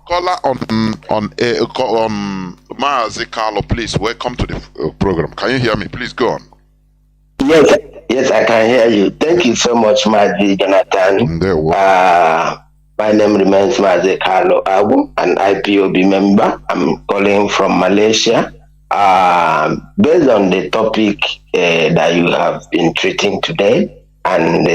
Caller on Mazi Carlo, please welcome to the program. Can you hear me? Please go on. Yes, I can hear you. Thank you so much, Mazi Jonathan. My name remains Mazi Carlo Abu, an IPOB member. I'm calling from Malaysia. Based on the topic that you have been treating today and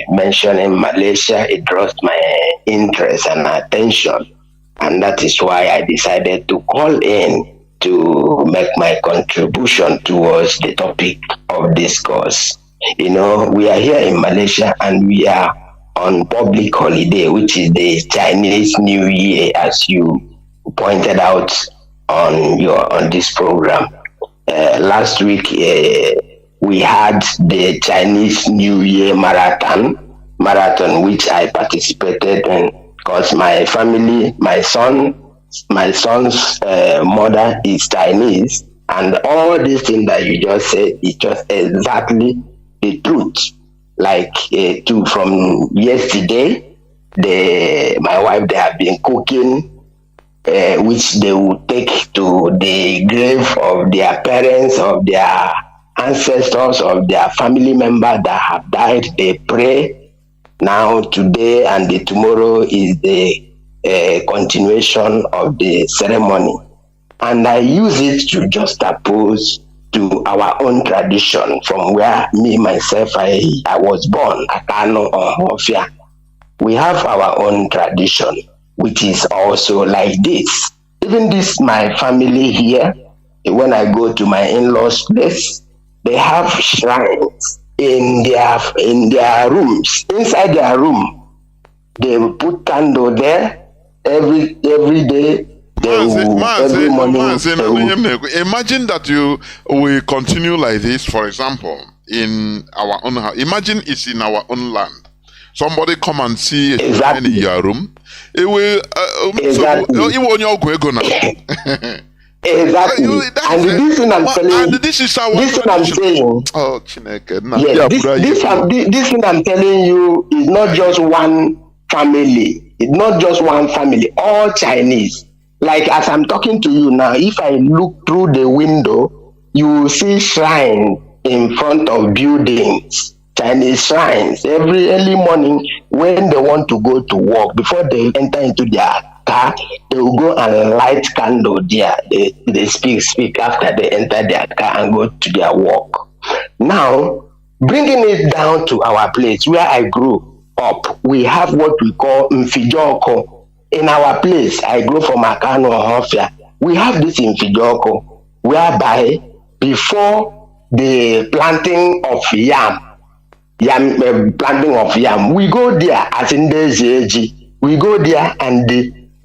mentioning Malaysia, it draws my interest and attention. And that is why I decided to call in to make my contribution towards the topic of discourse. We are here in Malaysia and we are on public holiday, which is the Chinese New Year, as you pointed out on this program. Last week we had the Chinese New Year marathon, which I participated in. Because my family, my son's mother is Chinese, and all these things that you just said is just exactly the truth. Like from yesterday, my wife, they have been cooking, which they will take to the grave of their parents, of their ancestors, of their family members that have died. They pray Now, today and tomorrow is the continuation of the ceremony. And I use it to juxtapose to our own tradition from where me, myself, I was born, Kanu or Hofia. We have our own tradition, which is also like this. Even this, my family here, when I go to my in-laws' place, they have shrines in their rooms. Inside their room, they will put candle there every day. Every morning. Imagine that you will continue like this, for example, in our own house. Imagine it's in our own land. Somebody come and see in your room. It will Exactly. And this thing I'm telling you, this is our tradition. Oh, Chineke. This thing I'm telling you is not just one family. It's not just one family. All Chinese. Like as I'm talking to you now, if I look through the window, you will see shrines in front of buildings. Chinese shrines. Every early morning when they want to go to work, before they enter into their car, they will go and light candle there. They speak after they enter their car and go to their work. Now, bringing it down to our place where I grew up, we have what we call Mfijoko. In our place, I grew from Kanu or Hofia. We have this Mfijoko, whereby before the planting of yam, we go there as in the we go there and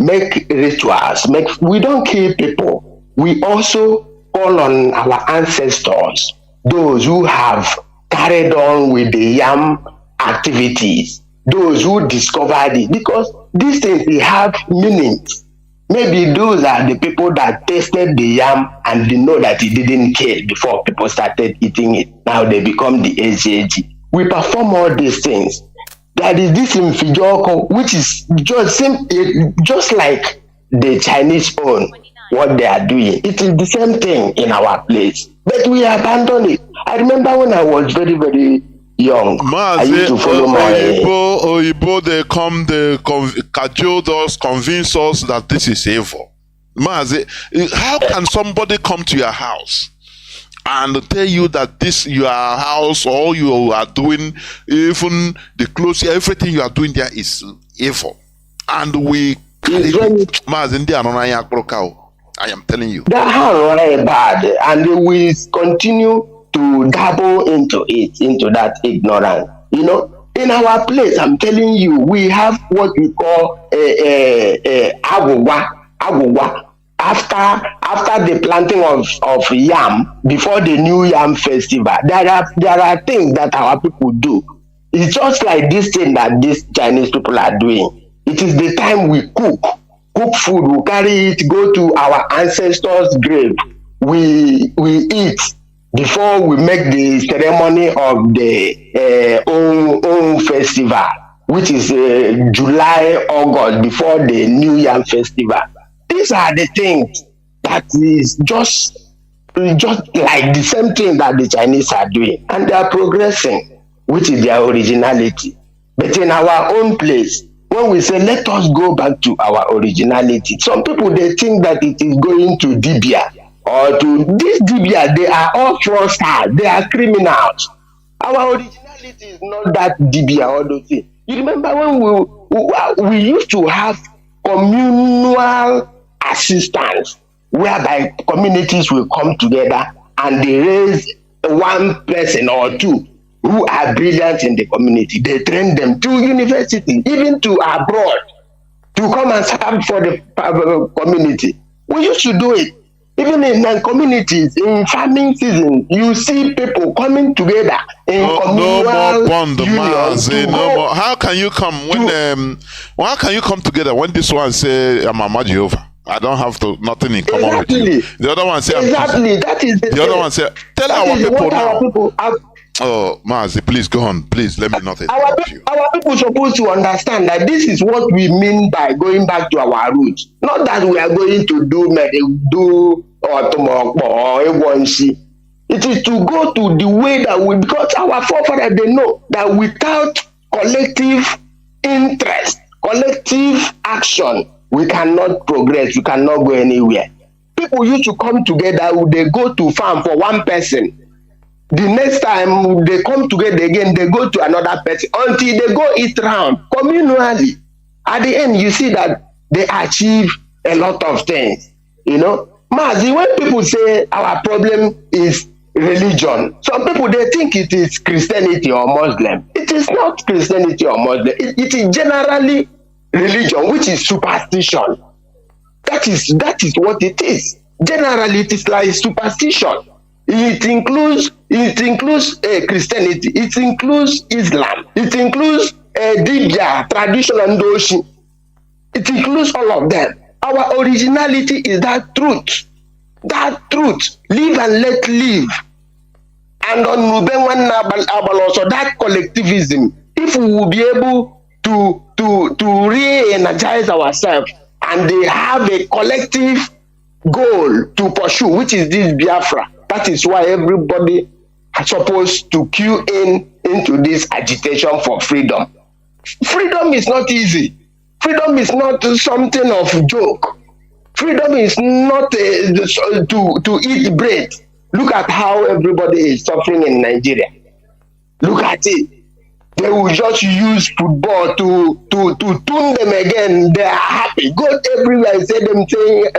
make rituals. We don't kill people. We also call on our ancestors, those who have carried on with the yam activities, those who discovered it, because these things, they have meanings. Maybe those are the people that tasted the yam and they know that it didn't kill before people started eating it. Now they become the HAG. We perform all these things. There is this Mfijoko, which is just like the Chinese own, what they are doing. It is the same thing in our place, but we abandon it. I remember when I was very, very young, Mazi, I used to follow Oyibo, they come, they cajole us, convince us that this is evil. Mazi, how can somebody come to your house and tell you that this your house, all you are doing, even the clothes, everything you are doing there is evil, and we Mazi, I am telling you, that how bad, and we continue to dabble into that ignorance. You know, in our place, I'm telling you, we have what we call agwa. After the planting of yam, before the new yam festival, there are things that our people do. It's just like this thing that these Chinese people are doing. It is the time we cook food, we carry it, go to our ancestors' grave, we eat before we make the ceremony of the own festival, which is July, August, before the New Yam festival. These are the things that is just like the same thing that the Chinese are doing, and they are progressing, which is their originality. But in our own place, when we say let us go back to our originality, some people, they think that it is going to Dibia or to this Dibia. They are all fraudsters, they are criminals. Our originality is not that Dibia or those things. You remember when we used to have communal assistance, whereby communities will come together and they raise one person or two who are brilliant in the community. They train them to university, even to abroad, to come and serve for the community. We used to do it. Even in communities, in farming season, you see people coming together in communal unions. No more. How can you come when? How can you come together when this one say I'm a Jehovah? I don't have nothing in common with you. The other one say exactly. That is the other one say tell our people now. Oh, Mazi, please go on. Please let me not interrupt you. Our people supposed to understand that this is what we mean by going back to our roots. Not that we are going to do or A1C. It is to go to the way that because our forefathers, they know that without collective interest, collective action, we cannot progress, we cannot go anywhere. People used to come together, they go to farm for one person. The next time they come together again, they go to another person until they go eat round communally. At the end, you see that they achieve a lot of things. You know, Mazi, when people say our problem is religion, some people, they think it is Christianity or Muslim. It is not Christianity or Muslim. It is generally religion, which is superstition. That is what it is. Generally, it is like superstition. It includes Christianity. It includes Islam. It includes Dibia, tradition and Doshi. It includes all of them. Our originality is that truth. That truth. Live and let live. And on Nubenwan also that collectivism. If we will be able to re-energize ourselves and they have a collective goal to pursue, which is this Biafra. That is why everybody is supposed to queue into this agitation for freedom. Freedom is not easy. Freedom is not something of joke. Freedom is not to eat bread. Look at how everybody is suffering in Nigeria. Look at it. They will just use football to tune them again. They are happy. Go everywhere and say them saying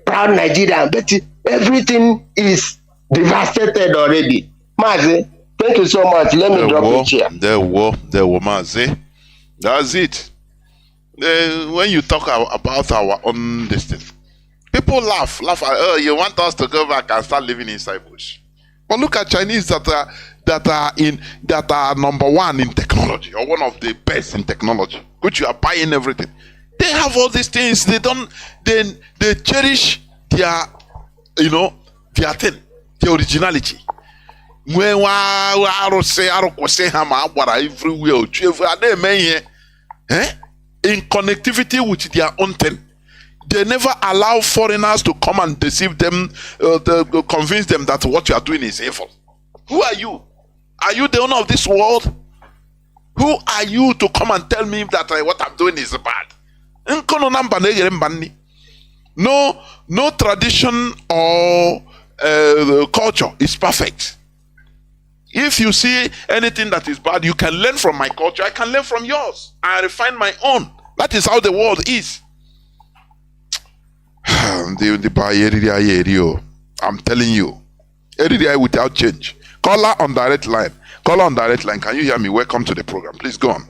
proud Nigerian. But everything is devastated already. Mazi, thank you so much. Let me drop it here. There were Mazi. That's it. When you talk about our own destiny, people laugh. Oh, you want us to go back and start living inside bush? But look at Chinese that are number one in technology, or one of the best in technology, which you are buying everything. They have all these things. They cherish their thing, their originality. In connectivity with their own thing. They never allow foreigners to come and deceive them, convince them that what you are doing is evil. Who are you? Are you the owner of this world? Who are you to come and tell me that what I'm doing is bad? No tradition or culture is perfect. If you see anything that is bad, you can learn from my culture. I can learn from yours. I refine my own. That is how the world is. I'm telling you. Without change. Caller on direct line. Caller on direct line. Can you hear me? Welcome to the program. Please go on.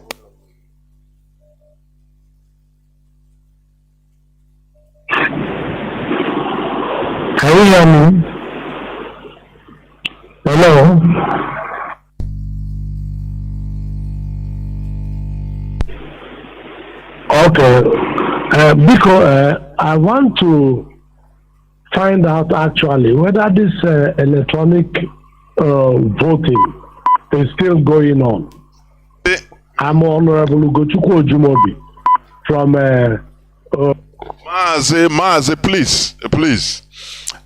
Can you hear me? Hello? Okay. Because I want to find out actually whether this electronic voting is still going on. I'm Honorable Ugochukwu Ojumobi from Mazi, please.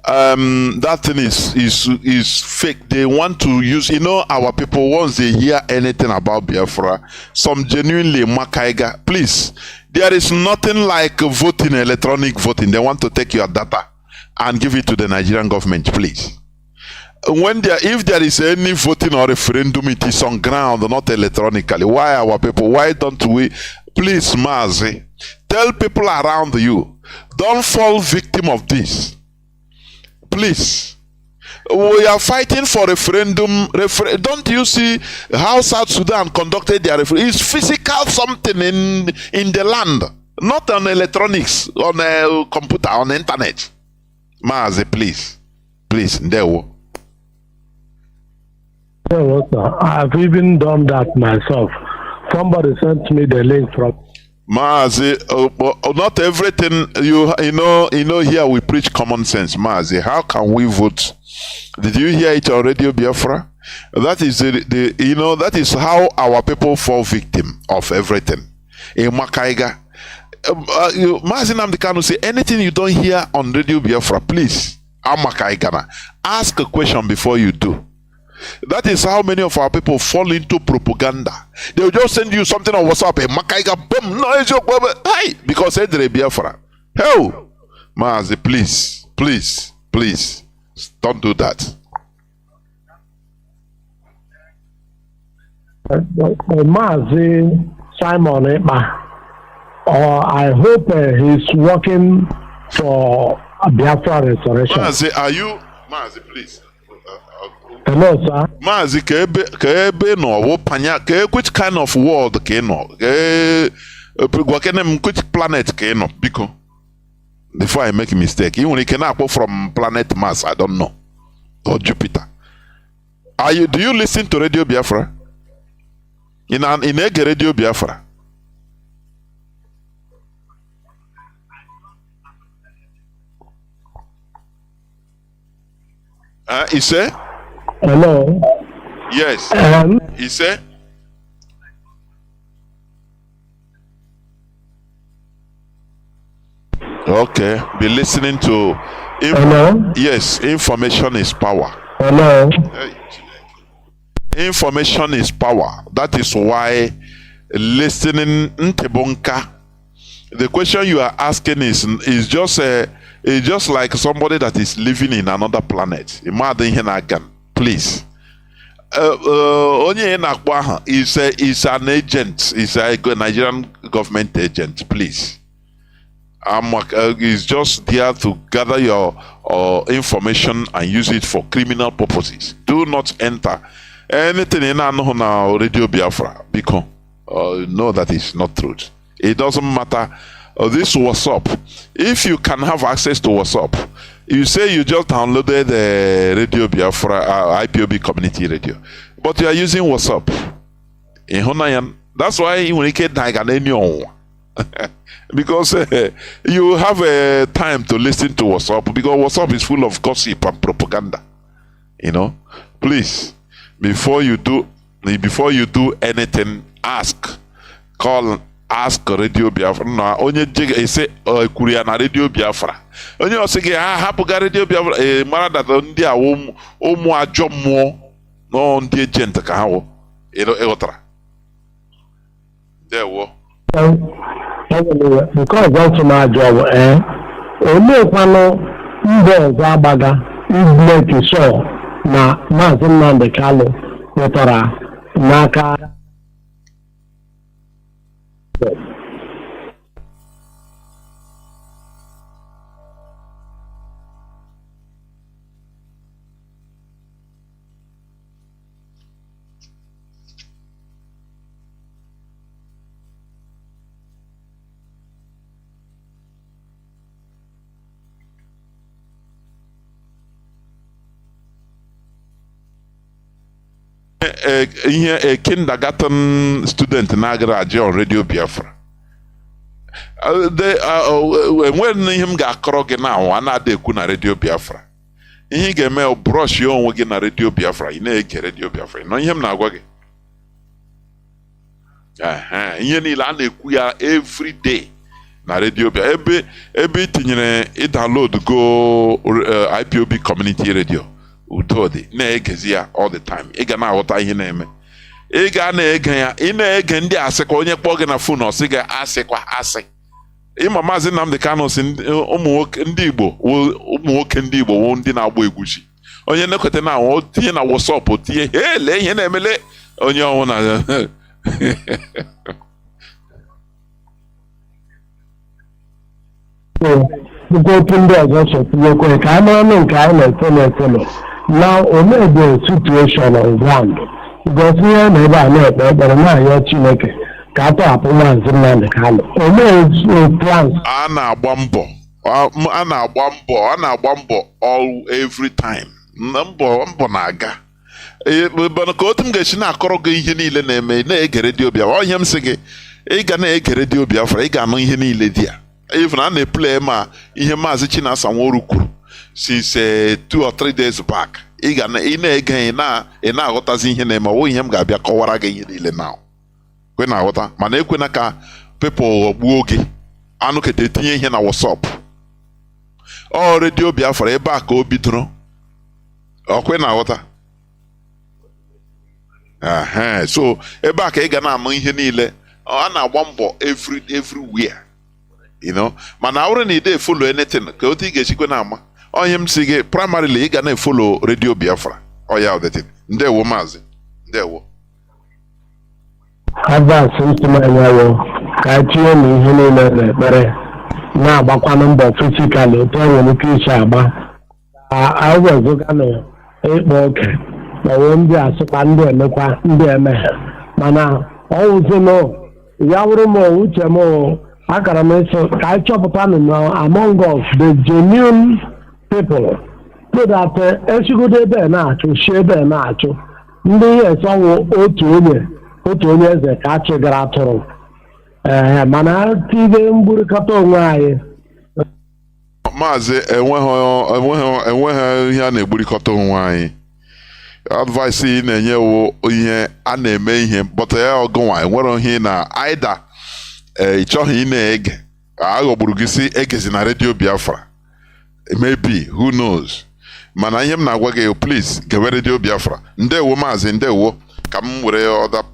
That thing is fake. They want to use, our people, once they hear anything about Biafra, some genuinely makaiga. Please, there is nothing like voting, electronic voting. They want to take your data and give it to the Nigerian government, please. If there is any voting or referendum, it is on ground, not electronically. Why our people? Why don't we? Please, Mazi, tell people around you, don't fall victim of this. Please, we are fighting for referendum. Don't you see how South Sudan conducted their referendum? It's physical something in the land, not on electronics, on a computer, on the internet. Mazi, please, there. I've even done that myself. Somebody sent me the link from Mazi. Not everything you know. Here we preach common sense, Mazi. How can we vote? Did you hear it on Radio Biafra? That is that is how our people fall victim of everything. In Makaiga, Mazi Nnamdi Kanu say anything you don't hear on Radio Biafra, please. I'm Makaigana. Ask a question before you do. That is how many of our people fall into propaganda. They'll just send you something on WhatsApp. Because they're Biafra. Hell, Mazi, please, please, please, don't do that. Mazi Simon I hope he's working for Biafra restoration. Mazi, are you? Mazi, please. Hello, sir. Mazi, which kind of world which planet because before I make a mistake, even you cannot go from planet Mars, I don't know, or Jupiter. Do you listen to Radio Biafra? In Radio Biafra? He said? Hello. Yes. He said? Okay. Be listening to. Hello. Yes. Information is power. Hello. Information is power. That is why listening Ntebonka. The question you are asking is just like somebody that is living in another planet. Please. Onye is an agent, is a Nigerian government agent, please. Is just there to gather your information and use it for criminal purposes. Do not enter anything in now Radio Biafra because know that is not truth. It doesn't matter. This WhatsApp, if you can have access to WhatsApp, you say you just downloaded the Radio Biafra IPOB community radio, but you are using WhatsApp. That's why you can because you have a time to listen to WhatsApp because WhatsApp is full of gossip and propaganda. Please, before you do anything, ask Radio Biafra. No, onye say kuria na Radio Biafra. Onye osege hapuga Radio Biafra mara that ndi a omu ajomo no ndi agent ka hawo. Egotra. There wo. Because that's my job, only kwano mbo zabaga make sure na Mazi Nnamdi Kanu wetara n'aka a kindergarten student na-agara on Radio Biafra. When him ga akọrọ gị na a na-adekwu na Radio Biafra, ihe ị ga-eme brush ya onwe gị na Radio Biafra, ị na-ege Radio Biafra. Nọ ihe m na-agwa gị. Ihe niile a na-ekwu ya every day na Radio Biafra. Ebe itinyere download go IPOB community radio. Udodi na-egezi ya all the time. Ị ga na-aghọta ihe na-eme. Ị ga na-ege ya, ị na-ege ndị asịkwa onye kpọọ gị na phone ọsị gị asịkwa asị. Ịma Mazi Nnamdi Kanu si ụmụ nwoke ndị Igbo wụ ndị na-agba egwu ji. Onye na-ekweta na o tinye na WhatsApp o tinye lee ihe na-emele onye ọnwụ na okwu ndị ọzọ sotinyekwe ka a mara nke anyị na-efelo now omebe situation on ground gosi ihe na ebe a na-ekpe ekpere na-ayọ Chineke ka a tọhapụ Mazi Nnamdi Kanu. Omee plans a na-agba mbọ all every time. Mbọ na-aga mana ka otu m ga-esi na-akọrọ gị ihe niile na-eme na-ege Radio Biafra. Onye m sị gị ị ga na-ege Radio Biafra, ị ga-anụ ihe niile dị ya. Even a na-eplay ma ihe Maazị Chinasa Nworu kwuru since 2 or 3 days back. Ị na-ege ị na-aghọtazi ihe na-eme. Ọ ihe m ga-abịa kọwara gị ihe niile na kwe na-aghọta mana ekwena ka people ghọgbuo gị anụ kete tinye ihe na WhatsApp. Radio Biafra ebe a ka o bidoro. Ọ kwe na-aghọta So ebe a ka ị ga na-ama ihe niile a na-agba mbọ everywhere, you know. Mana awụrụ na ide follow anything ka otu ị ga-esikwe na-ama onye m si gị primarily ị ga na-follow Radio Biafra ya ọdịtị. Ndewo Mazi, ndewo. Advice ntụmanya ka tinye na ihe niile na-ekpere na-agbakwanụ mbọ fisikali otu e nwere ike isi agba awụzụga na ịkpa oke ma wee ndị asụkwa ndị emekwa ndị emeghe mana ọwụzụnụ ya wụrụ m uche m akara m eso ka anyị chọpụtanụ na among us the genuine people so that esigodo ebe na-achụ si ebe na-achụ ndị esanwụ otu onye eze ka achịgara atụrụ mana tibe mgburikọta onwe anyị. Maazị enweghị ihe a na-egburikọta onwe anyị. Advice ị na-enye wo ihe a na-eme ihe bọta ya ọgụnwa enwere ihe na aida ị chọghị ị na-ege aghọgburu gị si egezi na Radio Biafra, maybe who knows. Mana ihe m na-agwa gị, please gewe Radio Biafra. Ndewo Maazị, ndewo. Ka m were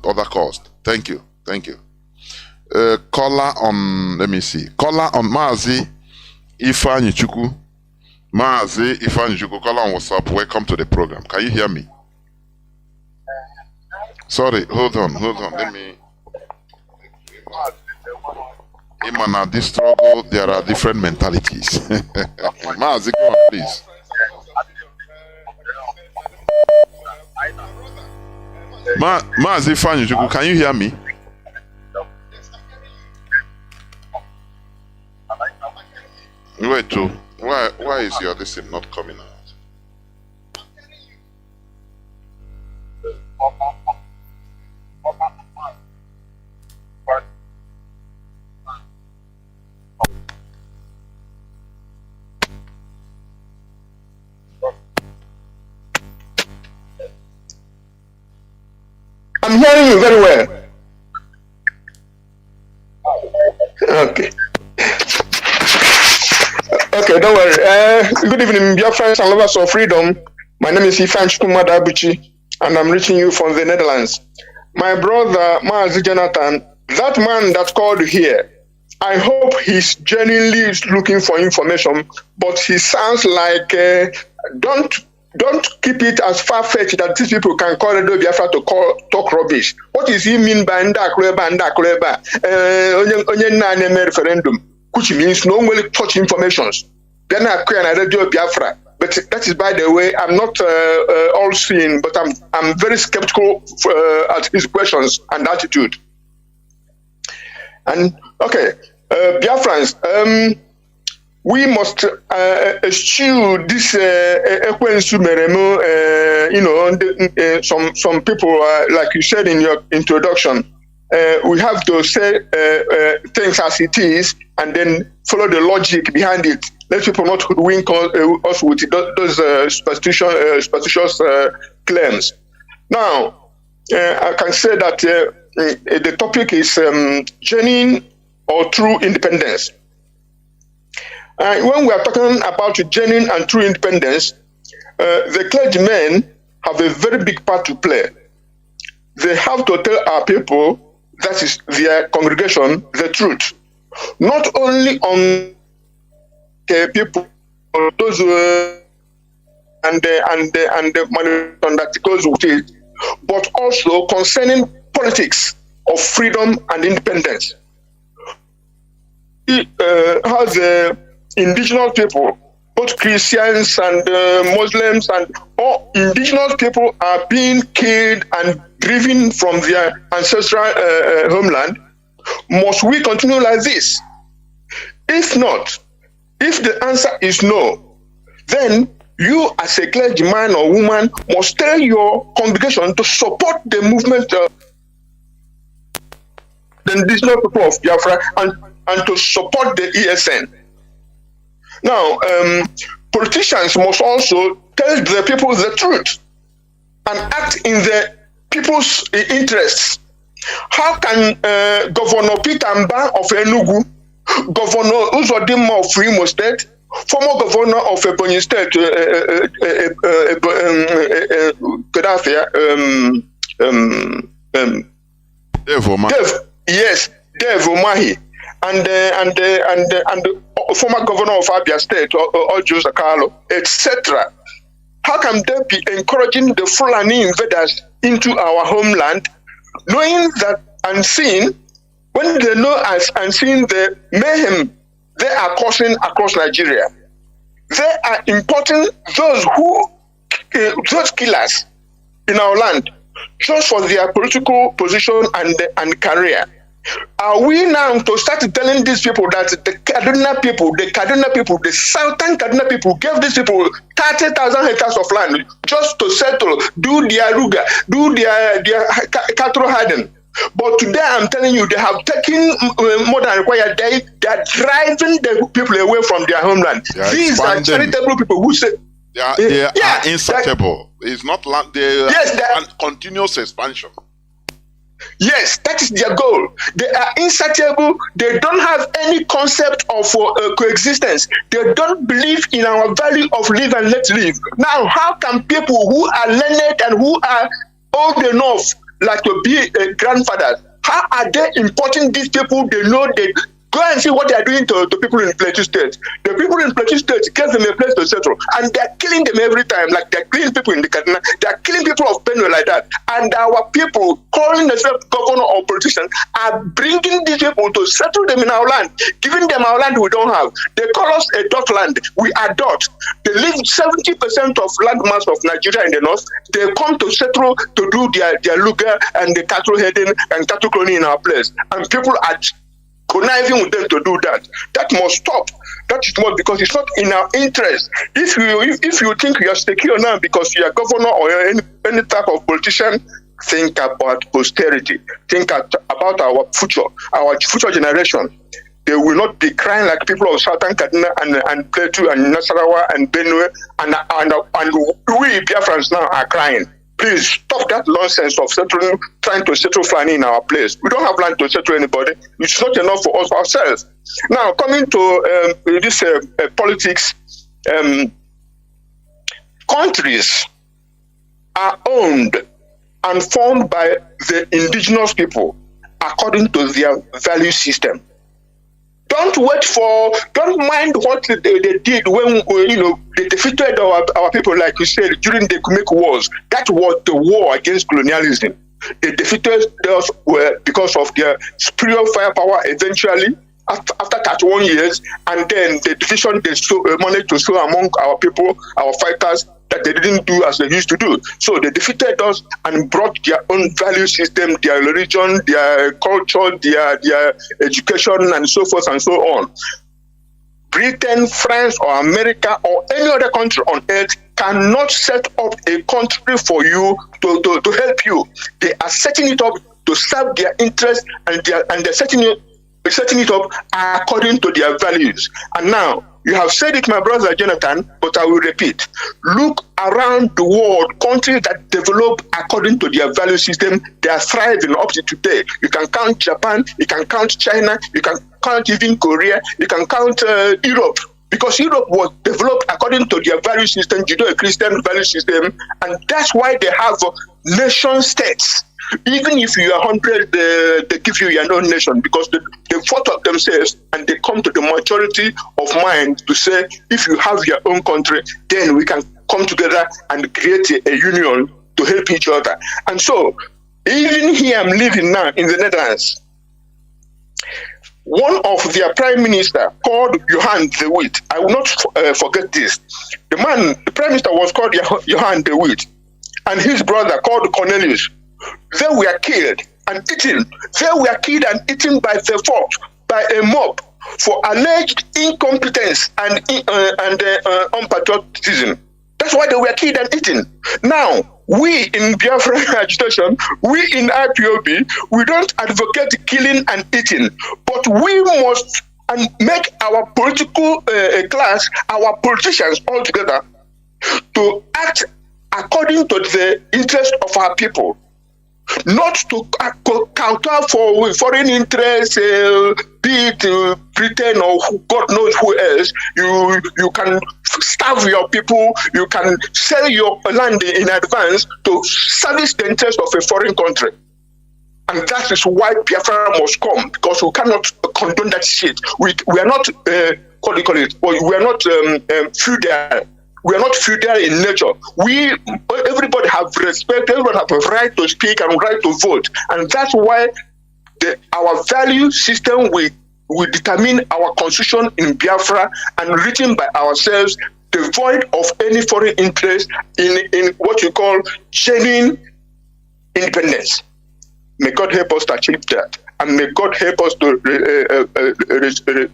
other cost. Thank you. Caller on, let me see. Caller on Mazi Ifeanyi Chukwu. Mazi Ifeanyi Chukwu, caller on WhatsApp. Welcome to the program. Can you hear me? Sorry, hold on. Let me. In this struggle, there are different mentalities. Mazi, go on, please. Mazi Ifeanyi Chukwu, can you hear me? Wait, why is your this not coming out? I'm hearing you very well. Okay. Okay, don't worry. Good evening, dear friends and lovers of freedom. My name is Ifeanyi Chukwu, and I'm reaching you from the Netherlands. My brother, Mazi Jonathan, that man that called here, I hope he's genuinely looking for information, but he sounds like, don't keep it as far-fetched that these people can call Radio Biafra to talk rubbish. What does he mean by Ndakuleba? Onye referendum, which means no one will touch informations. They're not clear on Radio Biafra. But that is, by the way, I'm not all seeing, but I'm very skeptical at his questions and attitude. And okay, Biafrans, we must eschew this some people, like you said in your introduction, we have to say things as it is and then follow the logic behind it. Let people not wink us with those superstitious claims. Now, I can say that the topic is genuine or true independence. When we are talking about genuine and true independence, the clergymen have a very big part to play. They have to tell our people, that is their congregation, the truth. Not only on people, those and the manipulation that goes with it, but also concerning politics of freedom and independence. How the indigenous people, both Christians and Muslims and all indigenous people are being killed and driven from their ancestral homeland. Must we continue like this? If not, if the answer is no, then you as a clergyman or woman must tell your congregation to support the movement of the indigenous people of Biafra and to support the ESN. Now, politicians must also tell the people the truth and act in the people's interests. How can Governor Peter Mba of Enugu, Governor Uzodinma of Imo State, former governor of Ebonyi State, Dave Umahi, and the former governor of Abia State, Ojo Zakalo, etc. How can they be encouraging the Fulani invaders into our homeland, knowing that and seeing, when they know us and seeing the mayhem they are causing across Nigeria? They are importing those killers in our land just for their political position and career. Are we now to start telling these people that the Kaduna people, the southern Kaduna people gave these people 30,000 hectares of land just to settle, do their ruga, do their cattle herding? But today I'm telling you, they have taken more than required. They are driving the people away from their homeland. These are charitable people who say they are insatiable. It's not land. They are continuous expansion. Yes, that is their goal. They are insatiable. They don't have any concept of coexistence. They don't believe in our value of live and let live. Now, how can people who are learned and who are old enough, like to be grandfathers, how are they importing these people? They know they go and see what they are doing to people in Plateau State. The people in Plateau State gave them a place to settle, and they are killing them every time, like they are killing people in the Kaduna. They are killing people of Benue like that. And our people, calling themselves governor or politicians, are bringing these people to settle them in our land, giving them our land we don't have. They call us a dot land. We are dot. They leave 70% of land mass of Nigeria in the north. They come to settle to do their luga and the cattle herding and cattle cloning in our place. And people are conniving with them to do that. That must stop. That is not, because it's not in our interest. If you think you are secure now because you are governor or any type of politician, think about posterity. Think about our future generation. They will not be crying like people of Southern Kaduna and Plateau and Nasarawa and Benue and we Biafrans now are crying. Please stop that nonsense of trying to settle Fulani in our place. We don't have land to settle anybody. It's not enough for us ourselves. Now, coming to this politics, countries are owned and formed by the indigenous people according to their value system. Don't mind what they did when, they defeated our people, like you said, during the Kumeko Wars. That was the war against colonialism. They defeated us because of their superior firepower eventually, after 31 years, and then the division they managed to sow among our people, our fighters, that they didn't do as they used to do. So they defeated us and brought their own value system, their religion, their culture, their education, and so forth and so on. Britain, France, or America, or any other country on earth cannot set up a country for you to help you. They are setting it up to serve their interests, and they're setting it up according to their values. And now, you have said it, my brother Jonathan, but I will repeat. Look around the world, countries that develop according to their value system, they are thriving up to today. You can count Japan, you can count China, you can count even Korea, you can count Europe. Because Europe was developed according to their value system, Judeo-Christian value system, and that's why they have nation states. Even if you are 100, they give you your own nation, because they fought up themselves and they come to the majority of mind to say, if you have your own country, then we can come together and create a union to help each other. And so, even here I'm living now in the Netherlands, one of their prime minister called Johan de Witt. I will not forget this. The prime minister was called Johan de Witt, and his brother called Cornelius. They were killed and eaten. They were killed and eaten by the force, by a mob, for alleged incompetence and unpatriotism. That's why they were killed and eaten. Now, we in Biafra agitation, we in IPOB, we don't advocate killing and eating, but we must make our political class, our politicians all together, to act according to the interest of our people. not to counter for foreign interests, be it Britain or God knows who else. You can starve your people, you can sell your land in advance to service the interest of a foreign country. And that is why Biafra must come, because we cannot condone that shit. We are not, what do you call it? We are not feudal. We are not feudal in nature. Everybody have respect, everybody have a right to speak and right to vote. And that's why our value system will determine our constitution in Biafra and written by ourselves, devoid of any foreign interest in what you call genuine independence. May God help us to achieve that. And may God help us to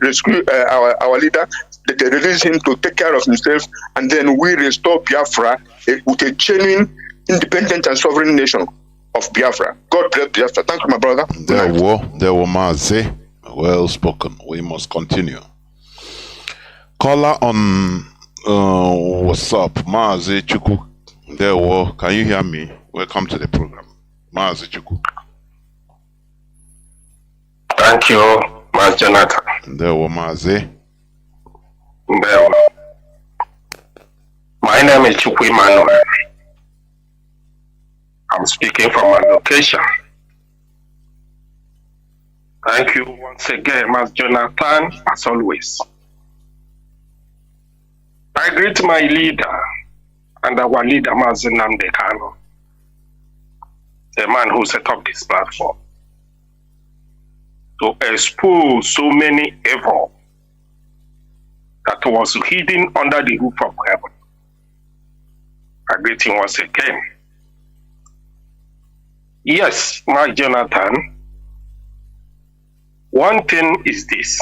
rescue our leader, that they release him to take care of himself, and then we restore Biafra with a genuine, independent and sovereign nation of Biafra. God bless Biafra. Thank you, my brother. There were Mazi. Well spoken. We must continue. Caller on what's up? Mazi Chuku. Can you hear me? Welcome to the program. Mazi Chuku. Thank you, Mas Jonathan. Mazi. My name is Chukwu Emmanuel. I'm speaking from my location. Thank you once again, Mas Jonathan, as always. I greet my leader and our leader, Mazi Nnamdi Kanu, the man who set up this platform to expose so many evil that was hidden under the roof of heaven. I greet him once again. Yes, my Jonathan, one thing is this: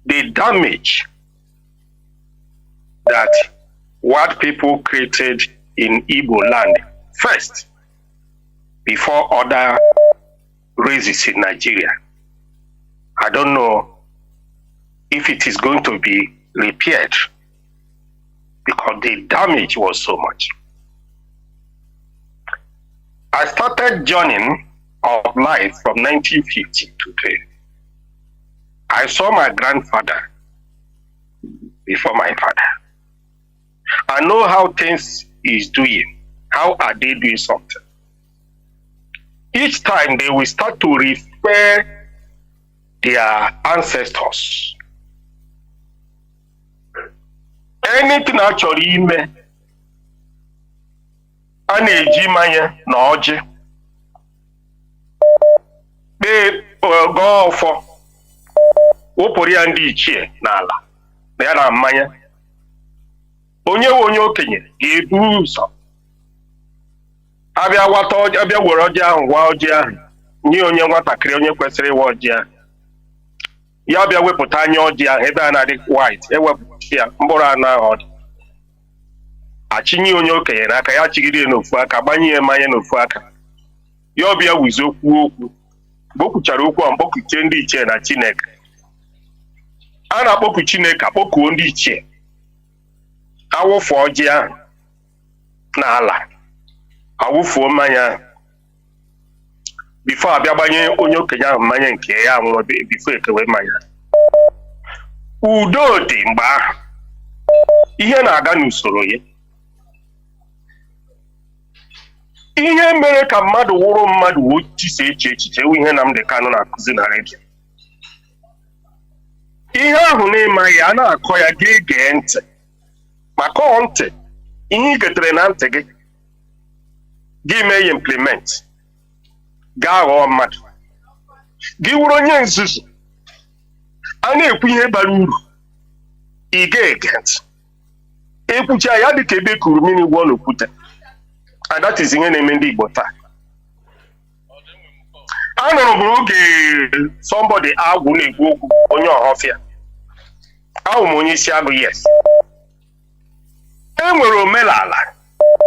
the damage that what people created in Igbo land first, before other races in Nigeria. I don't know if it is going to be repaired, because the damage was so much. I started journey of life from 1950 to today. I saw my grandfather before my father. I know how things is doing. How are they doing something? Each time they will start to refer their ancestors. Anything actually ime, a na-eji mmanya na ọjị kpee gọọ ọfọ wụpụrụ ya ndị ichie n'ala na ya na mmanya. Onye okenye ga-ebu ụzọ abịa were ọjị ahụ wa ọjị ahụ nye onye nwatakịrị onye kwesịrị ịwa ọjị ahụ. Ya bịa wepụta anya ọjị ahụ ebe a na-adị white, ewepụta ya mkpụrụ anọ ahụ ọdị. Achinye onye okenye n'aka, ya chigide n'ofu aka, gbanye ya mmanya n'ofu aka. Ya ọbịa wizi okwu. Mgbe o kwuchara okwu a, mkpọkuche ndị ichie na Chineke. A na-akpọku Chineke, akpọkuo ndị ichie. Awụfu ọjị ahụ n'ala, awụfuo mmanya ahụ. Bifo abịa gbanye onye okenye ahụ mmanya nke ya nwụọ bifo ekewe mmanya. Udo dị mgbe ahụ. Ihe na-aga n'usoro ya. Ihe mere ka mmadụ wụrụ mmadụ ochise echiche ihe Nnamdi Kanu na-akụzi na redio. Ihe ahụ na-emaghị a na-akọ ya ga-ege ntị. Maka ọ ntị, ihe ị getere na ntị gị, gị mee ya implement, gaa ghọọ mmadụ. Gị wụrụ onye nzuzu, a na-ekwu ihe bara uru, ị ga-ege ntị. Ekwucha ya dịka ebe kuru mmiri gwọ n'okwute. And that is ihe na-eme ndị Igbo taa. Anụrụ m oge somebody agwụ na-ekwu okwu onye Ọhafịa. Ahụ m onye isi agụ, yes. E nwere omenala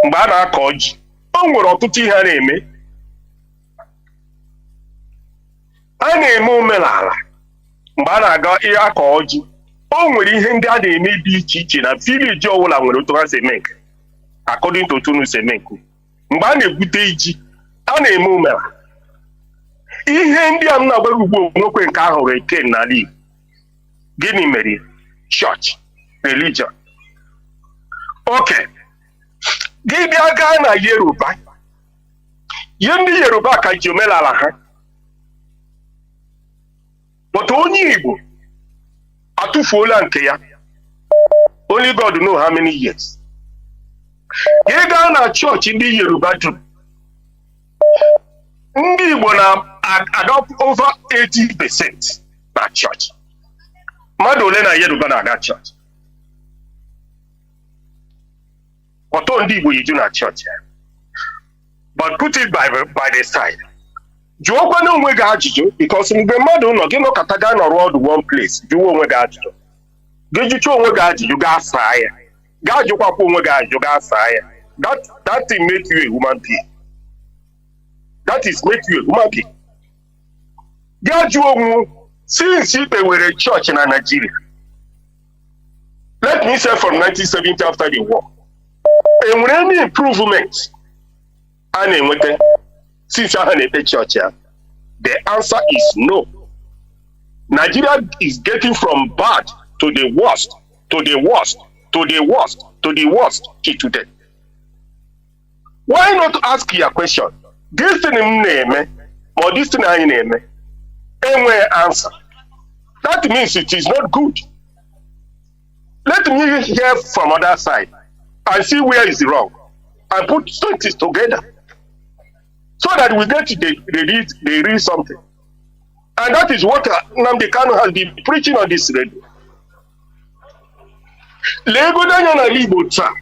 mgbe a na-akọ ji. O nwere ọtụtụ ihe a na-eme. A na-eme omenala mgbe a na-aga akọ ji. O nwere ihe ndị a na-eme dị iche iche na village ọbụla nwere otu ha si eme nke. According to Tunu si eme nke. mgbe a na-egwute iji a na-eme umera ihe ndị a m na-agbara ugbo nwekwe nke ahụ reke n'ala Igbo gịnị mere church religion okay gị bịa gaa na Yoruba ihe ndị Yoruba ka ji omenala ha but onye Igbo atụfuola nke ya only God know how many years gị gaa na chọọchị ndị Yoruba dum ndị Igbo na-adopt over 80% na chọọchị mmadụ ole na Yoruba na-aga chọọchị ọtọ ndị Igbo yiju na chọọchị but put it by the side jụọkwana onwe gị ajụjụ because mgbe mmadụ nọ gị nọkọta gaa nọrọ ọdụ one place jụọ onwe gị ajụjụ gị jụcha onwe gị ajụjụ gaa saa ya gaa jụkwakwa onwe gị ajụjụ gaa saa ya that thing make you a human being. That is make you a human being. Gaa jụọ onwe since ikpe were church na Nigeria, let me say from 1970 after the war, enwere any improvement a na-enweta since aha na-ekpe church ya? The answer is no. Nigeria is getting from bad to the worst, to the worst, to the worst, to the worst till today. Why not ask your question? This thing in name or this thing in name? Anyway, answer. That means it is not good. Let me hear from other side and see where is wrong and put things together so that we get they read something. And that is what Nnamdi Kanu has been preaching on this radio. Lego na Igbo taa.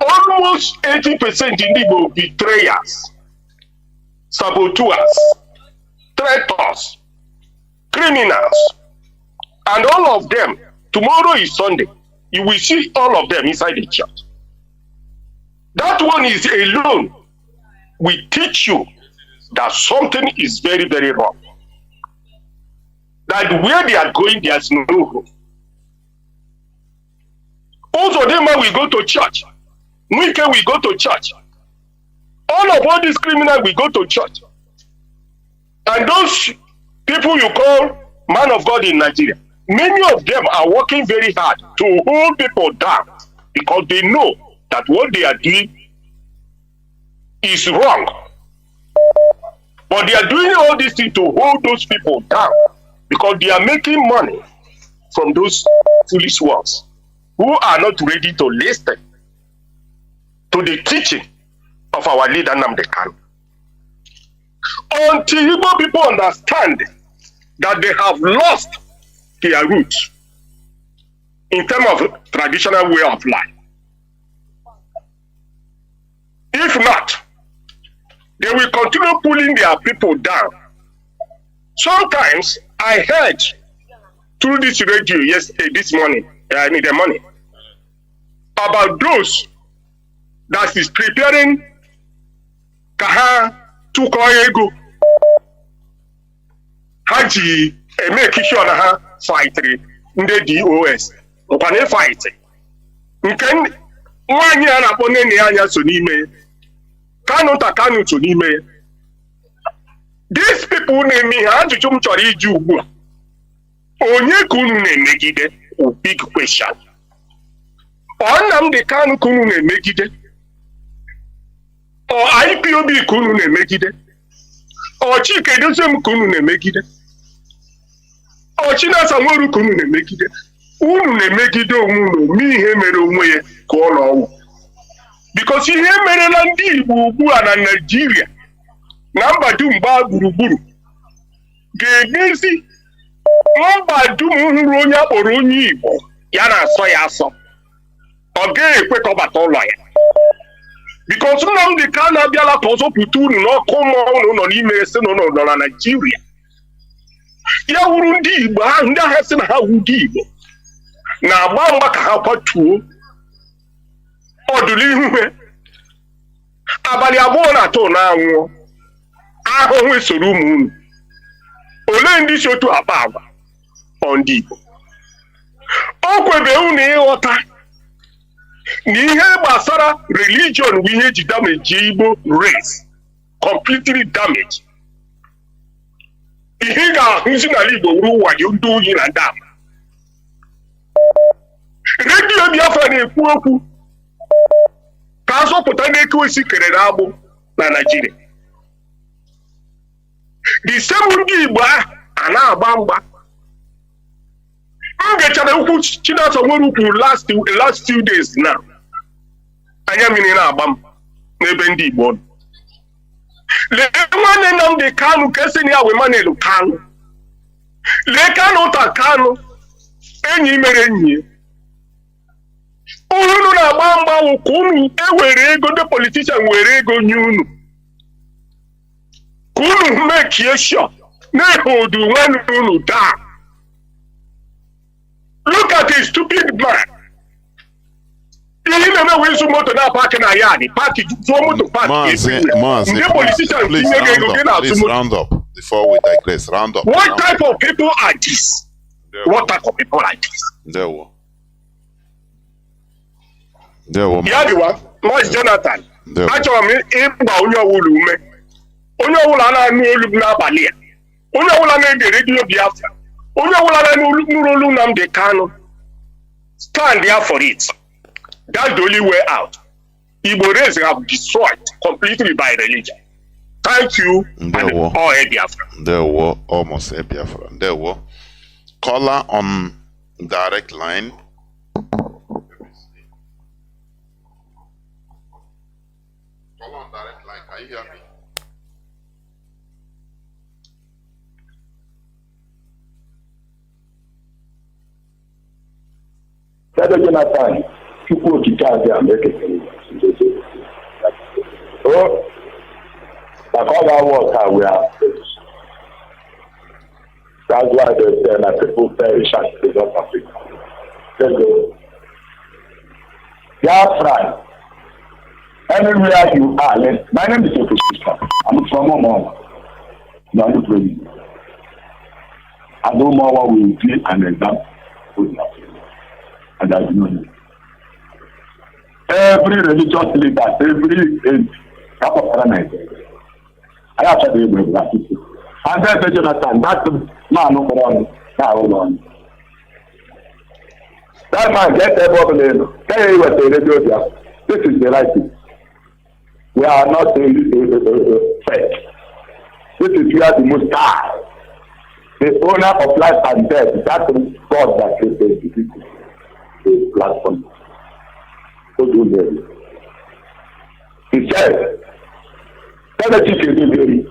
Almost 80% in Igbo betrayers, saboteurs, traitors, criminals, and all of them. Tomorrow is Sunday. You will see all of them inside the church. That one is alone will teach you that something is very, very wrong. That where they are going, there's no hope. Also, them will go to church. Wike will go to church. All these criminals will go to church. And those people you call man of God in Nigeria, many of them are working very hard to hold people down because they know that what they are doing is wrong. But they are doing all these things to hold those people down because they are making money from those foolish ones who are not ready to listen to the teaching of our leader Nnamdi Kanu. Until Igbo people understand that they have lost their roots in terms of traditional way of life. If not, they will continue pulling their people down. Sometimes I heard through this radio yesterday, this morning, in the morning, about those that is preparing Kaha to Koyego Haji and make sure that ha fight in the DOS. Open fight. Nken nwanyị a na-akpọ nne ya anya so n'ime Kanu ta Kanu so n'ime. These people na-eme ha ajụjụ m chọrọ iji ugbu a. Onye ka unu na-emegide? A big question. Nnamdi Kanu ka unu na-emegide? Or IPOB ka unu na-emegide? Or Chinedu ka unu na-emegide? Or Chinasa Nworu ka unu na-emegide? Unu na-emegide onwe unu mee ihe mere onwe ya ka ọ nọọ. Because ihe merela ndị Igbo ugbu a na Nigeria na mba dum gbaa gburugburu ga-emezi mba dum hụrụ onye akpọrọ onye Igbo ya na-asọ ya asọ. Ọ ga-ekwe ka ọ bata ụlọ ya. Because Nnamdi Kanu abịala ka ọzọ pụta unu n'ọkụ mmụọ unu nọ n'ime esi na unu nọ na Nigeria. Ya wuru ndị Igbo ahụ ndị agha sị na ha wu ndị Igbo na-agba mgba ka ha kwatuo ọdụlihu abalị abụọ na atọ na-anwụ ahụhụ esoro ụmụ unu. Ole ndị si otu akpa agwa ọ ndị Igbo? O kwebe unu ịghọta Nihe basara religion we ji damage Igbo race completely damaged. Ihe ga-ahụzi n'ala Igbo wuru wayo ndị oyi na dam. Radio Biafra na-ekwu okwu ka azọpụta n'ekwesị kerere agbụ na Nigeria. The same ndị Igbo a na-agba mgba. M gechara okwu Chinedu nwere ukwu last few days now. Anya mmiri na-agba m n'ebe ndị Igbo nọ. Lee nwanne Nnamdi Kanu ka esi na ya wee manelu Kanu. Lee Kanu ta Kanu enyi mere enyi. Unu na-agba mgba ka unu ewere ego ndị politician were ego nye unu. Ka unu make sure na-ehold nwanne unu down. Look at a stupid man. Ihe na-eme wee zu moto na park na yard, park zuo moto park. Mazi, please round up before we digress. Round up. What type of people are these? What type of people are these? There were. Yadiwa, Mazi Jonathan. Achọrọ m ịgba onye ọwụla ume. Onye ọwụla na-anụ olu n'abalị a. Onye ọwụla na-ege redio Biafra. Onye ọwụla na-anụ olu Nnamdi Kanu. Stand there for it. That's the only way out. Igbo race have destroyed completely by religion. Thank you. There were all Biafra. There were almost Biafra. There were caller on direct line. Caller on direct line. Can you hear me? Chinedu Jonathan, Chukwu okike abịa mekekere maka ọ ga-awụ ọka we that's why they say that people perish at the South Africa. Biafra, anywhere you are, my name is Opposition. I'm from Omawa. No, I'm not ready. And Omawa will be an example for Africa. And I do not know. Every religious leader, every type of organization, I have to be able to. And then Jonathan, that man over on now. That man get the problem. Tell you what the radio. This is the right thing. We are not fake. This is where the most high, the owner of life and death. That is God that created the people. The platform. So do them. He said, tell the chicken to be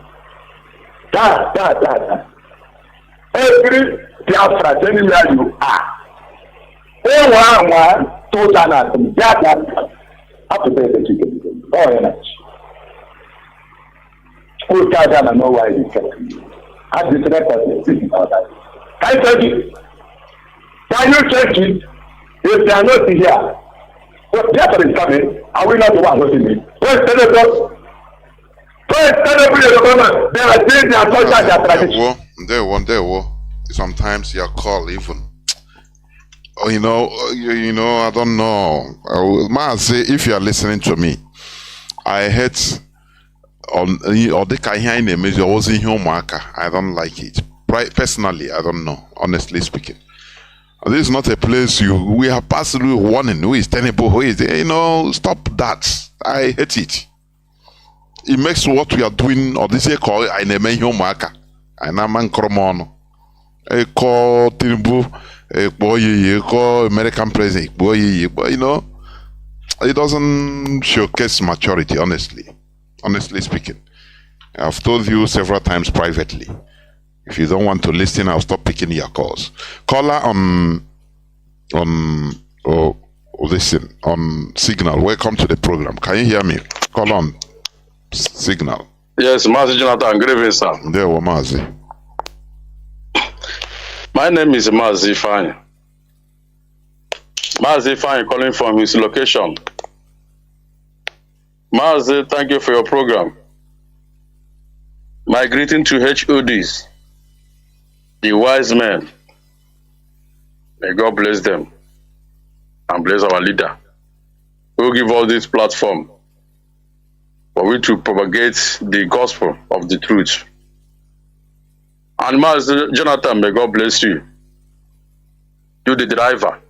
that. Every Biafra, anywhere you are, one, total, that, up to the chicken. Oh, yeah. Who tell them and know why they kept you? At the record, this is all that. Can I tell you? Can you check it? If they are not here, but Biafra is coming, are we not the one holding it? Where's Senator? They are doing their culture, their tradition. There were. Sometimes your call even. Oh, you know, I don't know. Mazi, if you are listening to me, I hate on or the kind name is always in Humaka. I don't like it. Personally, I don't know. Honestly speaking, this is not a place we have passed through warning. Who is tenable? Who is stop that. I hate it. It makes what we are doing or this call I name Humaka. I naman Kromono. A call Tinubu. A call American president. But it doesn't showcase maturity. Honestly speaking, I've told you several times privately. If you don't want to listen, I'll stop picking your calls. Caller on Signal. Welcome to the program. Can you hear me? Call on Signal. Yes, Mazi Jonathan. Good evening, sir. There were Mazi. My name is Mazi Fine. Mazi Fine calling from his location. Mazi, thank you for your program. My greeting to HODs, the wise men. May God bless them and bless our leader. who give us this platform for we to propagate the gospel of the truth. And Master Jonathan, may God bless you. You the driver,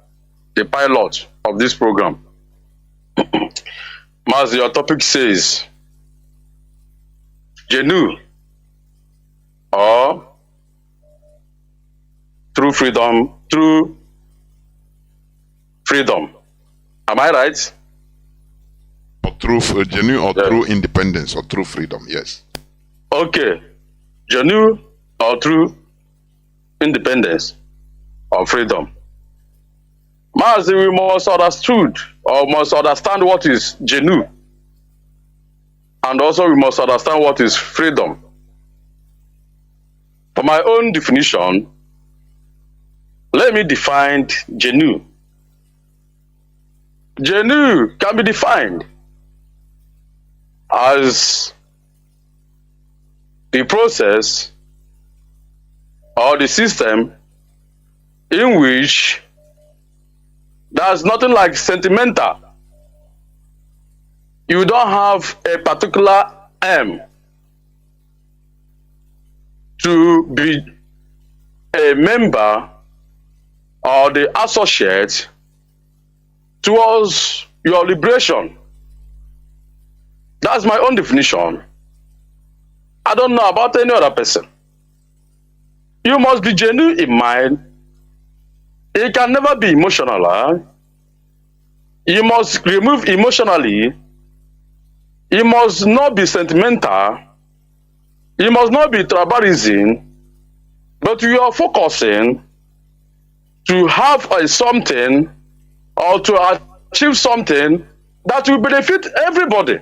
the pilot of this program. Master, your topic says, Genu or true freedom. Am I right? Or true genuine or true independence or true freedom, yes. Okay. Genuine or true independence or freedom. Mazi, we must understand what is genuine. And also we must understand what is freedom. For my own definition, let me define genuine. Genuine can be defined as the process or the system in which there's nothing like sentimental. You don't have a particular aim to be a member or the associate towards your liberation. That's my own definition. I don't know about any other person. You must be genuine in mind. It can never be emotional. You must remove emotionally. You must not be sentimental. You must not be tribalism. But you are focusing to have something or to achieve something that will benefit everybody.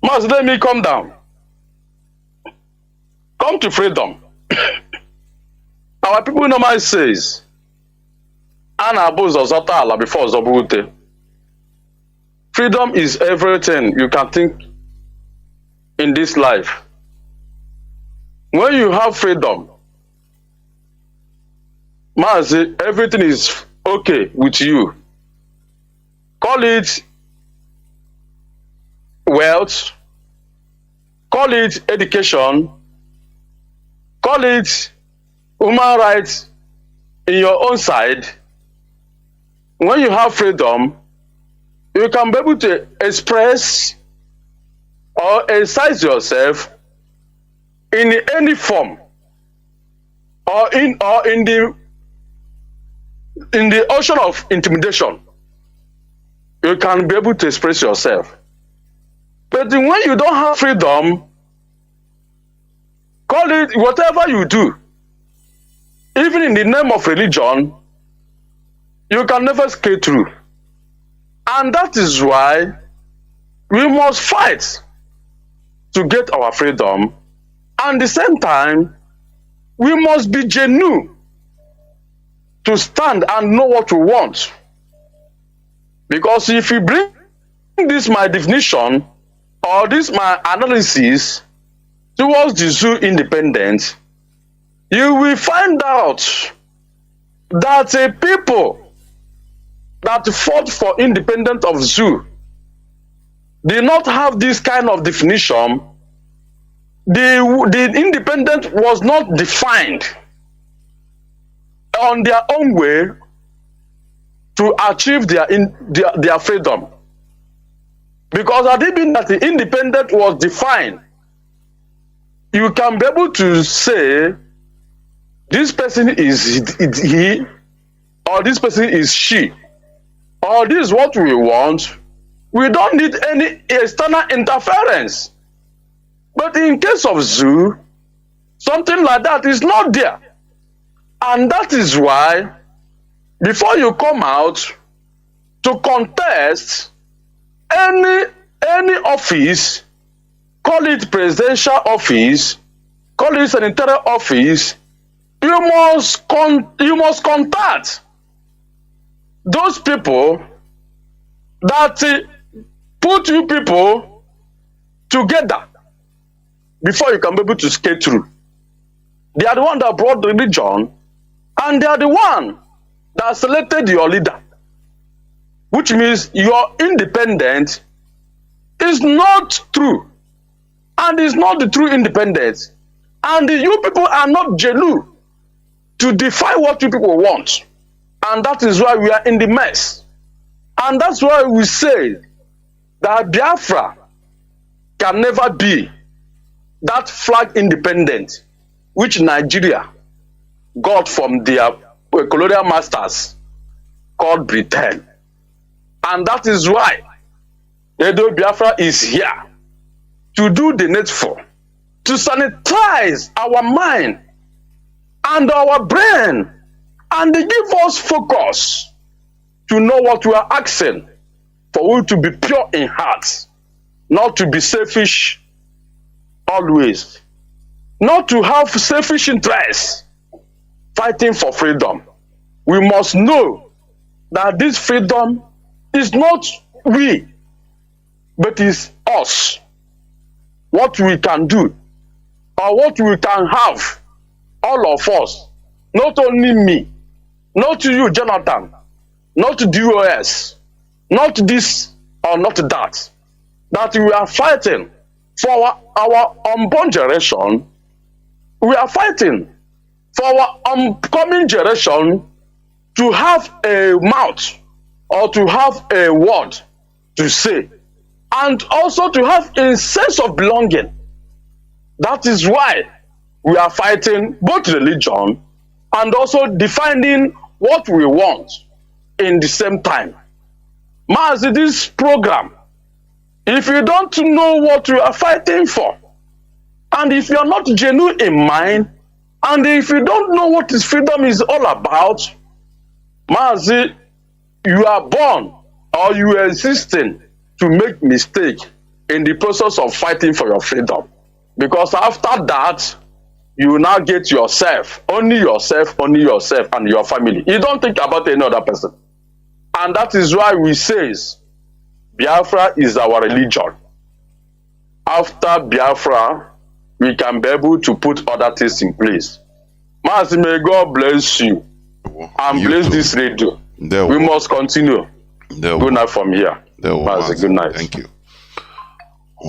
Must let me come down. Come to freedom. Our people normally says, Ana zozota ala before zobute. Freedom is everything you can think in this life. When you have freedom, Mazi, everything is okay with you. Call it wealth, call it education, call it human rights in your own side. When you have freedom, you can be able to express or exercise yourself in any form or in the ocean of intimidation. You can be able to express yourself. But when you don't have freedom, call it whatever you do, even in the name of religion, you can never skate through. And that is why we must fight to get our freedom. And at the same time, we must be genuine to stand and know what we want. Because if you bring this my definition or this my analysis towards the zoo independence, you will find out that a people that fought for independence of zoo did not have this kind of definition. The independence was not defined on their own way to achieve their freedom. Because had it been that the independence was defined, you can be able to say this person is he or this person is she or this is what we want. We don't need any external interference. But in case of zoo, something like that is not there. And that is why before you come out to contest any office, call it presidential office, call it sanitary office, you must contact those people that put you people together before you can be able to skate through. They are the one that brought the religion, and they are the one that selected your leader. which means your independence is not true, and is not the true independence, and you people are not genuine to define what you people want, and that is why we are in the mess. And that's why we say that Biafra can never be that flag independent which Nigeria got from their colonial masters called Britain. And that is why Edo Biafra is here to do the needful, to sanitize our mind and our brain, and they give us focus to know what we are asking, for we to be pure in heart, not to be selfish always, not to have selfish interests, fighting for freedom. We must know that this freedom is not we, but is us. What we can do, or what we can have, all of us, not only me, not you, Jonathan, not DOS, not this or not that, that we are fighting for our unborn generation. We are fighting for our upcoming generation to have a mouth or to have a word to say, and also to have a sense of belonging. That is why we are fighting both religion and also defining what we want in the same time. Mazi, this program, if you don't know what you are fighting for, and if you are not genuine in mind, and if you don't know what this freedom is all about, Mazi, you are born or you are existing to make mistake in the process of fighting for your freedom. Because after that, you will now get yourself, only yourself, and your family. You don't think about any other person. And that is why we say Biafra is our religion. After Biafra, we can be able to put other things in place. Mazi, may God bless you and bless this radio. We must continue. Good night from here. Mazi, good night. Thank you.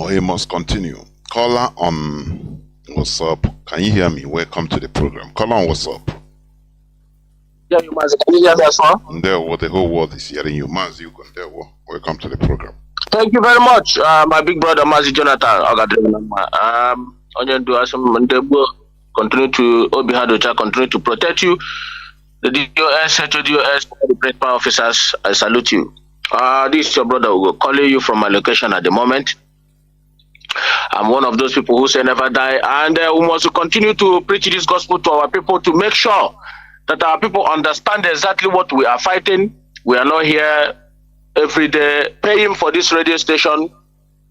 We must continue. Caller on WhatsApp. Can you hear me? Welcome to the program. Caller on WhatsApp. Yeah, you Mazi. Can you hear me as well? The whole world is hearing you. Mazi, you can there. Welcome to the program. Thank you very much, my big brother Mazi Jonathan. Continue to Obihadocha, continue to protect you. The DOS, HODOS, the great power officers, I salute you. This is your brother Ugo, calling you from my location at the moment. I'm one of those people who say never die, and we must continue to preach this gospel to our people to make sure that our people understand exactly what we are fighting. We are not here every day paying for this radio station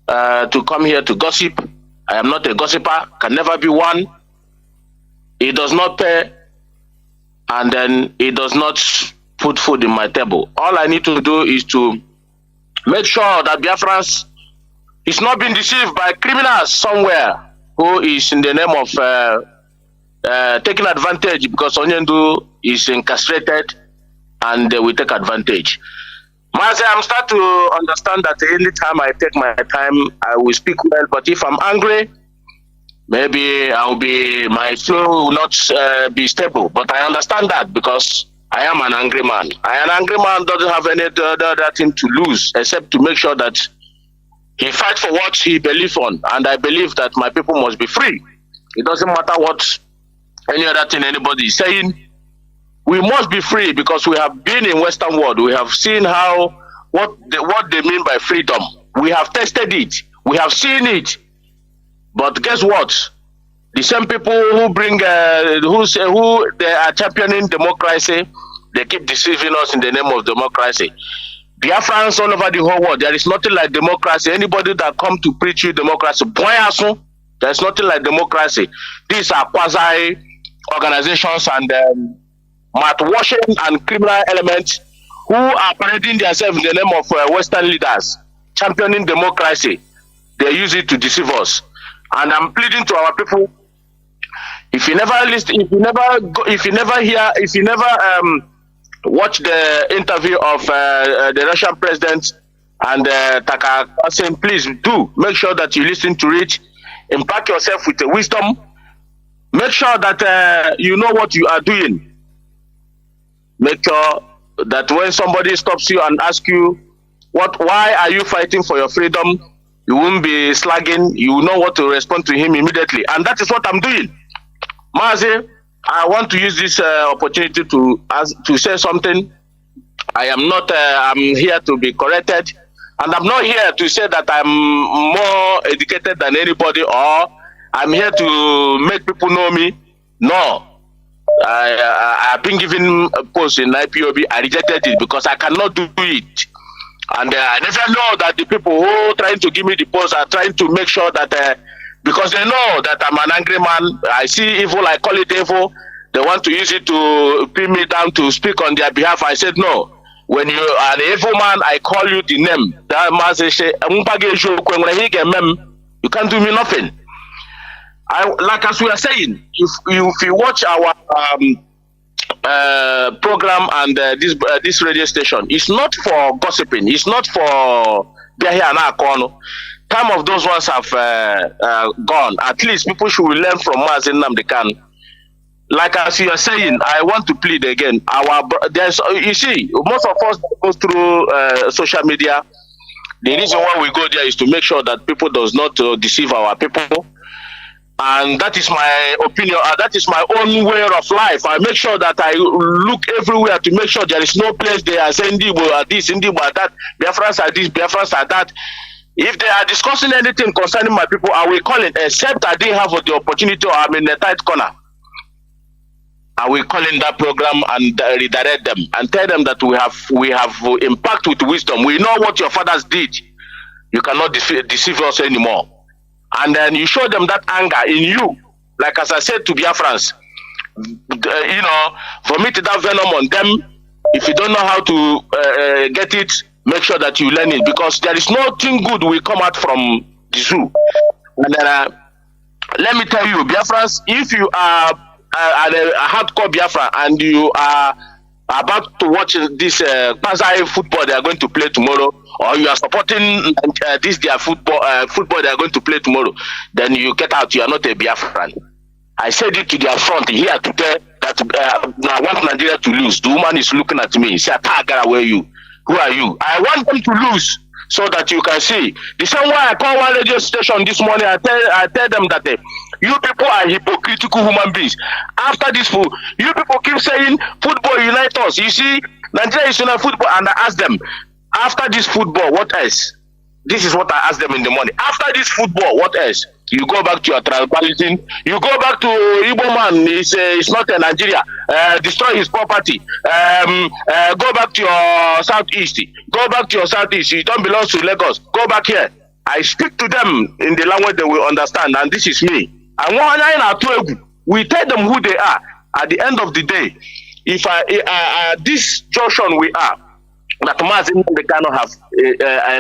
to come here to gossip. I am not a gossiper, can never be one. It does not pay, and then it does not put food in my table. All I need to do is to make sure that Biafrans is not being deceived by criminals somewhere who is in the name of taking advantage, because Onyendu is incarcerated and they will take advantage. Mazi, I'm starting to understand that any time I take my time, I will speak well, but if I'm angry, maybe my flow will not be stable. But I understand that because I am an angry man. An angry man doesn't have any other thing to lose except to make sure that he fights for what he believes on. And I believe that my people must be free. It doesn't matter what any other thing anybody is saying. We must be free because we have been in Western world. We have seen what they mean by freedom. We have tested it. We have seen it. But guess what? The same people who bring who they are championing democracy, they keep deceiving us in the name of democracy. Biafrans all over the whole world, there is nothing like democracy. Anybody that come to preach you democracy, there is nothing like democracy. These are quasi organizations and mouth-washing and criminal elements who are parading themselves in the name of Western leaders, championing democracy. They use it to deceive us. And I'm pleading to our people, if you never listen, if you never watch the interview of the Russian president and Taka saying, please do make sure that you listen to it, impact yourself with the wisdom, make sure that you know what you are doing. Make sure that when somebody stops you and asks you, why are you fighting for your freedom, you won't be slagging, you know what to respond to him immediately. And that is what I'm doing. Mazi, I want to use this opportunity to say something. I am not, I'm here to be corrected. And I'm not here to say that I'm more educated than anybody or I'm here to make people know me. No. I've been given a post in IPOB. I rejected it because I cannot do it. And I never know that the people who are trying to give me the post are trying to make sure that, because they know that I'm an angry man, I see evil, I call it evil. They want to use it to pin me down to speak on their behalf. I said, no. When you are an evil man, I call you the name. That man say, you can't do me nothing. Like as we are saying, if you watch our program and this radio station, it's not for gossiping. It's not for time of those ones have gone. At least people should learn from Mazi Nnamdi Kanu. Like as you are saying, I want to plead again. You see, most of us go through social media. The reason why we go there is to make sure that people does not deceive our people. And that is my opinion. That is my own way of life. I make sure that I look everywhere to make sure there is no place they are saying this, that, Biafrans are this, Biafrans are that. If they are discussing anything concerning my people, I will call it, except I didn't have the opportunity or I'm in a tight corner. I will call in that program and redirect them and tell them that we have impact with wisdom. We know what your fathers did. You cannot deceive us anymore. And then you show them that anger in you. Like as I said to Biafrans, vomit that venom on them. If you don't know how to get it, make sure that you learn it, because there is nothing good will come out from the zoo. And then, let me tell you, Biafrans, if you are a hardcore Biafra and you are about to watch this Mazi football they are going to play tomorrow, or you are supporting their football they are going to play tomorrow, then you get out. You are not a Biafran. I said it to their front here today that I want Nigeria to lose. The woman is looking at me. She said, where are you? Who are you? I want them to lose so that you can see. The same way I call one radio station this morning, I tell them that you people are hypocritical human beings. After this, you people keep saying football unite us. You see, Nigeria is united football, and I ask them, after this football, what else? This is what I asked them in the morning. After this football, what else? You go back to your tribalism. You go back to Igbo man. It's not a Nigeria. Destroy his property. Go back to your southeast. Go back to your southeast. You don't belong to Lagos. Go back here. I speak to them in the language they will understand, and this is me. And we tell them who they are. At the end of the day, if this junction we are, that Mazi Nnamdi Kanu have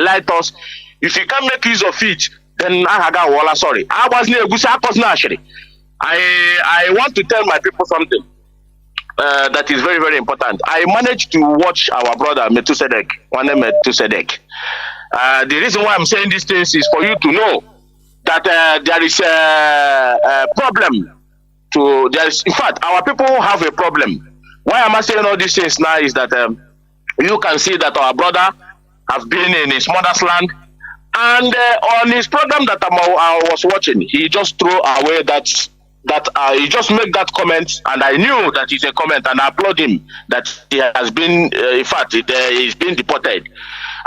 light us, if you can make use of it, then sorry. I want to tell my people something that is very, very important. I managed to watch our brother Metusedek, one name Metusedek. The reason why I'm saying these things is for you to know that there is a problem. In fact, our people have a problem. Why am I saying all these things now is that you can see that our brother has been in his mother's land, and on his program that I was watching, he just threw away that he just made that comment, and I knew that it's a comment, and I applaud him that he has been, in fact, he's been deported.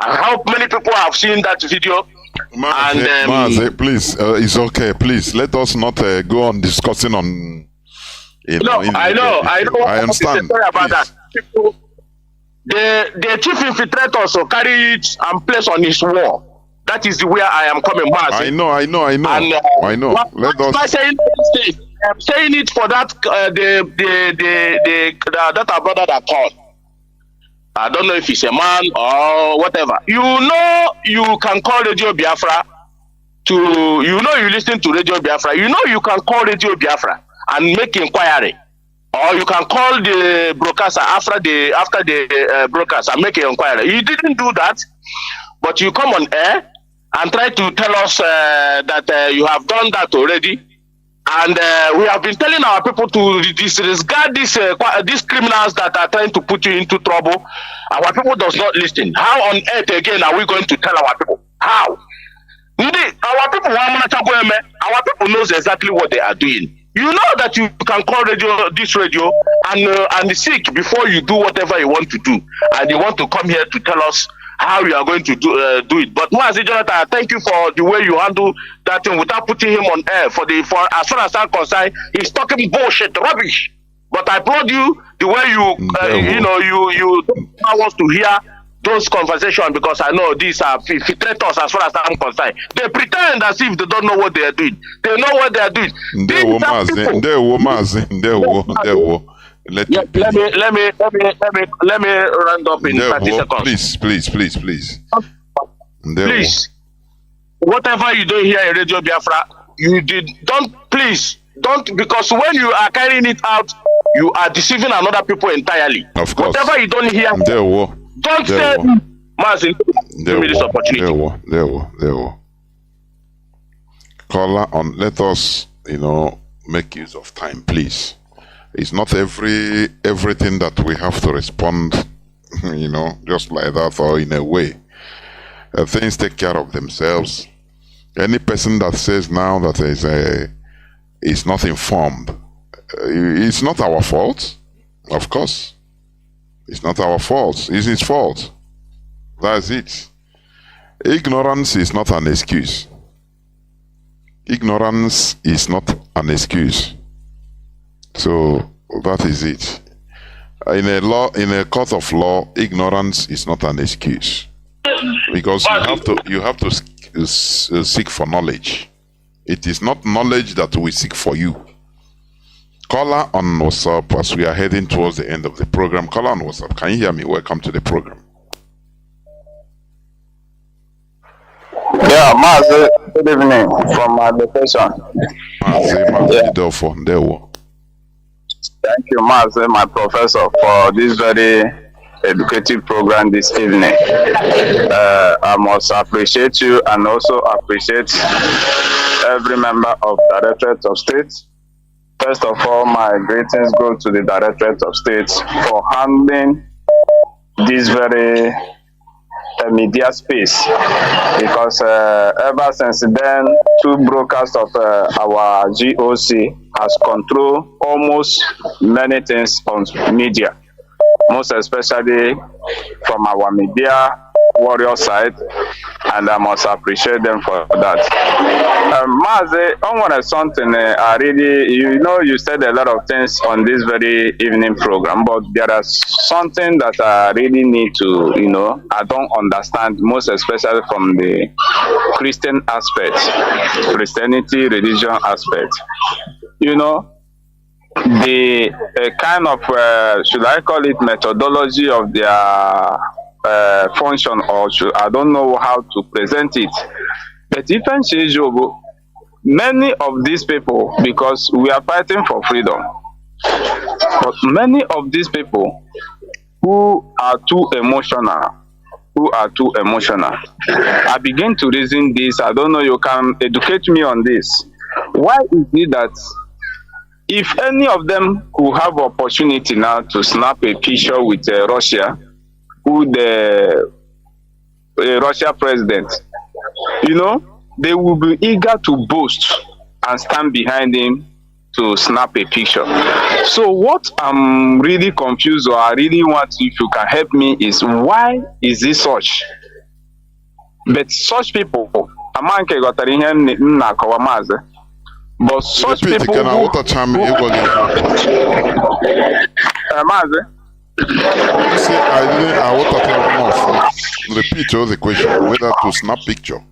And how many people have seen that video? Mazi, please, it's okay. Please let us not go on discussing on. I know. I understand. Sorry about that. People, the chief infiltrator also carry it and place on his wall. That is the way I am coming, Mazi. I know. And, I know. Let us. I'm saying it for that that our brother that called. I don't know if he's a man or whatever. You know, you can call Radio Biafra you listen to Radio Biafra. You know, you can call Radio Biafra and make inquiry or you can call the broadcaster after the broadcast and make an inquiry. You didn't do that, but you come on air and try to tell us that you have done that already. And we have been telling our people to disregard these criminals that are trying to put you into trouble. Our people does not listen. How on earth again are we going to tell our people? How? Our people knows exactly what they are doing. You know that you can call this radio and seek before you do whatever you want to do, and you want to come here to tell us how you are going to do it. But Mazi Jonathan, thank you for the way you handle that thing without putting him on air. For as far as I'm concerned, he's talking bullshit, rubbish. But I applaud you the way you want to hear those conversations, because I know these are filtrators as far as I'm concerned. They pretend as if they don't know what they are doing. They know what they are doing. Let me round up in 30 seconds. Please. Please. Whatever you do here in Radio Biafra, don't, because when you are carrying it out, you are deceiving another people entirely. Of course. Whatever you don't hear, don't say, Mazi, give me this opportunity. There will. Caller, let us, make use of time, please. It's not everything that we have to respond, just like that or in a way. Things take care of themselves. Any person that says now that is not informed, it's not our fault, of course. It's not our fault. It's his fault. That's it. Ignorance is not an excuse. Ignorance is not an excuse. So that is it. In a court of law, ignorance is not an excuse, because you have to seek for knowledge. It is not knowledge that we seek for you. Caller on WhatsApp, as we are heading towards the end of the program. Caller on WhatsApp, can you hear me? Welcome to the program. Yeah, Mazi, good evening from my location. Mazi, Thank you, Mazi, my professor, for this very educative program this evening. I must appreciate you and also appreciate every member of Directorate of State. First of all, my greetings go to the Directorate of State for handling this very media space, because ever since then, two brokers of our GOC has controlled almost many things on media, most especially from our media warrior side, and I must appreciate them for that. Mazi, I want something I really, you said a lot of things on this very evening program, but there is something that I really need to, I don't understand, most especially from the Christian aspect, Christianity, religion aspect. The kind of, should I call it methodology of their function, or I don't know how to present it. But even many of these people, because we are fighting for freedom, but many of these people who are too emotional, I begin to reason this. I don't know, you can educate me on this. Why is it that if any of them could have opportunity now to snap a picture with Russia, who the Russia president, they will be eager to boast and stand behind him to snap a picture. So what I'm really confused, or I really want, if you can help me, is why is this such? But such people, but such people Repeat the question, whether to snap picture.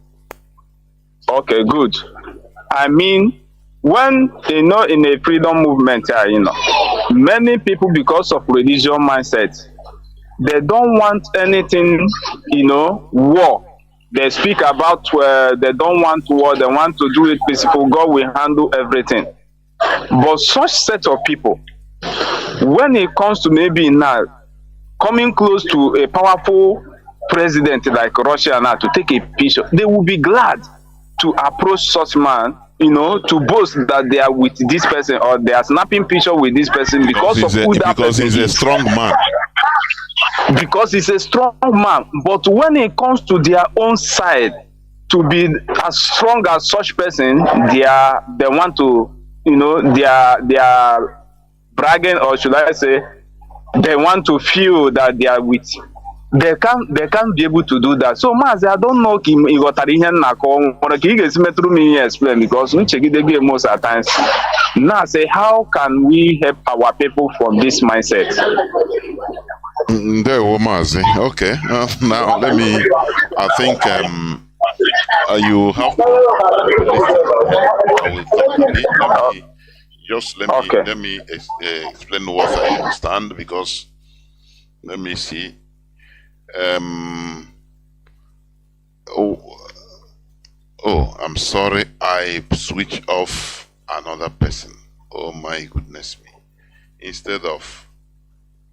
Okay, good. I mean, when in a freedom movement, many people, because of religious mindset, they don't want anything, war. They speak about they don't want war, they want to do it peaceful. God will handle everything. But such set of people, When it comes to maybe now coming close to a powerful president like Russia now to take a picture, they will be glad to approach such man, to boast that they are with this person or they are snapping picture with this person because he's a strong man. Because he's a strong man. But when it comes to their own side, to be as strong as such person, they want to, they are bragging, or should I say, they want to feel that they are with. They can't be able to do that. So Mazi, I don't know he got me explain because we check it most at times. Now say, how can we help our people from this mindset? There, Mazi. Okay. Now let me. I think you have. Let me explain what I understand, because let me see. I'm sorry, I switched off another person. Oh my goodness me. Instead of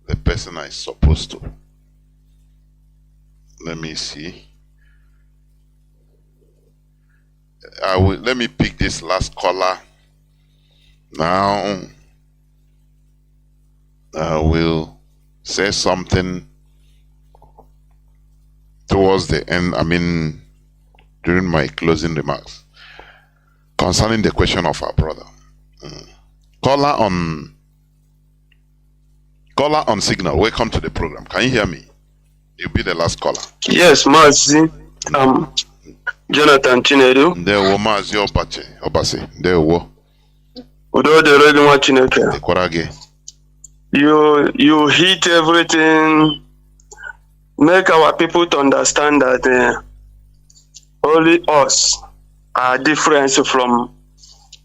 the person I supposed to. Let me see. Let me pick this last caller. Now I will say something towards the end, during my closing remarks, concerning the question of our brother. Caller on signal, welcome to the program. Can you hear me? You'll be the last caller. Yes, Mazi. Jonathan Chinedu. There were Mazi Obase. There were. You hit everything. Make our people to understand that only us are different from.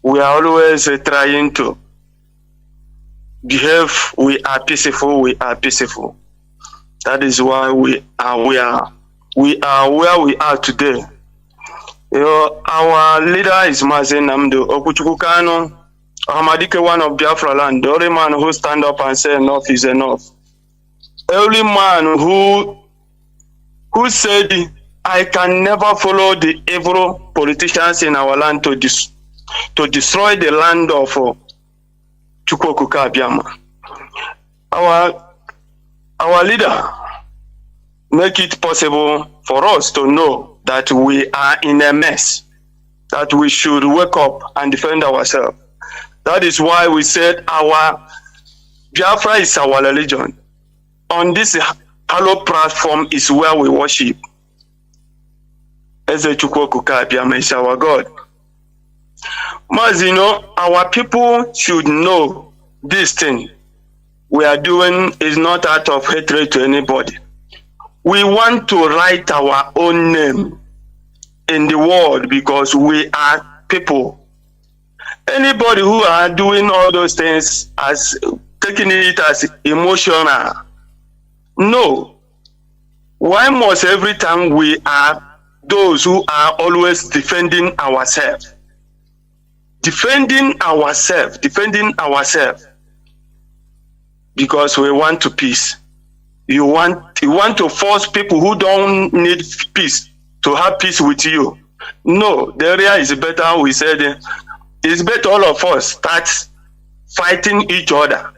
We are always trying to behave. We are peaceful. We are peaceful. That is why we are where we are today. Our leader is Mazi Nnamdi Kanu. Ahmadike, one of Biafra land, the only man who stand up and say enough is enough. Every man who said, I can never follow the evil politicians in our land to destroy the land of Chukwuka Abiyama. Our leader make it possible for us to know that we are in a mess, that we should wake up and defend ourselves. That is why we said our Biafra is our religion. On this hollow platform is where we worship. Eze Chukwuka Abiyama is our God. Mazi, our people should know this thing we are doing is not out of hatred to anybody. We want to write our own name in the world because we are people. Anybody who are doing all those things as taking it as emotional, no. Why must every time we are those who are always defending ourselves? Defending ourselves. Because we want to peace. You want to force people who don't need peace to have peace with you. No, the area is better. We said it's better all of us start fighting each other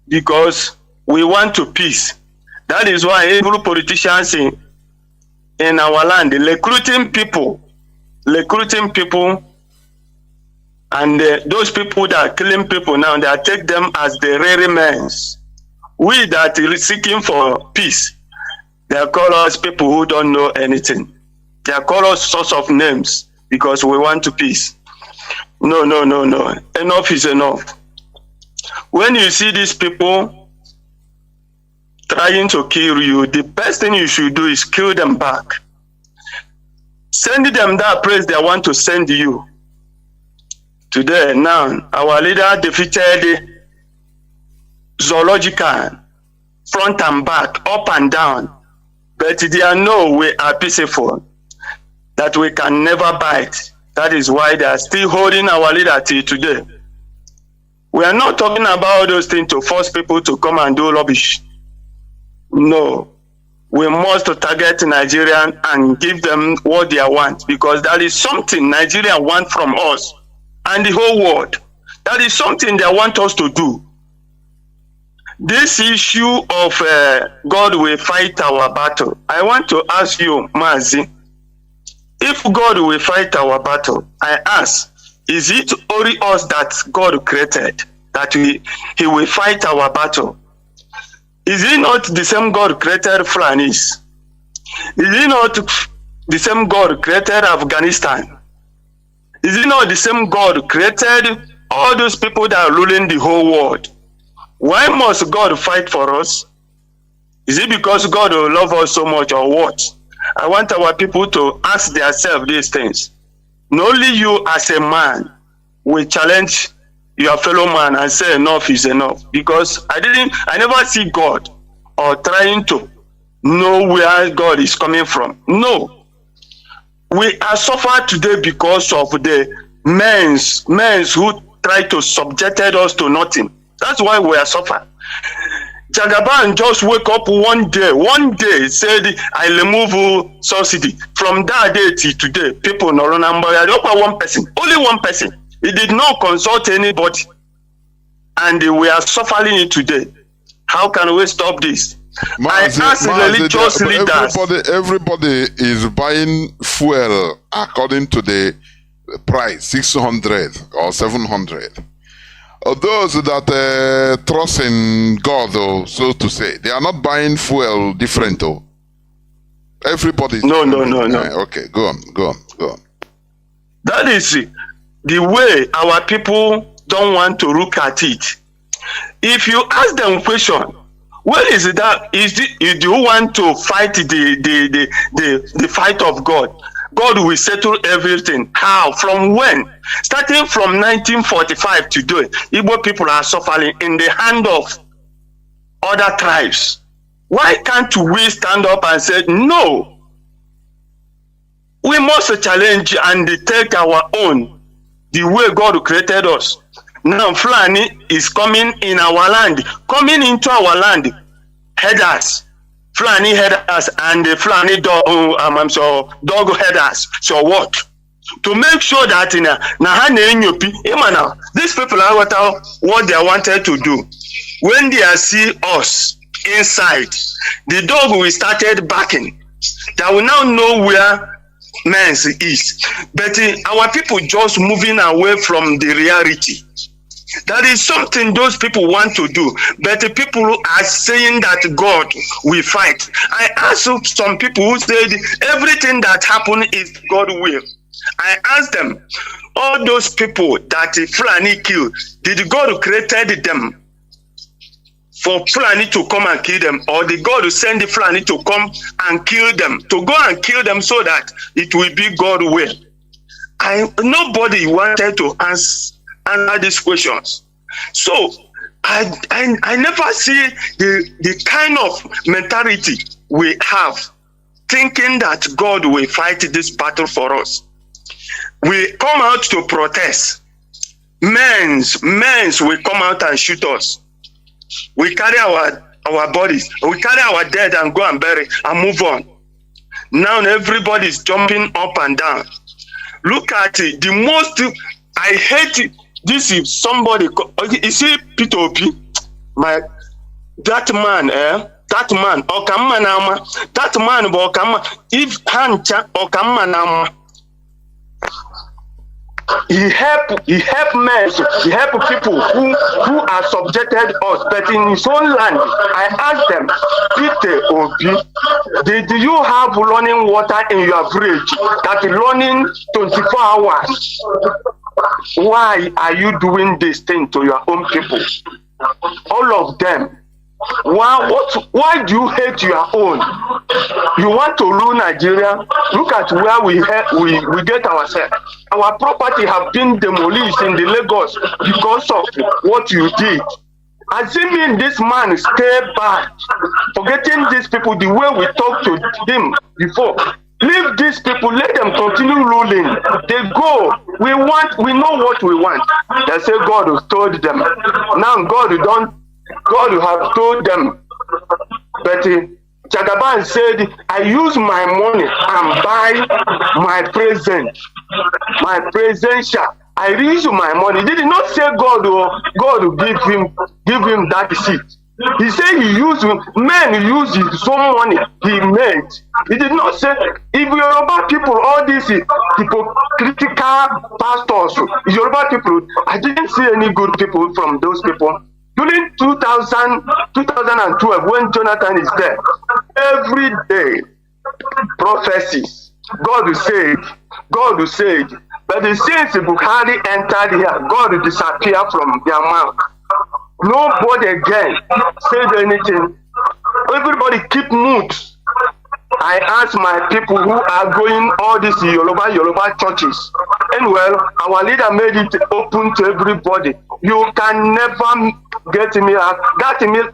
because we want to peace. That is why every politicians in our land recruiting people, and those people that are killing people now, they take them as the rare men. We that are seeking for peace, they call us people who don't know anything. They call us sorts of names because we want to peace. No. Enough is enough. When you see these people trying to kill you, the best thing you should do is kill them back. Send them that place they want to send you. Today, now, our leader defeated zoological, front and back, up and down. But they know we are peaceful, that we can never bite. That is why they are still holding our leader till today. We are not talking about all those things to force people to come and do rubbish. No. We must target Nigerian and give them what they want, because that is something Nigeria want from us and the whole world. That is something they want us to do. This issue of God will fight our battle. I want to ask you, Mazi, if God will fight our battle, I ask, is it only us that God created, that he will fight our battle? Is it not the same God created Fulanis? Is it not the same God created Afghanistan? Is it not the same God created all those people that are ruling the whole world? Why must God fight for us? Is it because God will love us so much, or what? I want our people to ask themselves these things. Not only you as a man will challenge your fellow man and say enough is enough, because I never see God or trying to know where God is coming from. No. We are suffering today because of the men who try to subject us to nothing. That's why we are suffering. Jagaban just wake up one day said, I remove subsidy. From that day till today, people no remember. One person, only one person. He did not consult anybody. And we are suffering it today. How can we stop this? Mazi, I ask religious leaders. Everybody is buying fuel according to the price, 600 or 700. Those that trust in God, so to say, they are not buying fuel different. Everybody. No. Okay, go on. That is the way our people don't want to look at it. If you ask them question, where is it that do you want to fight the fight of God? God will settle everything. How? From when? Starting from 1945 today, Igbo people are suffering in the hand of other tribes. Why can't we stand up and say, no? We must challenge and take our own, the way God created us. Now Fulani is coming in our land, coming into our land, headers. Fulani headers and the Fulani dog headers. So what? To make sure that these people are what they wanted to do. When they see us inside, the dog will started barking. They will now know where men's is. But our people just moving away from the reality. That is something those people want to do, but the people are saying that God will fight. I asked some people who said everything that happened is God will. I asked them, all those people that Fulani killed, did God created them for Fulani to come and kill them, or did God send the Fulani to come and kill them, to go and kill them so that it will be God will? Nobody wanted to answer these questions. So I never see the kind of mentality we have, thinking that God will fight this battle for us. We come out to protest. Men's will come out and shoot us. We carry our bodies, we carry our dead and go and bury and move on. Now everybody's jumping up and down. Look at it. The most I hate it. This is somebody, you see P2P, that man, if Hancha Okammanama, he help men, he help people who are subjected us, but in his own land. I asked them, P2P, did you have running water in your fridge that running 24 hours? Why are you doing this thing to your own people? All of them. Why do you hate your own? You want to rule Nigeria? Look at where we get ourselves. Our property have been demolished in the Lagos because of what you did. Assuming this man stay back, forgetting these people the way we talked to him before. Leave these people, let them continue ruling. They go. We know what we want. They say God has told them. Now God have told them. But Jagaban said, I use my money and buy my present, my presential. I use my money. He did not say God will give him that seat. He said he used men use his own money he made. He did not say if Yoruba people, all these hypocritical pastors, Yoruba people, I didn't see any good people from those people. During 2012, when Jonathan is there, every day prophecies, God will say, but since Buhari entered here, God will disappear from their mouth. Nobody again said anything. Everybody keep mute. I ask my people who are going all these Yoruba churches. And well, our leader made it open to everybody. You can never get me out. That thing you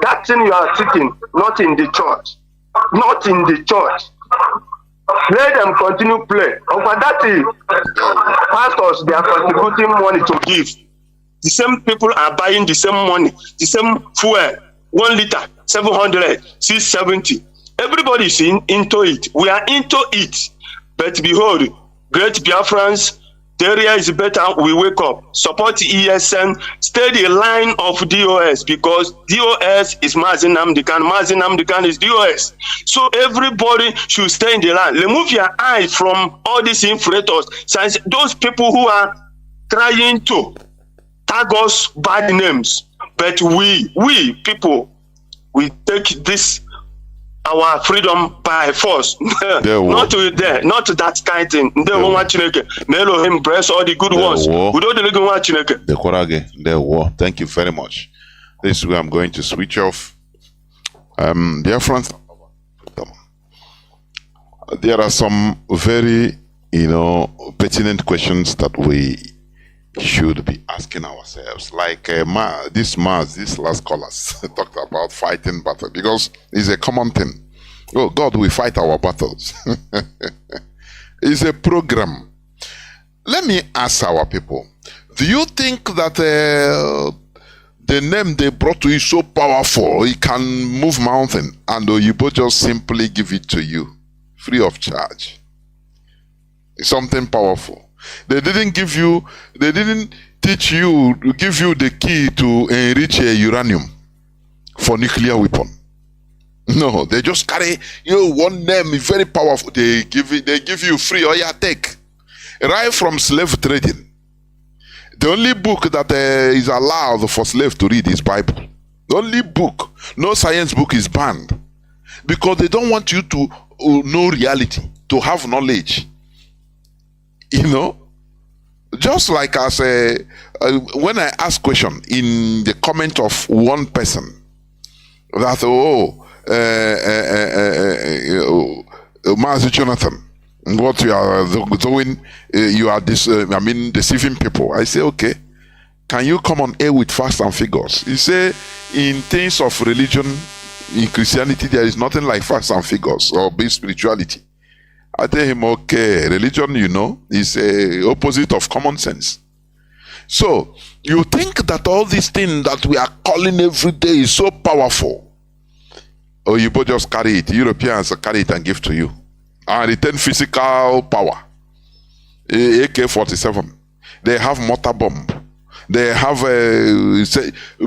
are sitting, not in the church. Not in the church. Let them continue play. Over that, pastors, they are contributing money to give. The same people are buying the same money, the same fuel, 1 liter, 700, 670. Everybody is into it. We are into it. But behold, great Biafrans, the area is better. We wake up, support ESN, stay the line of DOS, because DOS is Mazi Nnamdi Kanu. Mazi Nnamdi Kanu is DOS. So everybody should stay in the line. Remove your eyes from all these infiltrators. Since those people who are trying to tag us bad names, but we people, we take this our freedom by force. Not to that kind of thing. May Elohim bless all the good ones. Thank you very much. This is where I'm going to switch off. Dear friends, there are some very pertinent questions that we should be asking ourselves, like this last callers talked about fighting battle, because it's a common thing. Oh God, we fight our battles. It's a program. Let me ask our people, do you think that the name they brought to you is so powerful, it can move mountain, and Oyibo just simply give it to you free of charge? It's something powerful. They didn't teach you to give you the key to enrich uranium for nuclear weapon. No, they just carry one name, very powerful. They give you free, take. Right from slave trading. The only book that is allowed for slave to read is Bible. The only book, no science book is banned, because they don't want you to know reality, to have knowledge. Just like as when I ask question in the comment of one person that Mazi Jonathan, what you are doing, you are deceiving people. I say, okay, can you come on air with facts and figures? He say, in things of religion, in Christianity, there is nothing like facts and figures or base spirituality. I tell him, okay, religion, is a opposite of common sense. So, you think that all these things that we are calling every day is so powerful? Or you both just carry it, Europeans carry it and give to you. And return physical power. AK-47. They have mortar bomb. They have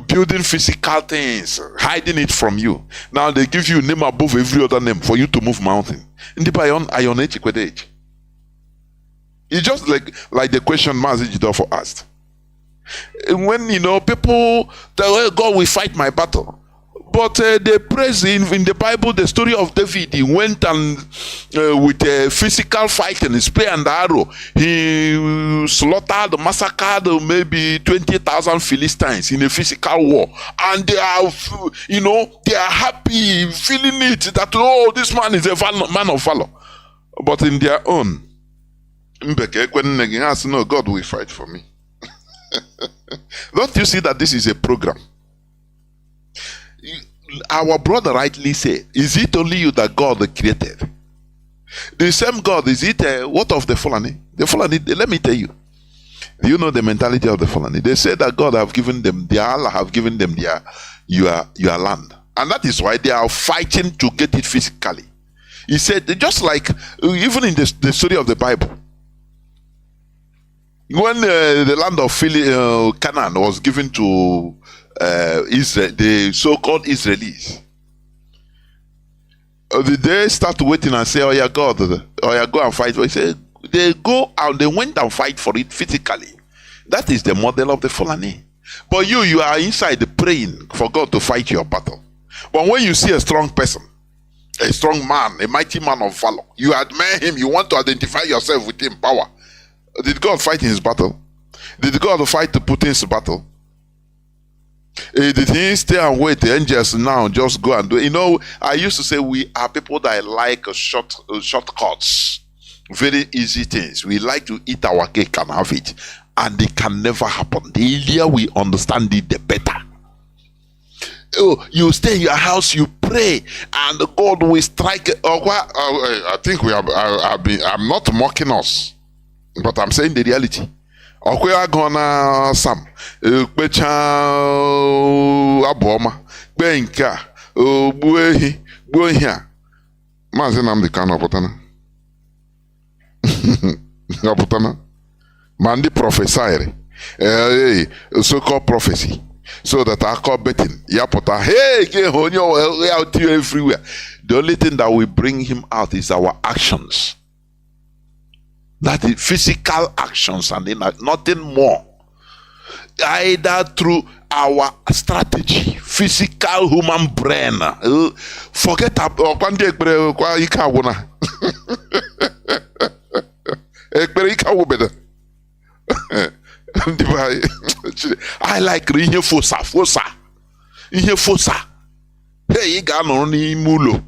building physical things, hiding it from you. Now they give you a name above every other name for you to move mountain. It's just like the question Mazi Jidofo asked. When people tell, well, God will fight my battle. But they praise in the Bible the story of David. He went and with physical fighting, spear and arrow, he slaughtered, massacred maybe 20,000 Philistines in a physical war, and they are, they are happy, feeling it that this man is a man of valor. But in their own, no, God will fight for me. Don't you see that this is a program? Our brother rightly said, is it only you that God created? The same God, is it what of the Fulani? The Fulani, let me tell you, Do you know the mentality of the Fulani? They say that God have given them, their Allah have given them your land. And that is why they are fighting to get it physically. He said, just like, even in the story of the Bible, when the land of Canaan was given to Israel, the so-called Israelis, they start waiting and say, oh yeah, God, oh yeah, go and fight. He said, they go out, they went and fight for it physically. That is the model of the Fulani. But you are inside praying for God to fight your battle. But when you see a strong person, a strong man, a mighty man of valor, you admire him, you want to identify yourself with him, power. Did God fight in his battle? Did God fight Putin's battle? Did he stay and wait? The angels now just go and do it. You know, I used to say we are people that like shortcuts, very easy things. We like to eat our cake and have it, and it can never happen. The earlier we understand it, the better. Oh, you stay in your house, you pray, and God will strike. I think we have. I'm not mocking us, but I'm saying the reality. Okwea gonna Sam, Becha Aboma, Benka, Buehi, Buehia, Mazi Nnamdi Kanu Apotana, Mandi prophesy, so-called prophecy, so that I call betting. Yapota, hey, get on your way out here everywhere. The only thing that will bring him out is our actions. That is physical actions and nothing more. Either through our strategy, physical human brain. Forget about I like Ihe Fosa. Hey, you got no mulo,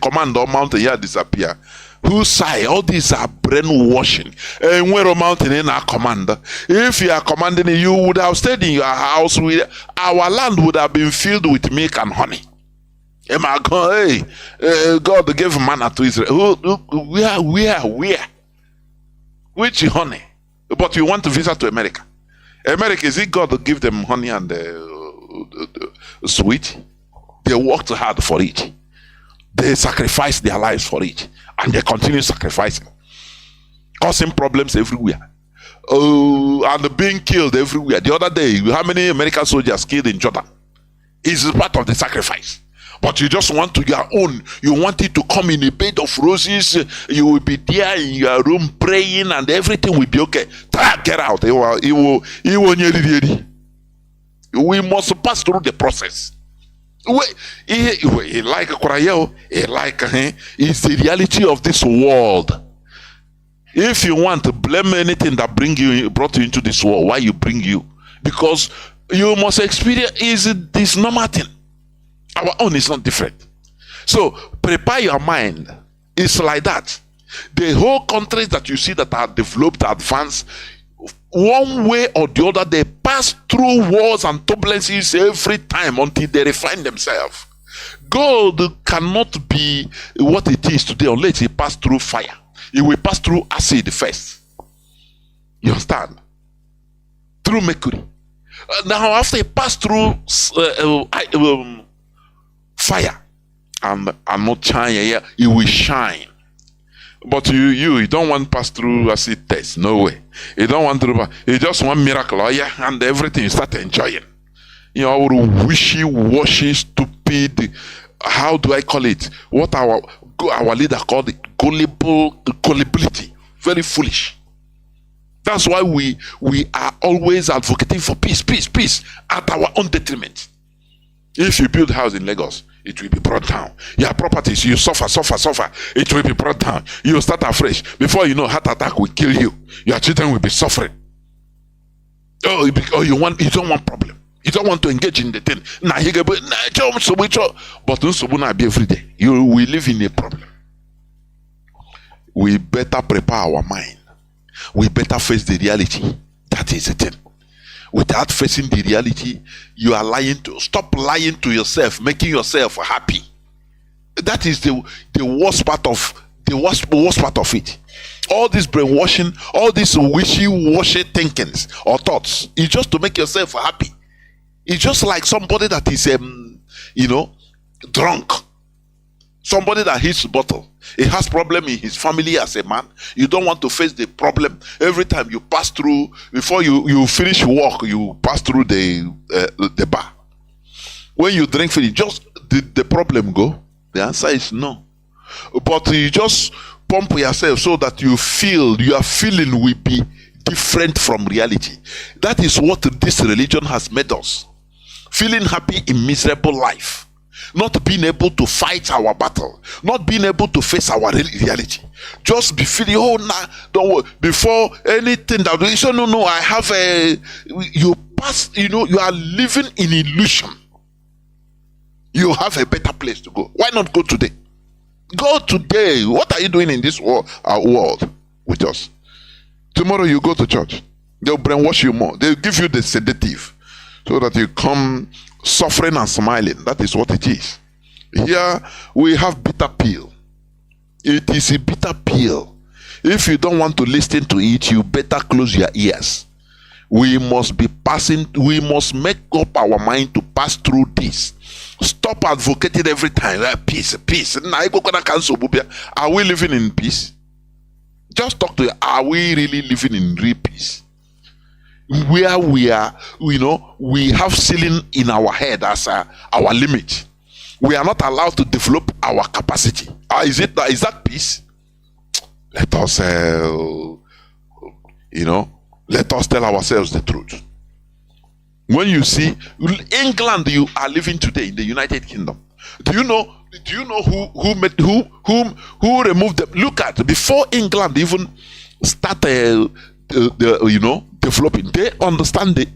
command or mountain here disappear. Who say all these are brainwashing? And when a mountain in our commander, if you are commanding, you would have stayed in your house. Our land would have been filled with milk and honey. Am I going? Hey, God gave manna to Israel. Where? Which honey? But you want to visit to America? America, is it God to give them honey and sweet? They worked hard for it. They sacrificed their lives for it. And they continue sacrificing, causing problems everywhere. And being killed everywhere. The other day, how many American soldiers killed in Jordan? It's part of the sacrifice. But you just want to your own. You want it to come in a bed of roses. You will be there in your room praying, and everything will be okay. Get out. We must pass through the process. It's the reality of this world. If you want to blame anything that brought you into this world, why you bring you? Because you must experience this normal thing. Our own is not different. So prepare your mind. It's like that. The whole countries that you see that are developed, advanced, one way or the other, they pass through wars and turbulences every time until they refine themselves. Gold cannot be what it is today unless it pass through fire. It will pass through acid first. You understand? Through mercury. Now, after it pass through fire and not shine, it will shine. But you don't want to pass through acid test. No way. You don't want to. You just want miracle, and everything you start enjoying. You know, wishy-washy, stupid. How do I call it? What our leader called it? Gullibility. Very foolish. That's why we are always advocating for peace at our own detriment. If you build a house in Lagos, it will be brought down. Your properties, you suffer. It will be brought down. You start afresh. Before you know, heart attack will kill you. Your children will be suffering. You don't want problem. You don't want to engage in the thing. But every day, you will live in a problem. We better prepare our mind. We better face the reality. That is the thing. Without facing the reality, you are lying to. Stop lying to yourself, making yourself happy. That is the worst part of it. All this brainwashing, all these wishy-washy thinkings or thoughts, is just to make yourself happy. It's just like somebody that is, drunk. Somebody that hits the bottle. He has problem in his family as a man. You don't want to face the problem. Every time you pass through, before you finish work, you pass through the bar. When you drink finish, just the problem go? The answer is no. But you just pump yourself so that your feeling will be different from reality. That is what this religion has made us. Feeling happy in miserable life. Not being able to fight our battle. Not being able to face our reality. Just be feeling, oh, nah, don't worry. Before anything that you say, no, I have you pass, you are living in illusion. You have a better place to go. Why not go today? Go today. What are you doing in this world with us? Tomorrow you go to church. They'll brainwash you more. They'll give you the sedative so that you come suffering and smiling. That is what it is. Here we have bitter pill. It is a bitter pill. If you don't want to listen to it, you better close your ears. We must make up our mind to pass through this. Stop advocating every time. Peace. Are we living in peace? Just talk to you. Are we really living in real peace? Where we are, we have ceiling in our head as our limit. We are not allowed to develop our capacity. Is that peace? Let us, let us tell ourselves the truth. When you see England, you are living today in the United Kingdom. Do you know who removed them? Look at, before England even started developing, they understand the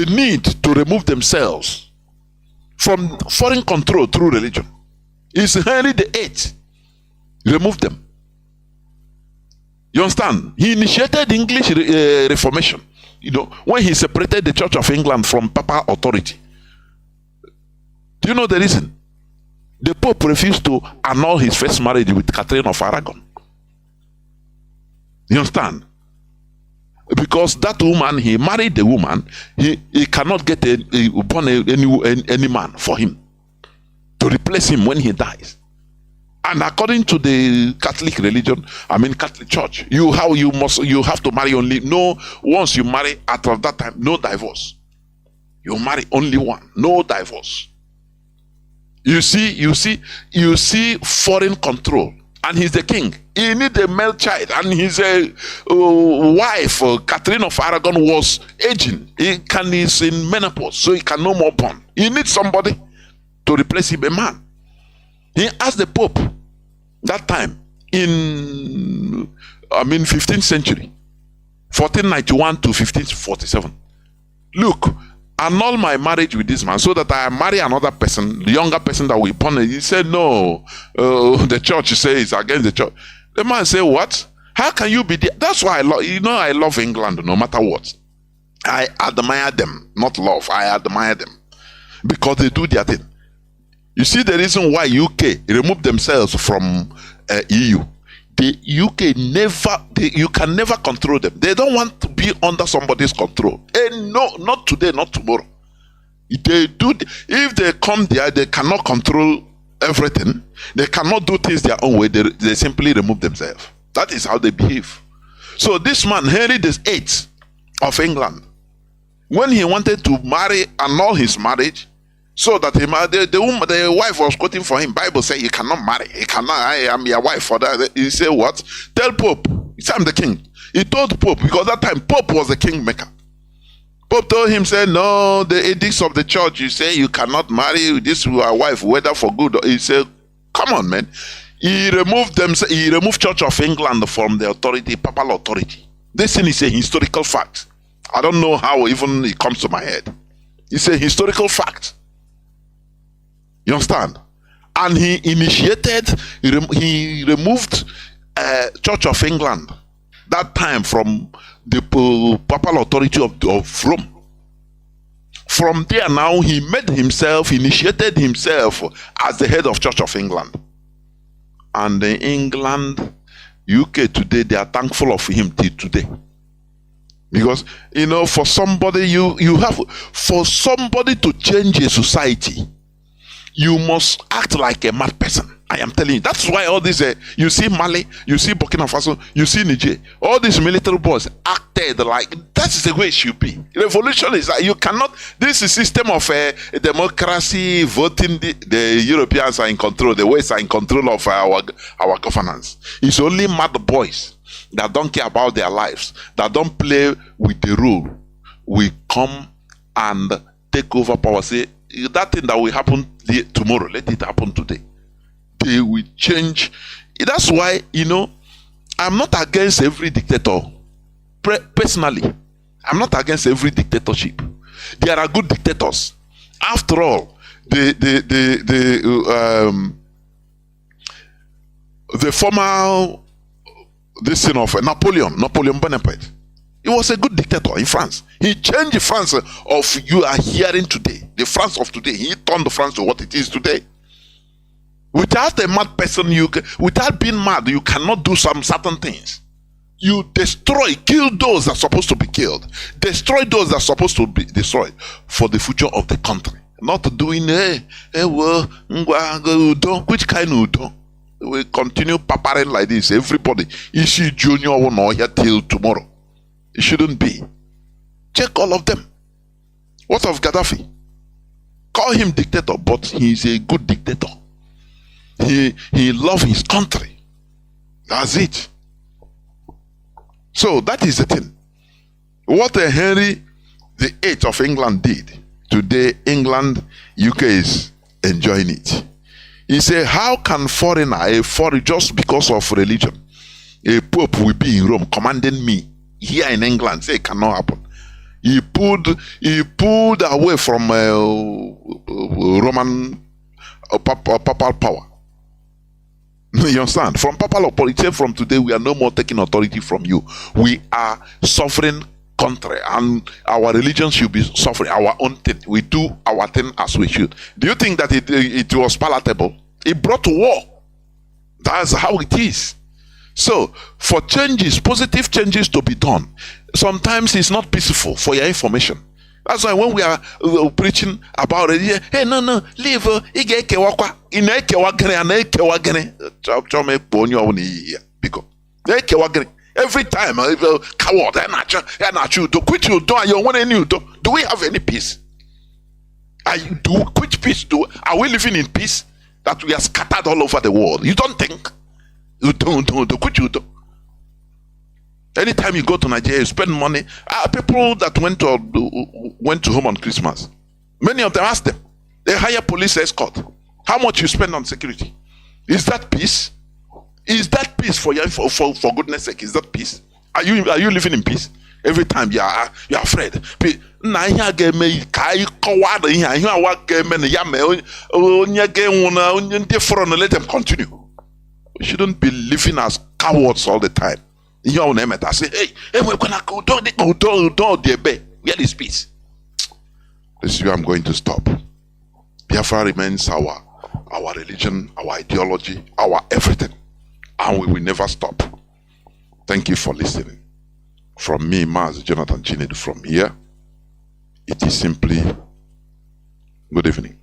need to remove themselves from foreign control through religion. It's Henry VIII removed them. You understand? He initiated the English Reformation. When he separated the Church of England from papal authority. Do you know the reason? The Pope refused to annul his first marriage with Catherine of Aragon. You understand? Because that woman, he married the woman, he cannot get any man for him to replace him when he dies. And according to the Catholic religion, Catholic Church, you have to marry only. Once you marry, after that time, no divorce. You marry only one, no divorce. You see foreign control, and he's the king. He needs a male child, and his wife, Catherine of Aragon, was aging. He's in menopause, so he can no more born. He needs somebody to replace him, a man. He asked the Pope that time in 15th century, 1491 to 1547. Look, annul my marriage with this man so that I marry another person, the younger person that will born. He said, no, the church says against the church. The man said, what? How can you be there? That's why I love England no matter what. I admire them, not love. I admire them because they do their thing. You see the reason why UK removed themselves from EU. The UK you can never control them. They don't want to be under somebody's control. And no, not today, not tomorrow. If they come there, they cannot control everything. They cannot do things their own way. They simply remove themselves. That is how they behave. So this man, Henry VIII of England, when he wanted to annul his marriage, so that the wife was quoting for him. Bible says you cannot marry. He cannot. I am your wife for that. He said what? Tell Pope. He said I'm the king. He told Pope because that time Pope was the kingmaker. Pope told him, said no, the edicts of the church. You say you cannot marry this wife, whether for good. He said, come on, man. He removed them. He removed Church of England from the authority, papal authority. This thing is a historical fact. I don't know how even it comes to my head. It's a historical fact. You understand? And he removed Church of England that time from the papal authority of Rome. From there now, he initiated himself as the head of Church of England. and England, UK today, they are thankful of him till today. Because, you know, for somebody, for somebody to change a society, you must act like a mad person. I am telling you. That's why all these, you see Mali, you see Burkina Faso, you see Niger, all these military boys acted like, that's the way it should be. Revolution is like, you cannot, this is system of democracy, voting, the Europeans are in control, the West are in control of our governance. It's only mad boys that don't care about their lives, that don't play with the rule, we come and take over power. Say, that thing that will happen tomorrow, let it happen today. They will change. That's why, you know, I'm not against every dictator. Personally, I'm not against every dictatorship. There are good dictators. After all, the former sin of Napoleon Bonaparte. He was a good dictator in France. He changed the France of you are hearing today. The France of today. He turned France to what it is today. Without a mad person, without being mad, you cannot do some certain things. You destroy, kill those that are supposed to be killed. Destroy those that are supposed to be destroyed for the future of the country. Not doing, which kind of udo? We continue paparing like this. Everybody, is she junior or not here till tomorrow? It shouldn't be. Check all of them. What of Gaddafi? Call him dictator, but he's a good dictator. He loves his country. That's it. So that is the thing. What Henry VIII of England did, today England, UK is enjoying it. He said, how can foreigner, just because of religion, a pope will be in Rome commanding me here in England? Say it cannot happen. He pulled away from Roman papal power. You understand? From papal authority, from today, we are no more taking authority from you. We are sovereign country, and our religion should be sovereign, our own thing. We do our thing as we should. Do you think that it was palatable? It brought war. That's how it is. So, for changes, positive changes to be done, sometimes it's not peaceful. For your information. That's why when we are preaching about it, hey, no, leave. Every time, coward, do we have any peace? Which peace are we living in peace? That we are scattered all over the world. You don't think? You don't. Anytime you go to Nigeria, you spend money. People that went to home on Christmas, many of them ask them. They hire police escort. How much you spend on security? Is that peace? Is that peace for you? For goodness sake, is that peace? Are you living in peace? Every time you are afraid. Let them continue. We shouldn't be living as cowards all the time. Your name it. I say, hey, we're gonna go down the where is peace? This is where I'm going to stop. Biafra remains our religion, our ideology, our everything, and we will never stop. Thank you for listening. From me, Mazi Jonathan Chinedu, from here, it is simply good evening.